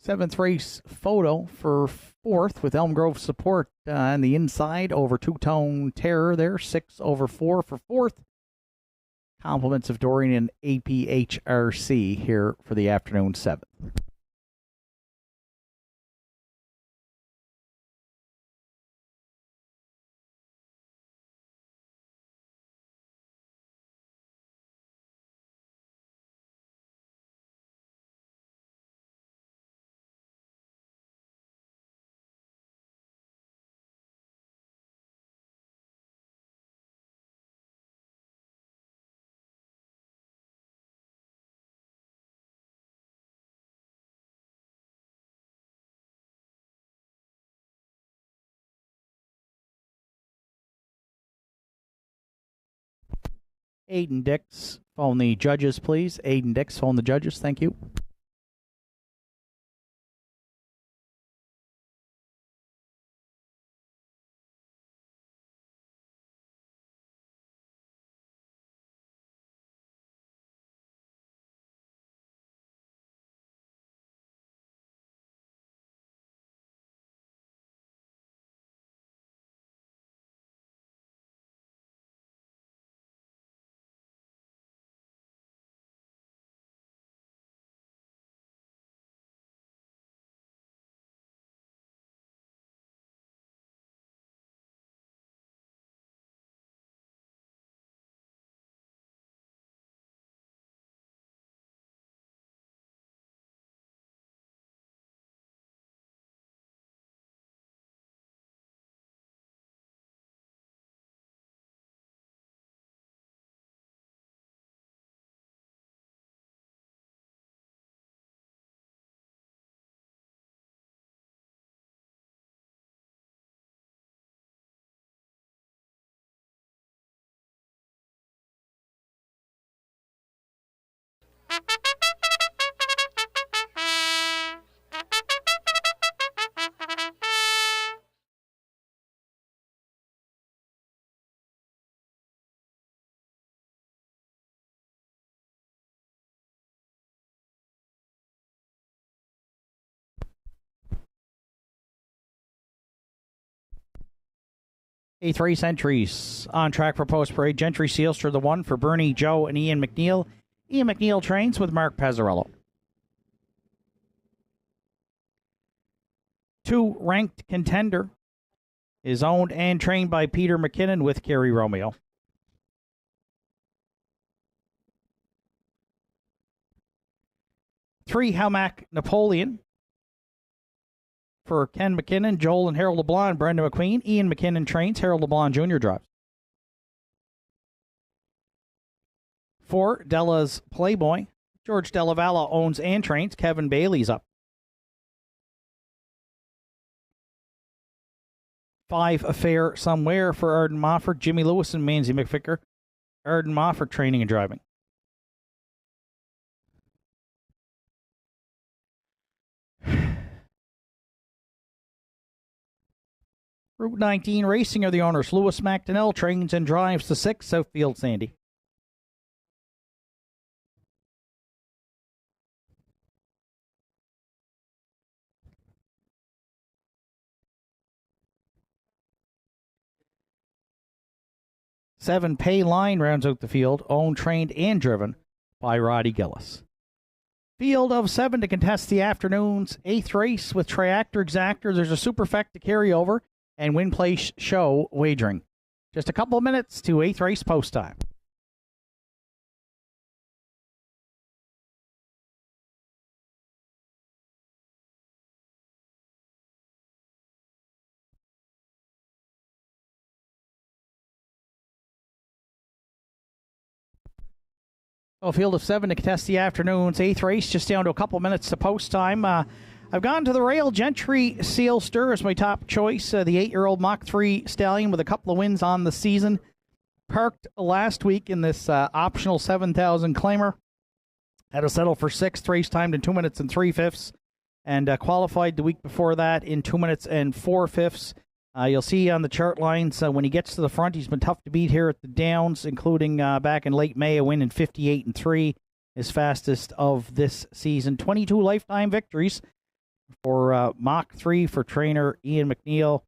Seventh race photo for fourth with Elm Grove support on the inside over Two-Tone Terror there. 6 over 4 for fourth. Compliments of Dorian and APHRC here for the afternoon 7th. Aiden Dix, phone the judges, please. Aiden Dix, phone the judges. Thank you. Eighth race entries on track for Post Parade. Gentry Sealster the 1 for Bernie, Joe, and Ian McNeil. Ian McNeil trains with Mark Pezzarello. 2 Ranked Contender is owned and trained by Peter McKinnon with Kerry Romeo. 3 Howmack Napoleon for Ken McKinnon, Joel and Harold LeBlanc, Brenda McQueen. Ian McKinnon trains, Harold LeBlanc Jr. drives. 4 Della's Playboy. George Della Valle owns and trains. Kevin Bailey's up. 5 Affair Somewhere for Arden Mofford, Jimmy Lewis and Manzi McVicker. Arden Mofford training and driving. Route 19 Racing are the owners. Lewis McDonnell trains and drives the 6 Southfield Sandy. Seven Pay Line rounds out the field, owned, trained, and driven by Roddy Gillis. Field of 7 to contest the afternoon's 8th race with Triactor Exactor. There's a Superfecta carryover and Win Place Show wagering. Just a couple of minutes to 8th race post time. A field of 7 to contest the afternoon's 8th race, just down to a couple minutes to post time. I've gone to the rail. Gentry Sealster is my top choice. The 8-year-old Mach 3 stallion with a couple of wins on the season. Parked last week in this optional 7,000 claimer. Had to settle for 6th, race timed in 2 minutes and 3/5, and qualified the week before that in 2 minutes and 4/5. You'll see on the chart lines when he gets to the front, he's been tough to beat here at the Downs, including back in late May, a win in 58-3, his fastest of this season. 22 lifetime victories. for Mach 3 for trainer Ian McNeil.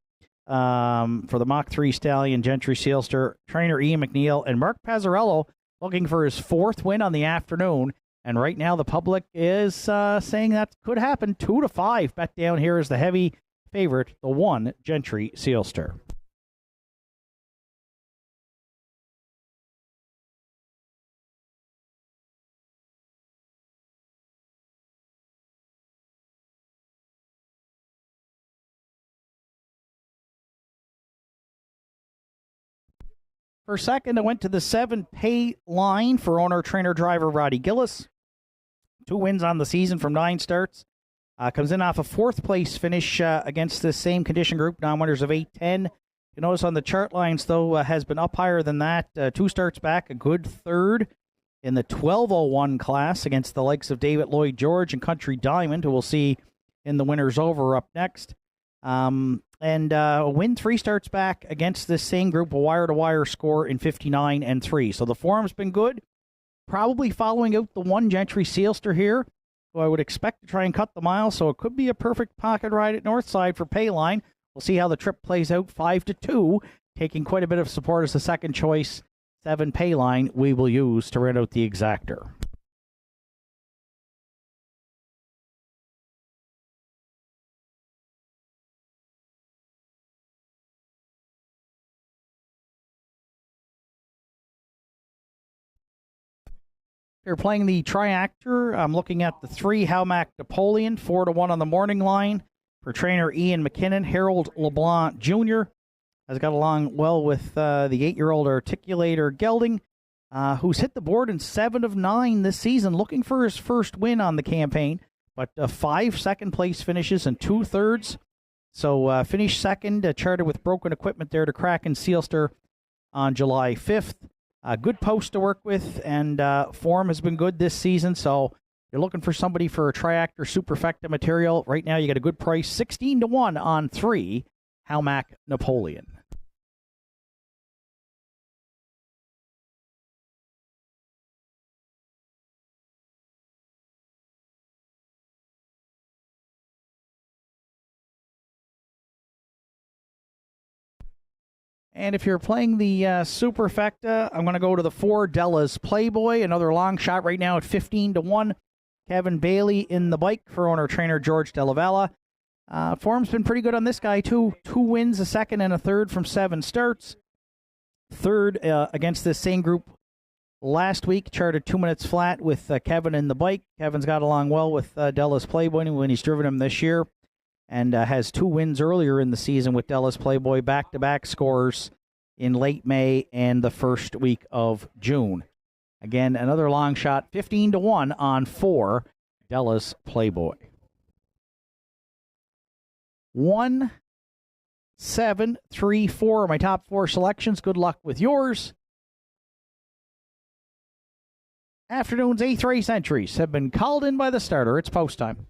For the Mach 3 stallion, Gentry Sealster, trainer Ian McNeil, and Mark Pazzarello looking for his 4th win on the afternoon. And right now the public is saying that could happen. 2-5 bet down here is the heavy favorite, the 1 Gentry Sealster. For second, I went to the 7 pay line for owner-trainer driver Roddy Gillis. 2 wins on the season from 9 starts. Comes in off a 4th place finish against this same condition group, non-winners of 8-10. You notice on the chart lines, though, has been up higher than that. 2 starts back, a good 3rd in the 1201 class against the likes of David Lloyd George and Country Diamond, who we'll see in the winners over up next. And win 3 starts back against this same group, a wire-to-wire score in 59-3. So the form's been good. Probably following out the 1 Gentry Sealster here, who I would expect to try and cut the mile, so it could be a perfect pocket ride at Northside for Payline. We'll see how the trip plays out. 5-2, taking quite a bit of support as the second choice. 7 Payline we will use to round out the exactor. They're playing the triactor. I'm looking at the 3 Howmack Napoleon, 4-1 on the morning line for trainer Ian McKinnon. Harold LeBlanc Jr. has got along well with the 8-year-old articulator Gelding, who's hit the board in 7 of 9 this season, looking for his first win on the campaign, but 5 second-place finishes and 2 thirds. So finished second, chartered with broken equipment there to Kraken Sealster on July 5th. A good post to work with, and form has been good this season, so you're looking for somebody for a triactor superfecta material. Right now you get a good price, 16-1 on 3 Howmack Napoleon. And if you're playing the Superfecta, I'm going to go to the 4 Della's Playboy, another long shot right now at 15-1. Kevin Bailey in the bike for owner-trainer George Delavella. Form's been pretty good on this guy, too. 2 wins, a second and a third from 7 starts. Third against this same group last week, charted 2 minutes flat with Kevin in the bike. Kevin's got along well with Della's Playboy when he's driven him this year. And has 2 wins earlier in the season with Della's Playboy, back-to-back scores in late May and the first week of June. Again, another long shot, 15-1 on 4 Della's Playboy. 1, 7, 3, 4 are my top 4 selections. Good luck with yours. Afternoon's 8th race entries have been called in by the starter. It's post time.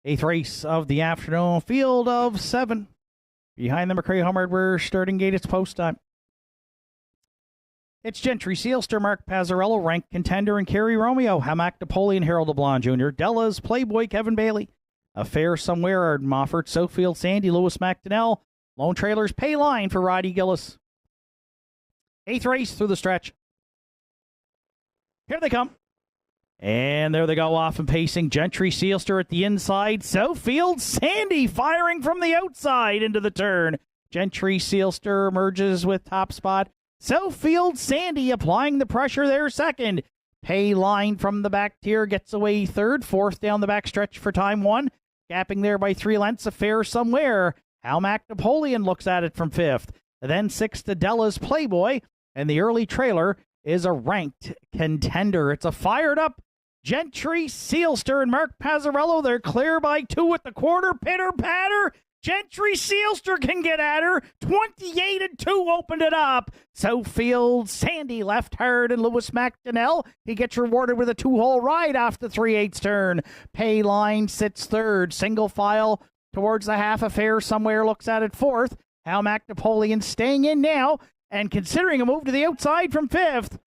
Eighth race of the afternoon, field of 7. Behind the McCrae Home Hardware starting gate, it's post time. It's Gentry Sealster, Mark Pazzarello, ranked contender, and Kerry Romeo, Howmack Napoleon, Harold LeBlanc Jr., Della's Playboy, Kevin Bailey, Affair Somewhere, Arden Mofford, Southfield, Sandy, Lewis McDonnell, Lone Trailers, Pay Line for Roddy Gillis. 8th race through the stretch. Here they come. And there they go off and pacing. Gentry Sealster at the inside. Southfield, Sandy firing from the outside into the turn. Gentry Sealster emerges with top spot. Southfield, Sandy applying the pressure there second. Pay Line from the back tier gets away third. 4th down the back stretch for time 1. gapping there by 3 lengths, Affair Somewhere. Halmac Napoleon looks at it from 5th. Then 6th, Adela's Playboy, and the early trailer is a Ranked Contender. It's a fired up Gentry, Sealster, and Mark Pazzarello. They're clear by 2 at the quarter. Pitter patter. Gentry, Sealster can get at her. 28-2 opened it up. Southfield, Sandy left hard, and Lewis McDonnell, he gets rewarded with a 2-hole ride off the 3/8 turn. Payline sits 3rd. Single file towards the half. Affair Somewhere looks at it 4th. Halmac Napoleon staying in now and considering a move to the outside from 5th.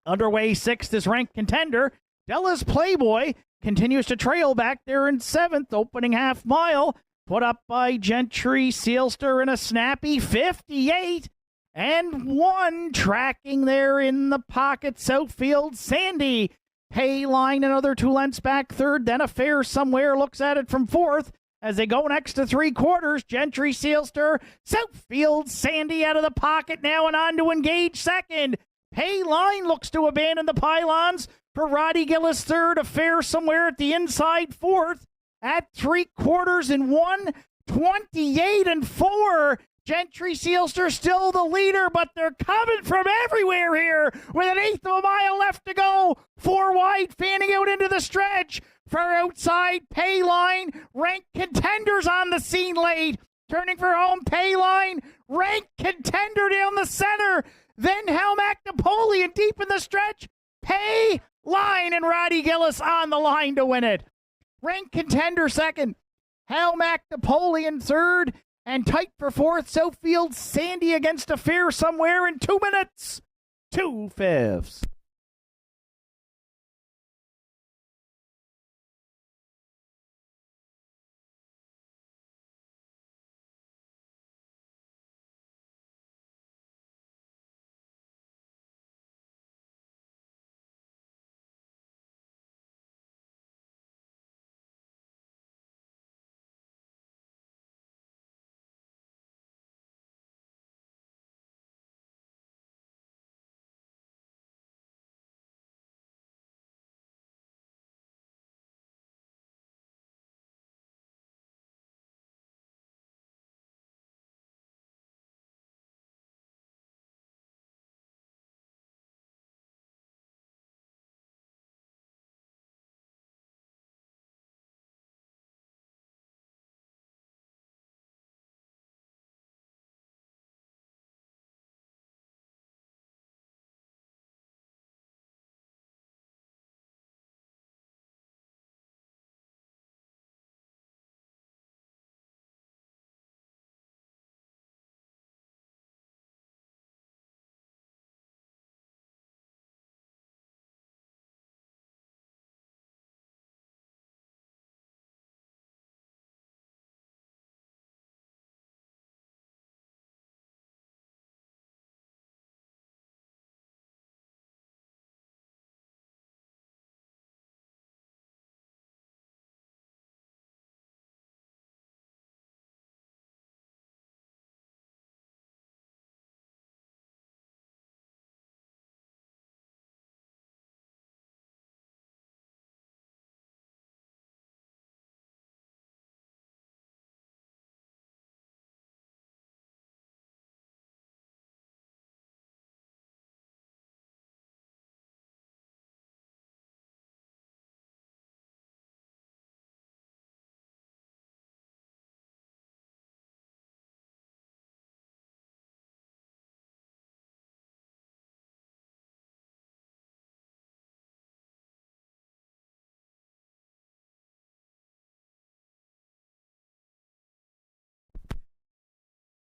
Underway 6th is Ranked Contender. Della's Playboy continues to trail back there in 7th. Opening half mile put up by Gentry, Sealster in a snappy 58-1. Tracking there in the pocket, Southfield, Sandy. Payline another 2 lengths back 3rd. Then Affair Somewhere looks at it from 4th. As they go next to 3/4, Gentry, Sealster, Southfield, Sandy out of the pocket now and on to engage 2nd. Payline looks to abandon the pylons for Roddy Gillis 3rd. Affair Somewhere at the inside 4th. At 3/4 28-4. Gentry, Sealster still the leader, but they're coming from everywhere here with 1/8 of a mile left to go. 4 wide, fanning out into the stretch. Far outside, Payline. Ranked Contenders on the scene late. Turning for home, Payline. Ranked Contender down the center. Then Halmac Napoleon deep in the stretch. Payline and Roddy Gillis on the line to win it. Ranked Contender 2nd. Halmac Napoleon 3rd. And tight for 4th, Southfield, Sandy against Affair Somewhere in 2 minutes. 2/5.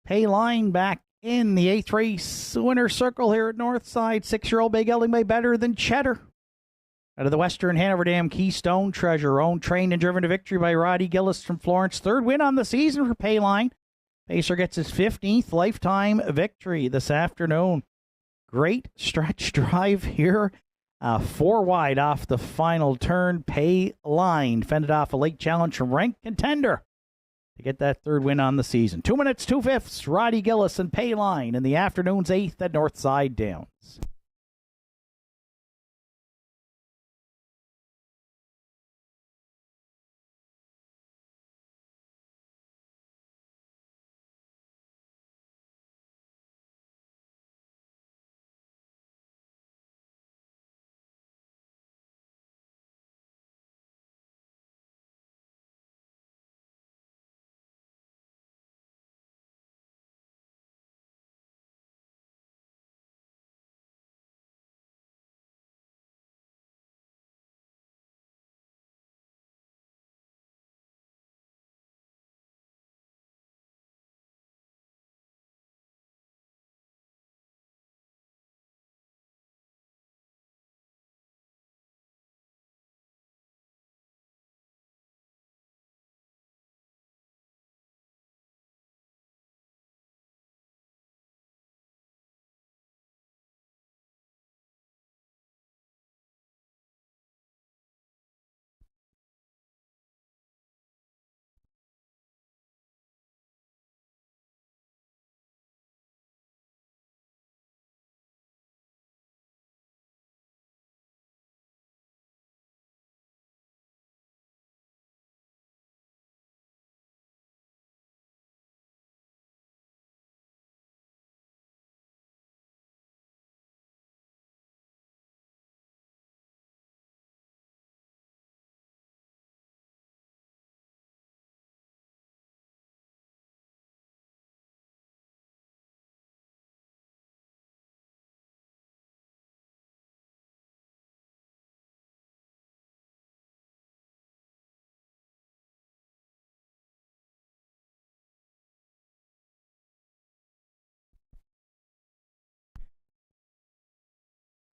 Payline back in the 8th race winner's circle here at Northside. 6-year-old Big Gelding Bay better than Cheddar. Out of the Western Hanover Dam Keystone Treasure, owned, trained, and driven to victory by Roddy Gillis from Florence. 3rd win on the season for Payline. Pacer gets his 15th lifetime victory this afternoon. Great stretch drive here. 4 wide off the final turn. Payline fended off a late challenge from Ranked Contender to get that 3rd win on the season. 2 minutes, 2/5. Roddy Gillis and Payline in the afternoon's 8th at Northside Downs.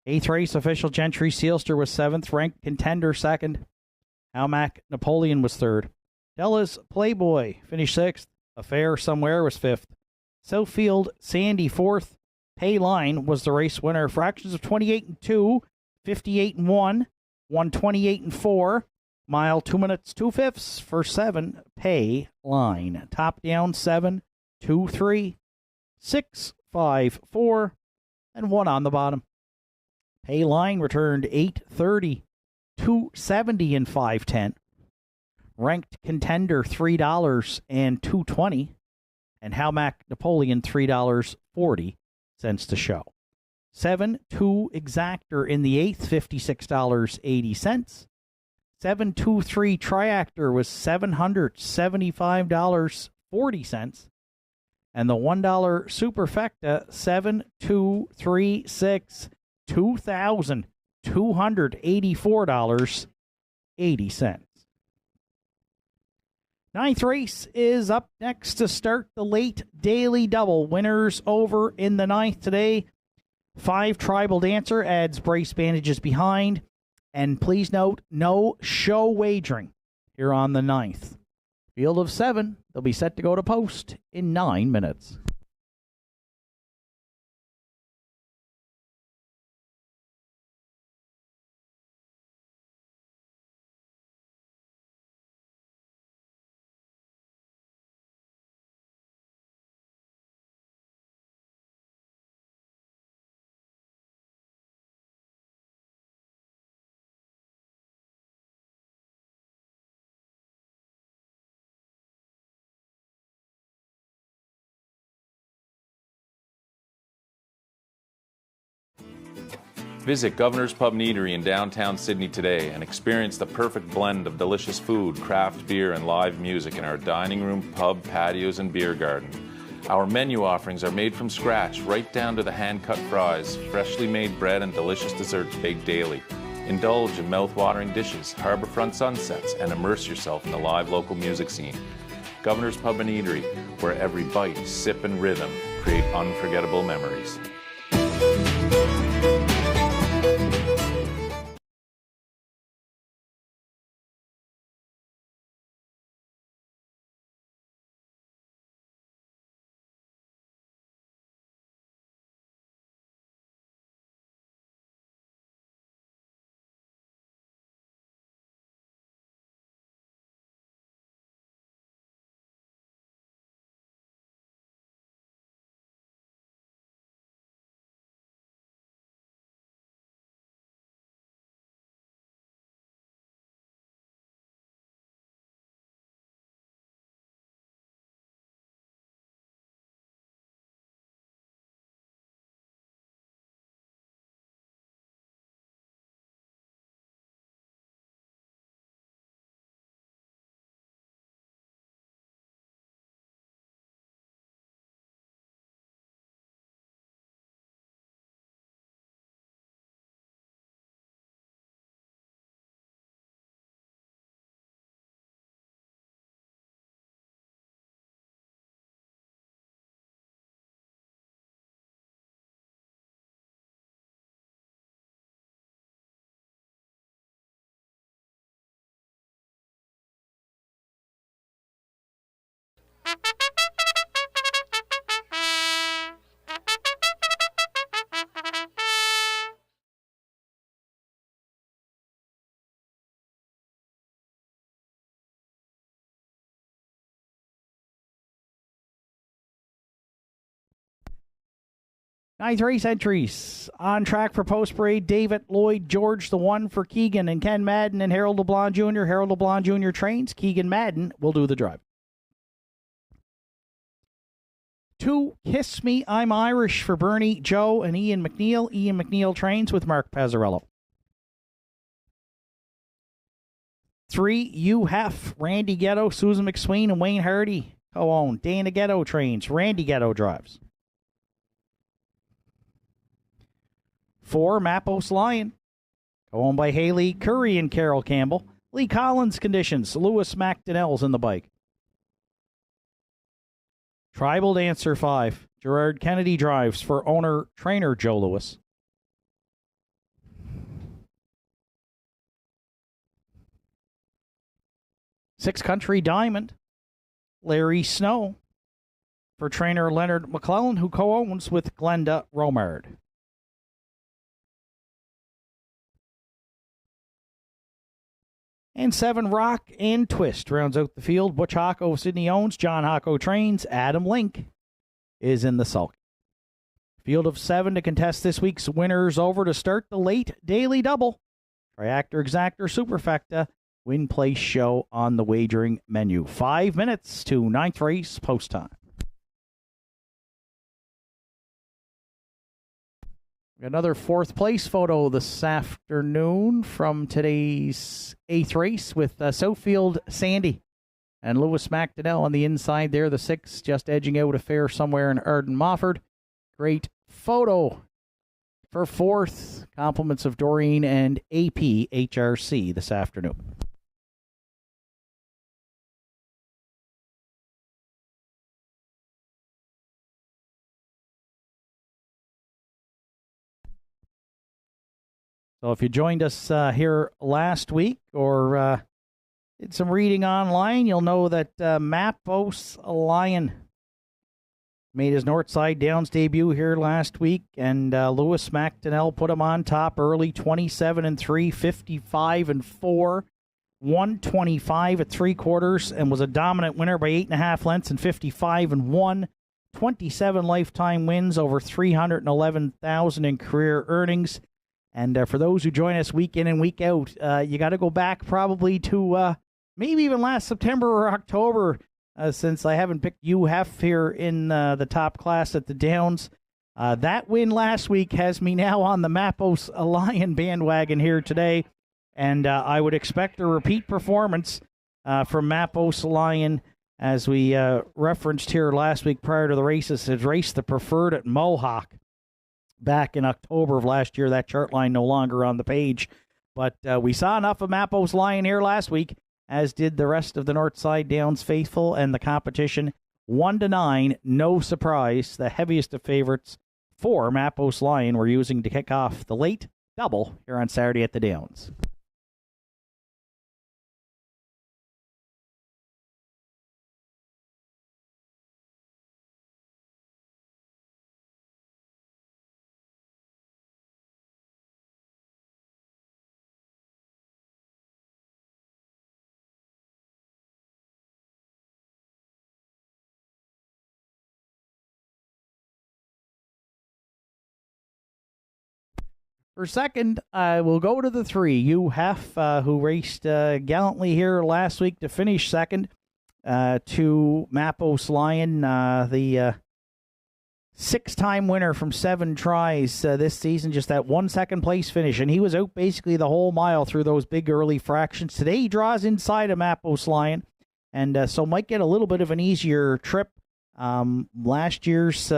Eighth race, Official Gentry Sealster was 7th. Ranked Contender 2nd. Almac Napoleon was 3rd. Della's Playboy finished 6th. Affair Somewhere was 5th. Southfield Sandy 4th. Payline was the race winner. Fractions of 28-2, 58-1, 128-4. Mile 2 minutes 2/5 for 7. Payline. Top down 7, 2, 3, 6, 5, 4, and 1 on the bottom. Payline returned 8:30, 270 and 510. Ranked Contender $3 and 220, and Halmac Napoleon $3.40 to show. 7-2 Exactor in the 8th, $56.80. 7-2-3 Triactor was $775.40. And the $1 Superfecta 7-2-3-6 $2,284.80. Ninth race is up next to start the late daily double. Winners over in the 9th today. 5 Tribal Dancer adds brace bandages behind. And please note, no show wagering here on the 9th. Field of 7, they'll be set to go to post in 9 minutes.
Visit Governor's Pub and Eatery in downtown Sydney today and experience the perfect blend of delicious food, craft beer, and live music in our dining room, pub, patios, and beer garden. Our menu offerings are made from scratch, right down to the hand-cut fries, freshly made bread, and delicious desserts baked daily. Indulge in mouth-watering dishes, harborfront sunsets, and immerse yourself in the live local music scene. Governor's Pub and Eatery, where every bite, sip, and rhythm create unforgettable memories.
Ninth race entries on track for post parade. David Lloyd George, the 1 for Keegan and Ken Madden and Harold LeBlanc Jr. Harold LeBlanc Jr. trains. Keegan Madden will do the drive. 2 Kiss Me, I'm Irish for Bernie, Joe, and Ian McNeil. Ian McNeil trains with Mark Pazzarello. 3 You Hef, Randy Ghetto, Susan McSween, and Wayne Hardy co-own. Dana Ghetto trains. Randy Ghetto drives. 4 Mappos Lion, owned by Haley Curry and Carol Campbell. Lee Collins conditions. Lewis McDonnell's in the bike. Tribal Dancer 5. Gerard Kennedy drives for owner-trainer Joe Lewis. Six Country Diamond, Larry Snow, for trainer Leonard McClellan, who co-owns with Glenda Romard. And 7 Rock and Twist rounds out the field. Butch Hocko, Sydney owns. John Hocko trains. Adam Link is in the sulky. Field of 7 to contest this week's winners over to start the late daily double. Triactor, Exactor, Superfecta, win, place, show on the wagering menu. 5 minutes to 9th race post time. Another 4th place photo this afternoon from today's 8th race with Southfield Sandy and Lewis McDonnell on the inside there. The 6 just edging out a fair somewhere in Arden Mofford. Great photo for 4th. Compliments of Doreen and AP HRC this afternoon. So if you joined us here last week or did some reading online, you'll know that Mappos Lion made his Northside Downs debut here last week, and Lewis McDonnell put him on top early, 27-3, 55-4, 125 at 3/4, and was a dominant winner by 8.5 lengths and 55-1. 27 lifetime wins, over $311,000 in career earnings. And for those who join us week in and week out, you got to go back probably to maybe even last September or October, since I haven't picked UHEF here in the top class at the Downs. That win last week has me now on the Mappos Lion bandwagon here today, and I would expect a repeat performance from Mappos Lion, as we referenced here last week prior to the races. Has raced the Preferred at Mohawk back in October of last year. That chart line no longer on the page, but we saw enough of Mappos Lion here last week, as did the rest of the Northside Downs faithful, and the competition 1-9. No surprise, the heaviest of favorites for Mappos Lion we're using to kick off the late double here on Saturday at the Downs. For second, we'll go to the 3. UHEF, who raced gallantly here last week to finish second to Mappos Lion, the 6-time winner from 7 tries this season. Just that 1 second place finish, and he was out basically the whole mile through those big early fractions. Today he draws inside of Mappos Lion, and so might get a little bit of an easier trip. Last year's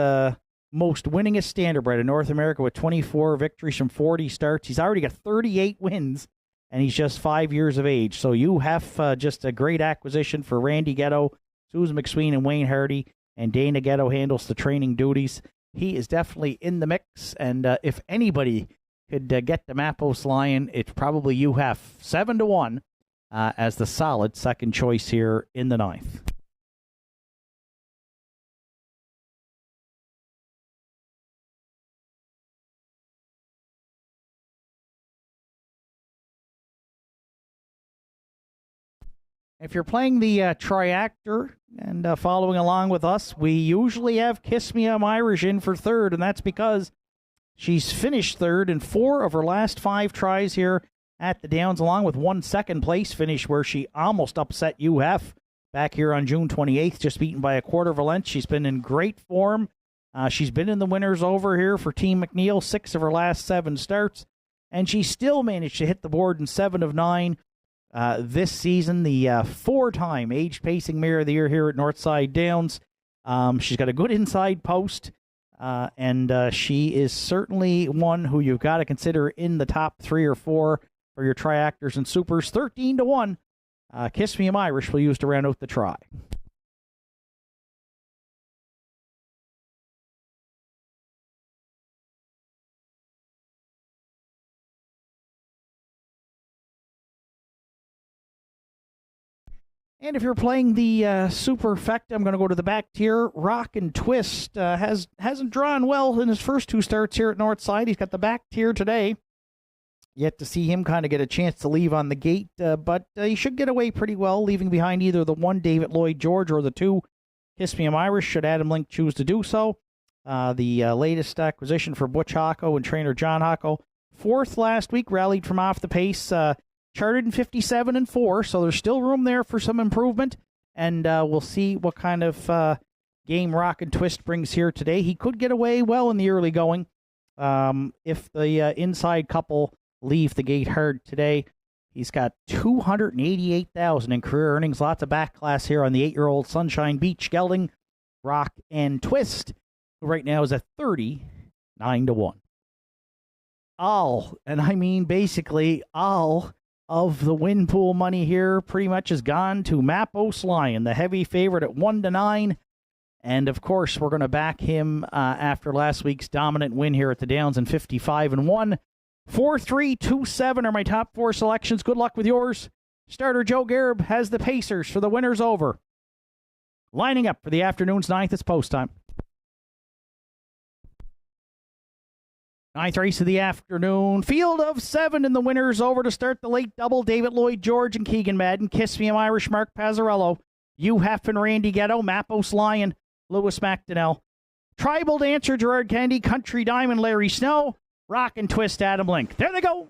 most winningest standardbred in North America with 24 victories from 40 starts. He's already got 38 wins, and he's just 5 years of age. So you have just a great acquisition for Randy Ghetto, Susan McSween, and Wayne Hardy, and Dana Ghetto handles the training duties. He is definitely in the mix, and if anybody could get the Mappos Lion, it's probably UHEF 7-1 as the solid second choice here in the 9th. If you're playing the Triactor and following along with us, we usually have Kiss Me I'm Irish in for third, and that's because she's finished third in 4 of her last 5 tries here at the Downs, along with 1 second place finish where she almost upset UF back here on June 28th, just beaten by a quarter of a length. She's been in great form. She's been in the winners over here for Team McNeil, 6 of her last 7 starts, and she still managed to hit the board in 7 of 9. This season, the 4-time Age Pacing Mare of the Year here at Northside Downs. She's got a good inside post, and she is certainly one who you've got to consider in the top 3 or 4 for your Triactors and Supers. 13-1. Kiss Me I'm Irish will use to round out the try. And if you're playing the superfecta, I'm going to go to the back tier. Rock and Twist hasn't drawn well in his first two starts here at Northside. He's got the back tier today. Yet to see him kind of get a chance to leave on the gate, but he should get away pretty well, leaving behind either the 1 David Lloyd George or the 2 Kiss Me I'm Irish, should Adam Link choose to do so. The latest acquisition for Butch Hocko and trainer John Hocko. 4th last week, rallied from off the pace. Charted in 57 and 4, so there's still room there for some improvement, and we'll see what kind of game Rock and Twist brings here today. He could get away well in the early going if the inside couple leave the gate hard today. He's got $288,000 in career earnings, lots of back class here on the 8-year-old Sunshine Beach gelding, Rock and Twist, who right now is at 39-1. All, and I mean basically all, of the win pool money here pretty much has gone to Mappos Lion, the heavy favorite at 1-9. And of course, we're going to back him after last week's dominant win here at the Downs in 55-1. 4-3-2-7 are my top 4 selections. Good luck with yours. Starter Joe Garib has the Pacers for the winners over. Lining up for the afternoon's 9th, it's post time. 9th race of the afternoon. Field of 7 in the winners over to start the late double. David Lloyd George and Keegan Madden. Kiss Me I'm Irish, Mark Pazzarello. Hugh Heff and Randy Ghetto. Mappos Lion, Lewis McDonnell. Tribal Dancer, Gerard Kennedy. Country Diamond, Larry Snow. Rock and Twist, Adam Link. There they go.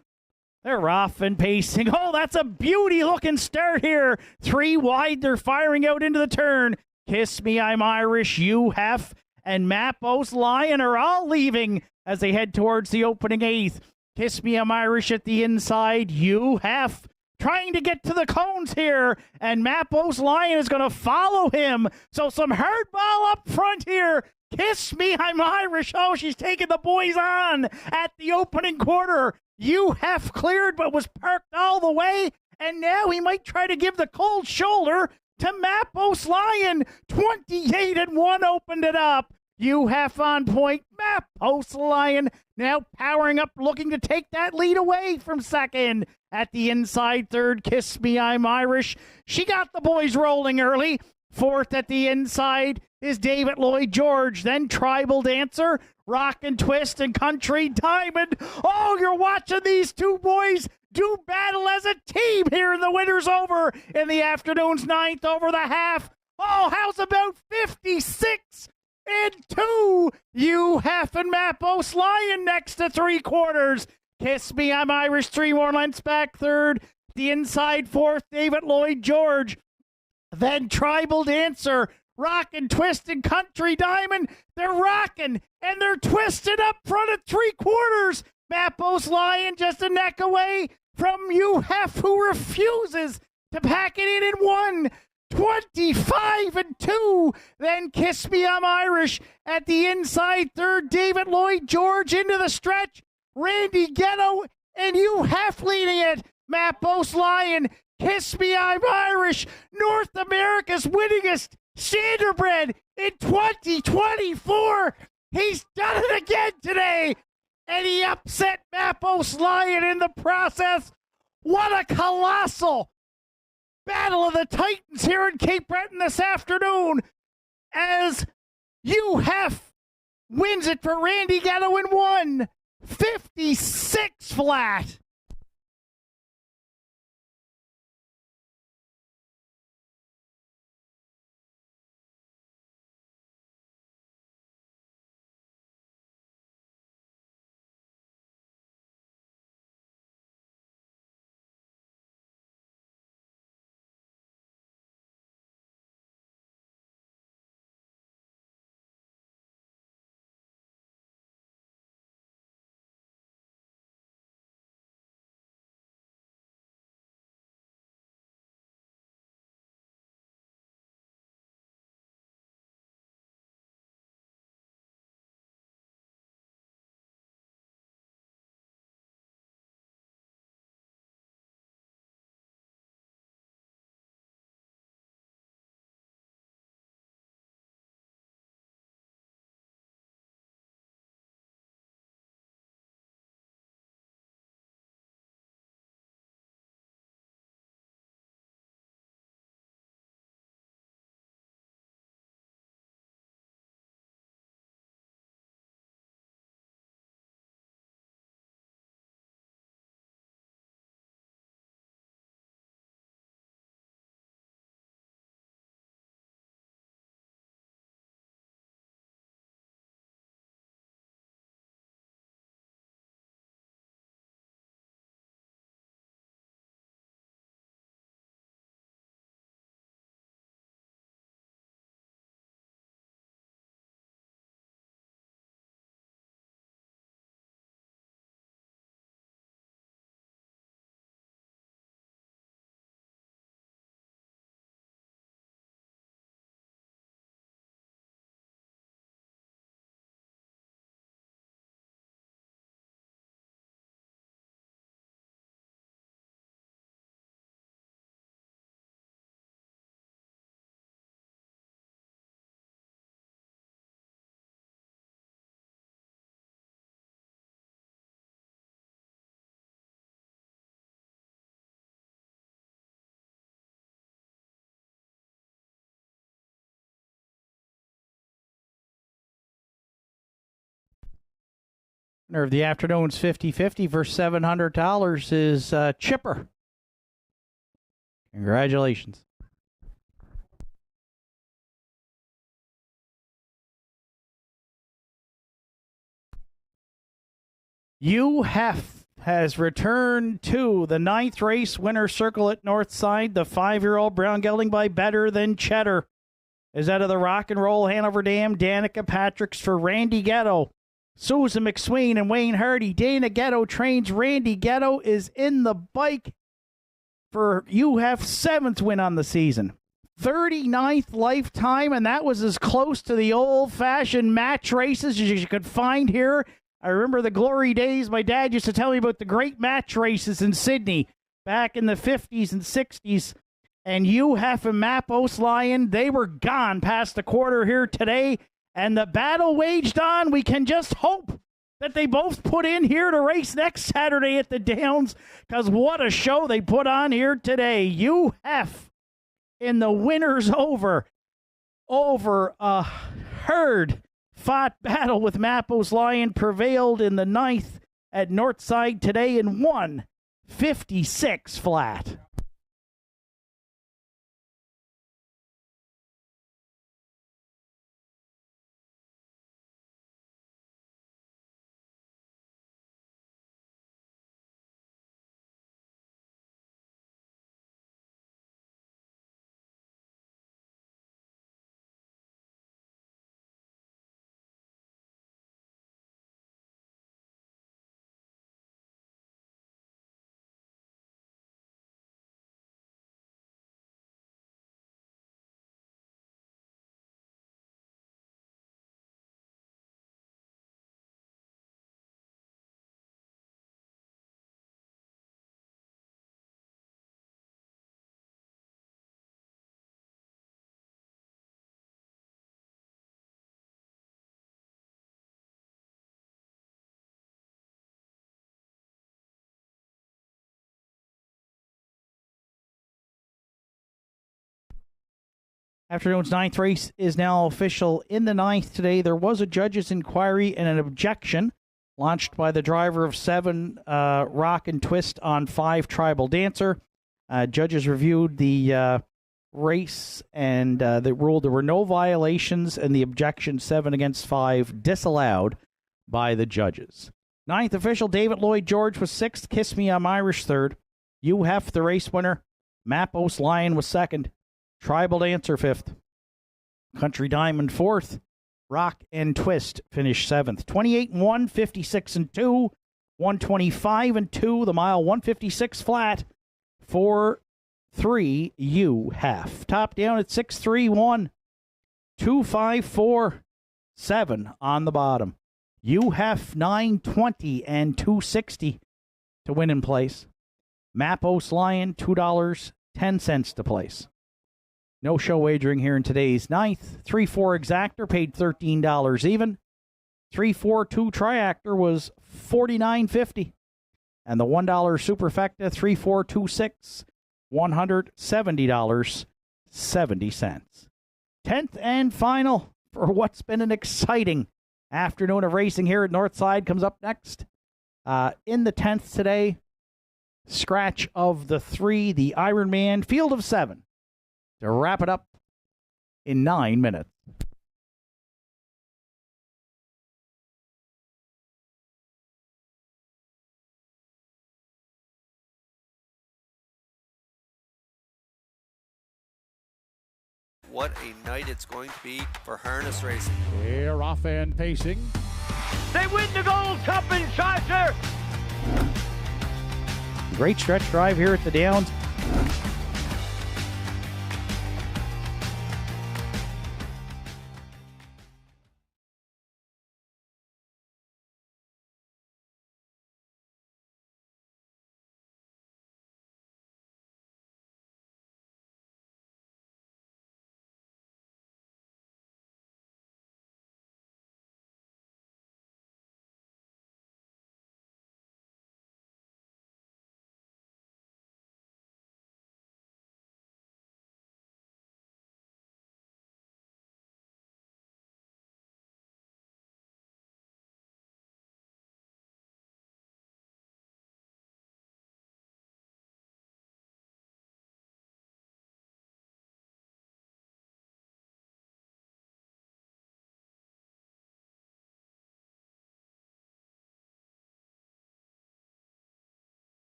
They're off and pacing. Oh, that's a beauty-looking start here. 3 wide. They're firing out into the turn. Kiss Me I'm Irish, Hugh Heff, and Mappos Lion are all leaving as they head towards the opening 8th. Kiss Me I'm Irish at the inside. Hugh Heff trying to get to the cones here, and Mappos Lion is going to follow him. So some hard ball up front here. Kiss Me I'm Irish. Oh, she's taking the boys on at the opening quarter. Hugh Heff cleared but was parked all the way, and now he might try to give the cold shoulder to Mappos Lion. 28-1 opened it up. Hugh Heff on point. Mappos Lion now powering up, looking to take that lead away from second. At the inside third, Kiss Me I'm Irish. She got the boys rolling early. 4th at the inside is David Lloyd George. Then Tribal Dancer, Rock and Twist, and Country Diamond. Oh, you're watching these 2 boys do battle as a team here in the winners over in the afternoon's 9th over the half. Oh, how's about 56-2? Hugh Heff and Mappos Lion next to 3/4. Kiss Me I'm Irish, 3 more lengths back third. The inside 4th, David Lloyd George. Then Tribal Dancer, Rock and Twist, and Country Diamond. They're rocking and they're twisted up front at 3/4. Mappos Lion just a neck away from Hugh Heff, who refuses to pack it in 1. 25-2. Then Kiss Me I'm Irish at the inside third. David Lloyd George into the stretch. Randy Ghetto and Hugh Heff leading it. Mappos Lion, Kiss Me I'm Irish, North America's winningest standardbred in 2024. He's done it again today, and he upset Mappos Lion in the process. What a colossal Battle of the Titans here in Cape Breton this afternoon as Hugh Heff wins it for Randy Ghetto in 1. 56 flat. Winner of the afternoon's 50-50 for $700 is Chipper. Congratulations. UHEF has returned to the 9th race winner circle at Northside. The 5-year-old brown gelding by Better Than Cheddar is out of the Rock and Roll Hanover Dam. Danica Patrick's for Randy Ghetto. Susan McSween and Wayne Hardy. Dana Ghetto trains Randy Ghetto is in the bike for UHEF's 7th win on the season. 39th lifetime, and that was as close to the old-fashioned match races as you could find here. I remember the glory days. My dad used to tell me about the great match races in Sydney back in the 50s and 60s. And UHEF and Mappos Lion, they were gone past the quarter here today. And the battle waged on. We can just hope that they both put in here to race next Saturday at the Downs, because what a show they put on here today. UHEF in the winners over a hard-fought battle with Mappos Lion, prevailed in the 9th at Northside today and won 56 flat. Afternoon's 9th race is now official. In the 9th today, there was a judge's inquiry and an objection launched by the driver of 7 Rock and Twist on 5 Tribal Dancer. Judges reviewed the race and they ruled there were no violations, and the objection 7 against 5 disallowed by the judges. 9th official David Lloyd George was 6th. Kiss Me I'm Irish 3rd. UHEF the race winner. Mappos Lion was 2nd. Tribal Dancer 5th. Country Diamond 4th. Rock and Twist finished 7th. 28-1, 56-2, 125-2. The mile 156 flat. 4-3 UHEF. Top down at 6-3-1. 2-5-4-7 on the bottom. UHEF 920 and 260 to win in place. Mappos Lion $2.10 to place. No show wagering here in today's 9th. 3-4 exactor paid $13 even. 3-4-2 triactor was $49.50. And the $1 superfecta 3-4-2-6, $170.70. 10th and final for what's been an exciting afternoon of racing here at Northside comes up next. In the 10th today, scratch of the 3, the Ironman Field of 7. To wrap it up in 9 minutes.
What a night it's going to be for harness racing.
They're off and pacing.
They win the Gold Cup in Charger.
Great stretch drive here at the Downs.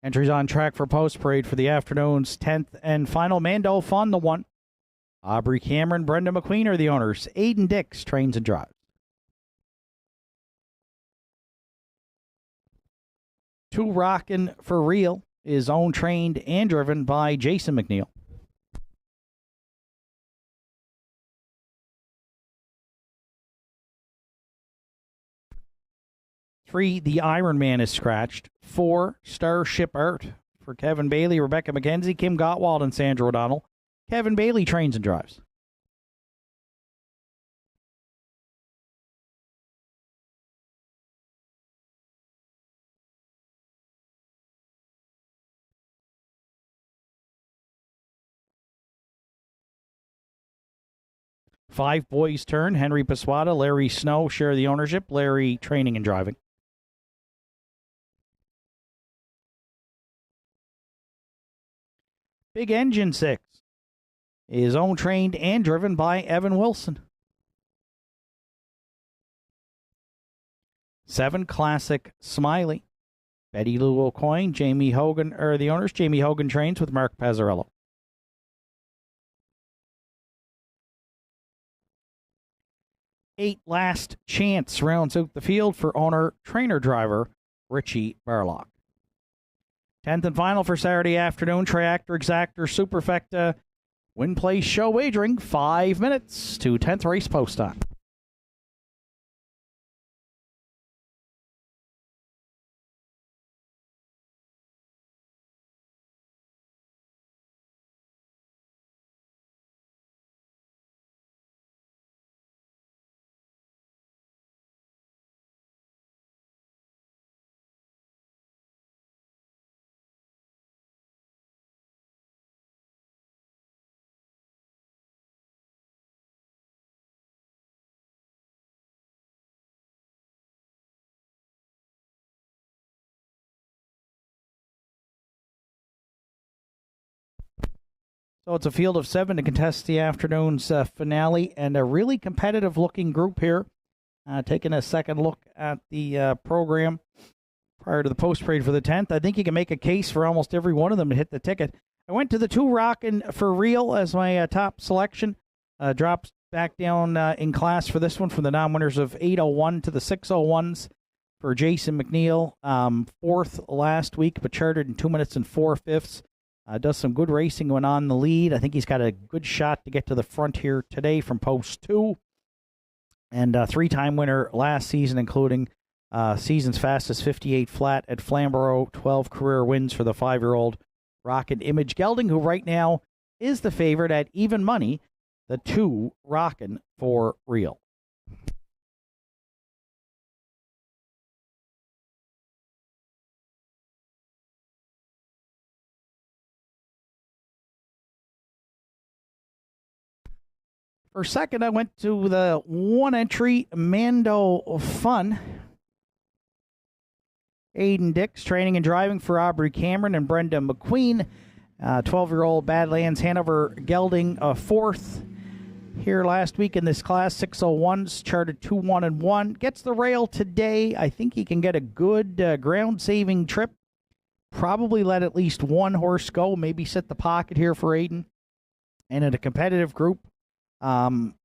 Entries on track for post parade for the afternoon's 10th and final. Mando Fun, the 1. Aubrey Cameron, Brenda McQueen are the owners. Aiden Dix trains and drives. 2 Rockin' for Real is owned, trained, and driven by Jason McNeil. 3, The Iron Man is scratched. 4, Starship Art for Kevin Bailey, Rebecca McKenzie, Kim Gottwald, and Sandra O'Donnell. Kevin Bailey trains and drives. Five Boys Turn, Henry Paswada, Larry Snow share the ownership. Larry training and driving. Big Engine 6 is owned, trained, and driven by Evan Wilson. 7 Classic Smiley. Betty Lou O'Coin, Jamie Hogan are the owners. Jamie Hogan trains with Mark Pazzarello. 8 Last Chance rounds out the field for owner, trainer, driver Richie Barlock. 10th and final for Saturday afternoon, Triactor, Exactor, Superfecta, Win Place Show wagering, 5 minutes to 10th race post time. So it's a field of 7 to contest the afternoon's finale, and a really competitive-looking group here. Taking a second look at the program prior to the post parade for the 10th, I think you can make a case for almost every one of them to hit the ticket. I went to the 2 Rockin' for Real as my top selection. Drops back down in class for this one from the non-winners of 801 to the 601s for Jason McNeil. 4th last week, but chartered in 2 minutes and 4/5. Does some good racing when on the lead. I think he's got a good shot to get to the front here today from post 2. And 3-time winner last season, including season's fastest 58 flat at Flamborough. 12 career wins for the 5-year-old Rocket Image Gelding, who right now is the favorite at even money. The 2 Rockin' for Real. For second, I went to the 1 entry Mando Fun. Aiden Dix training and driving for Aubrey Cameron and Brenda McQueen. 12-year-old Badlands Hanover Gelding, 4th here last week in this class. 601s, charted 2-1-1. Gets the rail today. I think he can get a good ground-saving trip. Probably let at least one horse go. Maybe sit the pocket here for Aiden. And in a competitive group,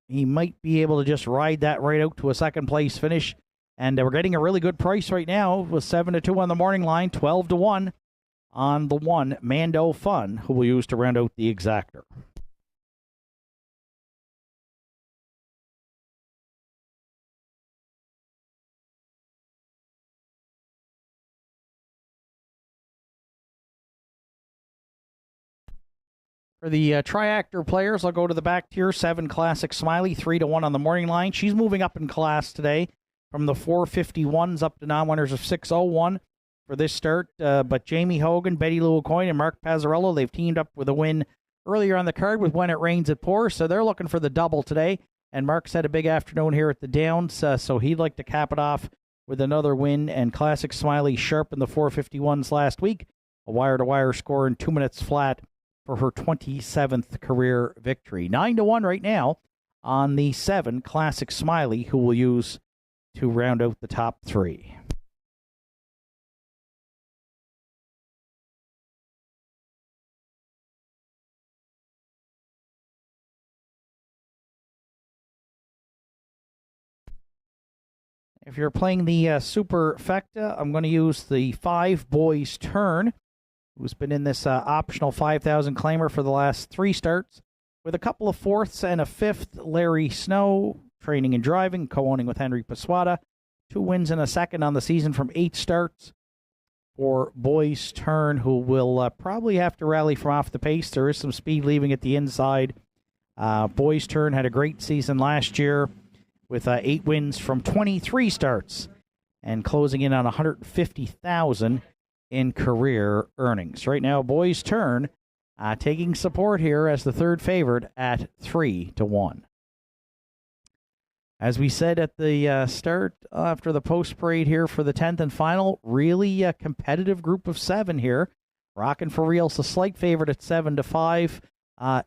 he might be able to just ride that right out to a second-place finish. And we're getting a really good price right now with 7-2 on the morning line, 12-1 on the 1 Mando Fun, who we'll use to round out the exactor. For the Triactor players, I'll go to the back tier. 7 Classic Smiley, 3-1 on the morning line. She's moving up in class today from the 451s up to non-winners of 601 for this start. But Jamie Hogan, Betty Lou O'Coin, and Mark Pazzarello, they've teamed up with a win earlier on the card with When It Rains It Pours. So they're looking for the double today. And Mark's had a big afternoon here at the Downs, so he'd like to cap it off with another win. And Classic Smiley sharp in the 451s last week. A wire-to-wire score in 2 minutes flat for her 27th career victory. 9-1 right now on the 7 Classic Smiley, who will use to round out the top 3. If you're playing the Superfecta, I'm going to use the 5 Boys Turn, who's been in this optional 5,000 claimer for the last 3 starts, with a couple of 4ths and a 5th. Larry Snow, training and driving, co-owning with Henry Paswada. 2 wins and a 2nd on the season from 8 starts for Boys Turn, who will probably have to rally from off the pace. There is some speed leaving at the inside. Boys Turn had a great season last year with 8 wins from 23 starts and closing in on $150,000 in career earnings. Right now, Boys Turn taking support here as the 3rd favorite at 3-1. As we said at the start, after the post parade here for the 10th and final, really competitive group of 7 here. Rockin' for Real's a slight favorite at 7-5.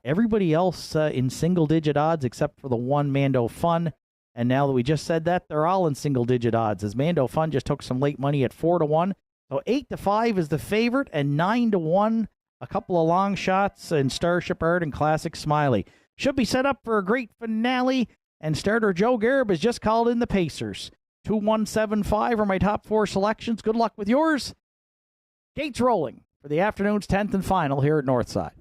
Everybody else in single-digit odds except for the one Mando Fun. And now that we just said that, they're all in single-digit odds, as Mando Fun just took some late money at 4-1. So 8-5 is the favorite, and 9-1, a couple of long shots in Starship Art and Classic Smiley. Should be set up for a great finale. And starter Joe Garib has just called in the Pacers. 2-1-7-5 are my top 4 selections. Good luck with yours. Gates rolling for the afternoon's 10th and final here at Northside.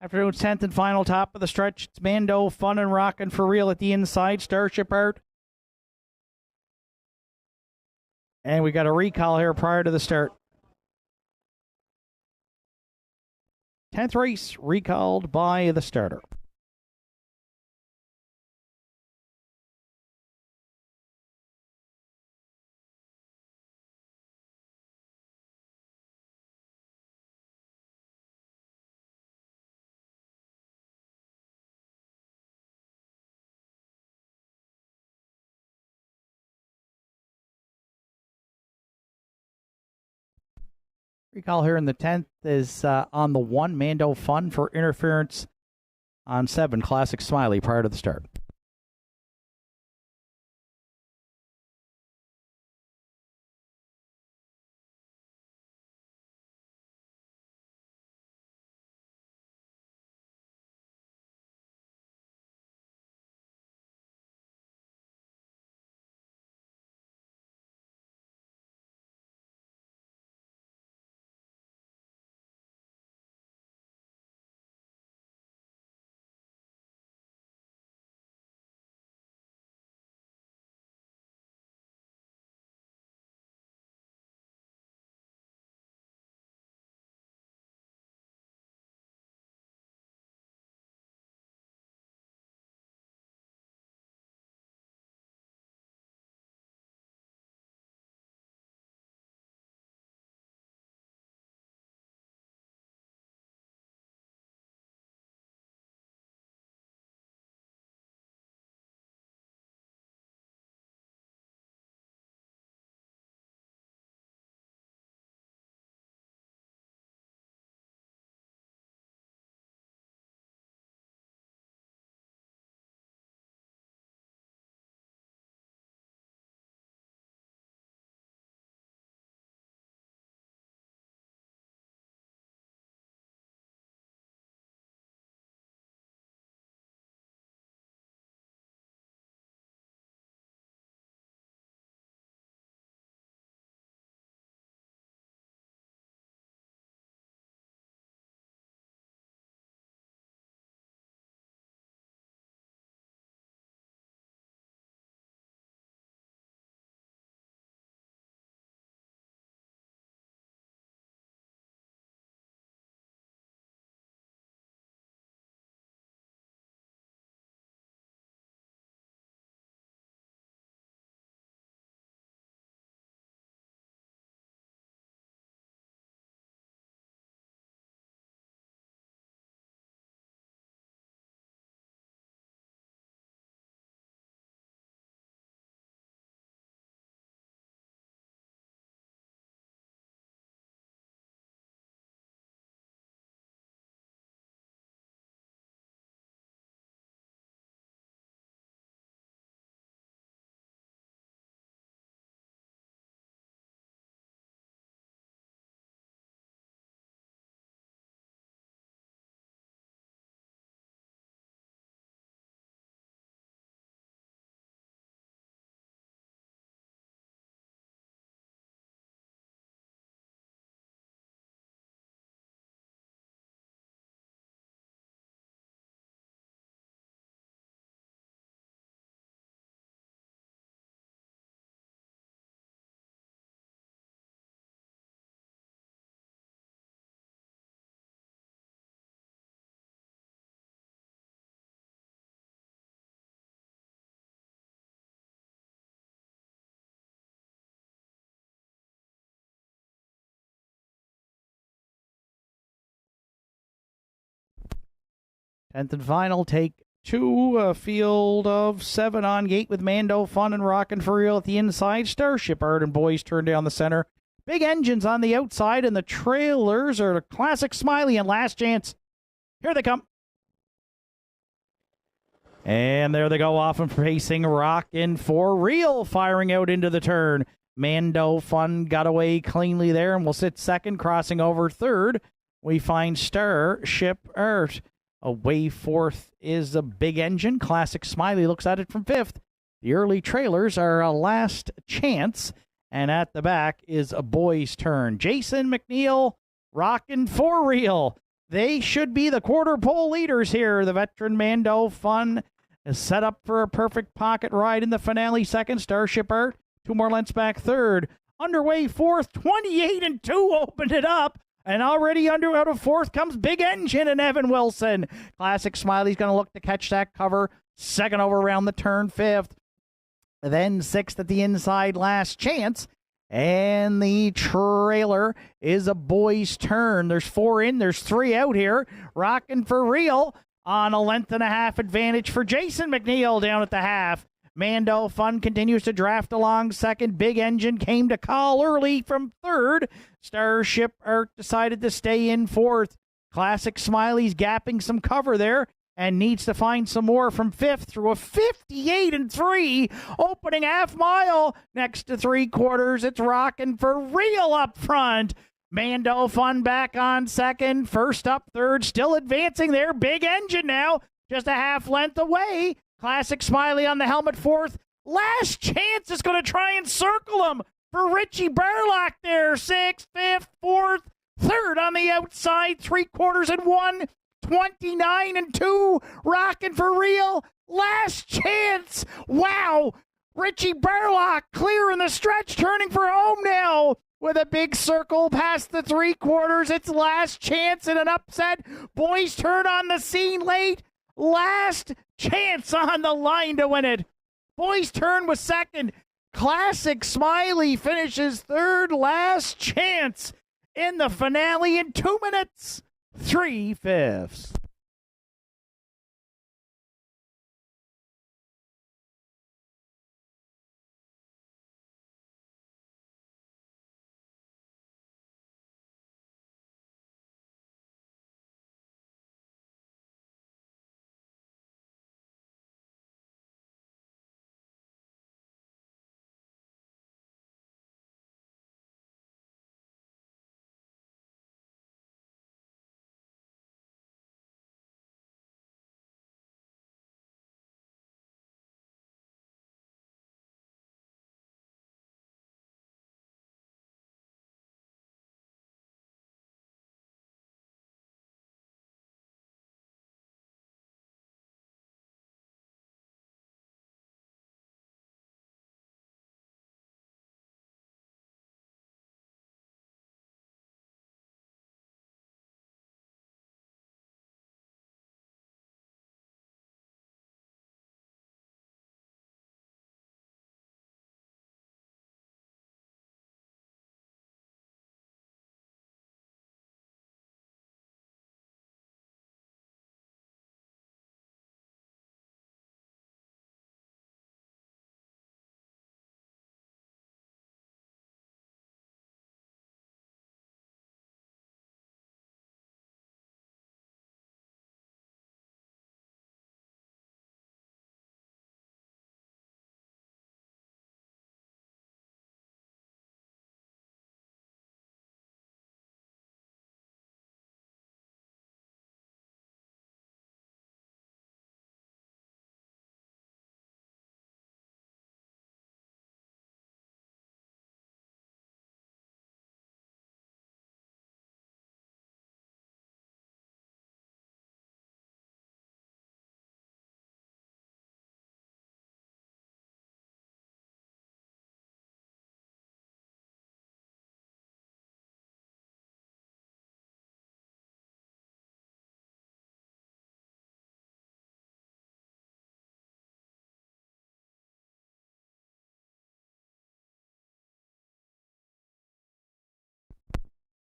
Afternoon's 10th and final, top of the stretch. It's Mando, Fun and Rockin' for Real at the inside. Starship Art. And we got a recall here prior to the start. 10th race recalled by the starter. Recall here in the 10th is on the 1, Mando Fun for interference on 7, Classic Smiley prior to the start. 10th and final, take 2, a field of 7 on gate with Mando, Fun, and Rockin' For Real at the inside. Starship Art and Boys Turn down the center. Big Engines on the outside, and the trailers are Classic Smiley and Last Chance. Here they come. And there they go off and facing Rockin' For Real, firing out into the turn. Mando, Fun got away cleanly there and will sit second, crossing over third. We find Starship Art. Away fourth is a Big Engine. Classic Smiley looks at it from fifth. The early trailers are a Last Chance. And at the back is a Boy's Turn. Jason McNeil, Rockin' For Real. They should be the quarter pole leaders here. The veteran Mando, Fun is set up for a perfect pocket ride in the finale second. Starship Art, 2 more lengths back third. Underway fourth, 28-2 opened it up. And already out of fourth comes Big Engine and Evan Wilson. Classic Smiley's going to look to catch that cover. Second over around the turn, fifth. Then sixth at the inside, Last Chance. And the trailer is a Boy's Turn. There's 4 in, there's 3 out here. Rockin' For Real on a length and a half advantage for Jason McNeil down at the half. Mando Fun continues to draft along second. Big Engine came to call early from third. Starship Art decided to stay in fourth. Classic Smiley's gapping some cover there and needs to find some more from fifth through a 58-3 opening half mile. Next to 3/4, it's Rockin' For Real up front. Mando Fun back on second. First up, third, still advancing there. Big Engine now, just a half length away. Classic Smiley on the helmet fourth. Last Chance is going to try and circle him for Richie Barlock there. Sixth, fifth, fourth, third on the outside. 3/4 and 1. 29-2. Rockin' For Real. Last Chance. Wow. Richie Barlock clearing the stretch, turning for home now. With a big circle past the 3/4. It's Last Chance in an upset. Boys Turn on the scene late. Last Chance on the line to win it. Boys Turn was second. Classic Smiley finishes third. Last Chance in the finale in 2 minutes, 3/5.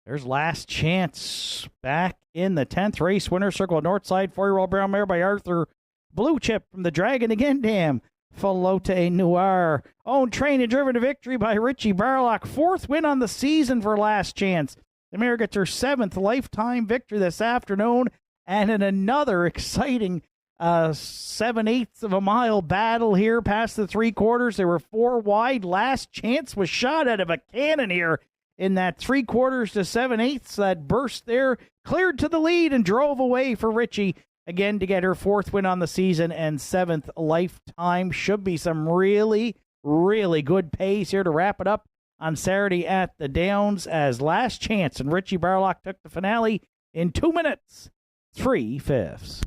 There's Last Chance back in the 10th race. Winner circle Northside, 4-year-old brown mare by Arthur Blue Chip from the Dragon Again Dam. Falote Noir. Owned, trained, and driven to victory by Richie Barlock. 4th win on the season for Last Chance. The mare gets her 7th lifetime victory this afternoon. And in another exciting 7/8 of a mile battle here past the 3/4. There were 4 wide. Last Chance was shot out of a cannon here in that 3/4 to 7/8 that burst there, cleared to the lead and drove away for Richie again to get her 4th win on the season and 7th lifetime. Should be some really, really good pace here to wrap it up on Saturday at the Downs as Last Chance and Richie Barlock took the finale in 2 minutes, 3/5.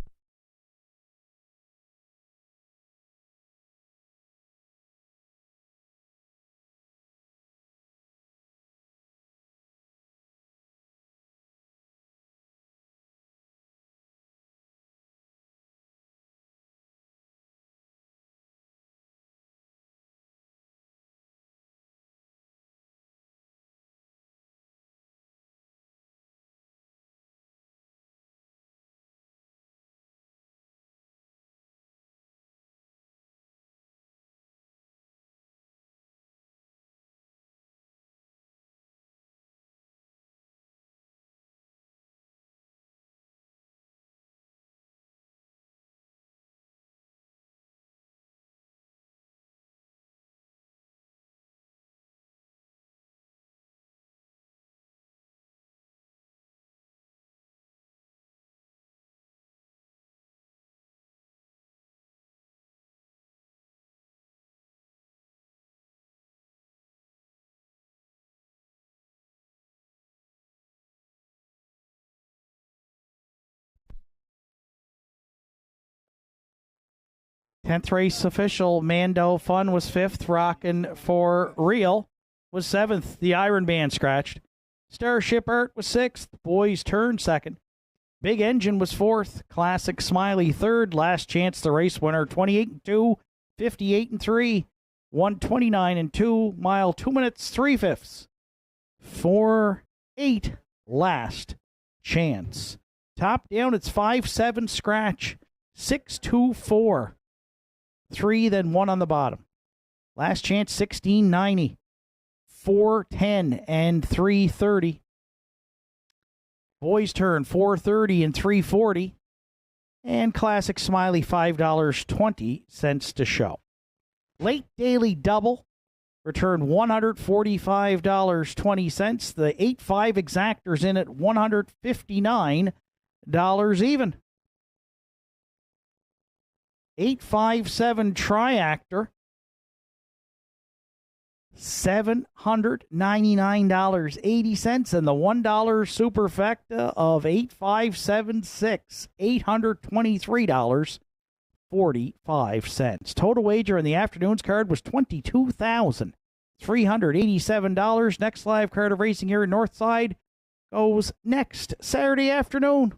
10th race official Mando Fun was 5th. Rockin' for Real was 7th. The Iron Band scratched. Starship Art was 6th. Boys Turn 2nd. Big Engine was 4th. Classic Smiley 3rd. Last Chance, the race winner, 28-2, 58-3, 129-2, mile 2 minutes 3/5. 4-8 Last Chance. Top down, it's 5-7 scratch, 6-2-4. 3, then 1 on the bottom. Last Chance, 1690, 410 and 330. Boys Turn, 430 and 340. And Classic Smiley, $5.20 to show. Late Daily Double returned $145.20. The 8-5 exactors in at $159 even. 857 Triactor, $799.80, and the $1 Superfecta of 8576, $823.45. Total wager in the afternoon's card was $22,387. Next live card of racing here in Northside goes next Saturday afternoon.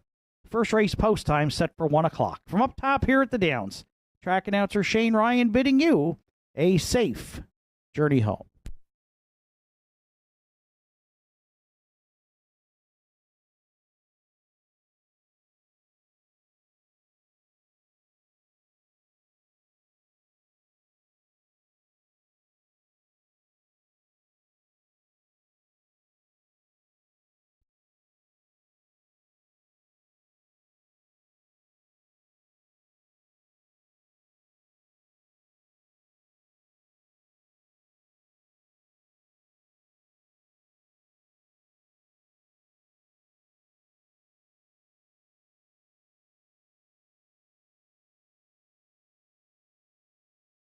First race post time set for 1 o'clock. From up top here at the Downs, track announcer Shane Ryan bidding you a safe journey home.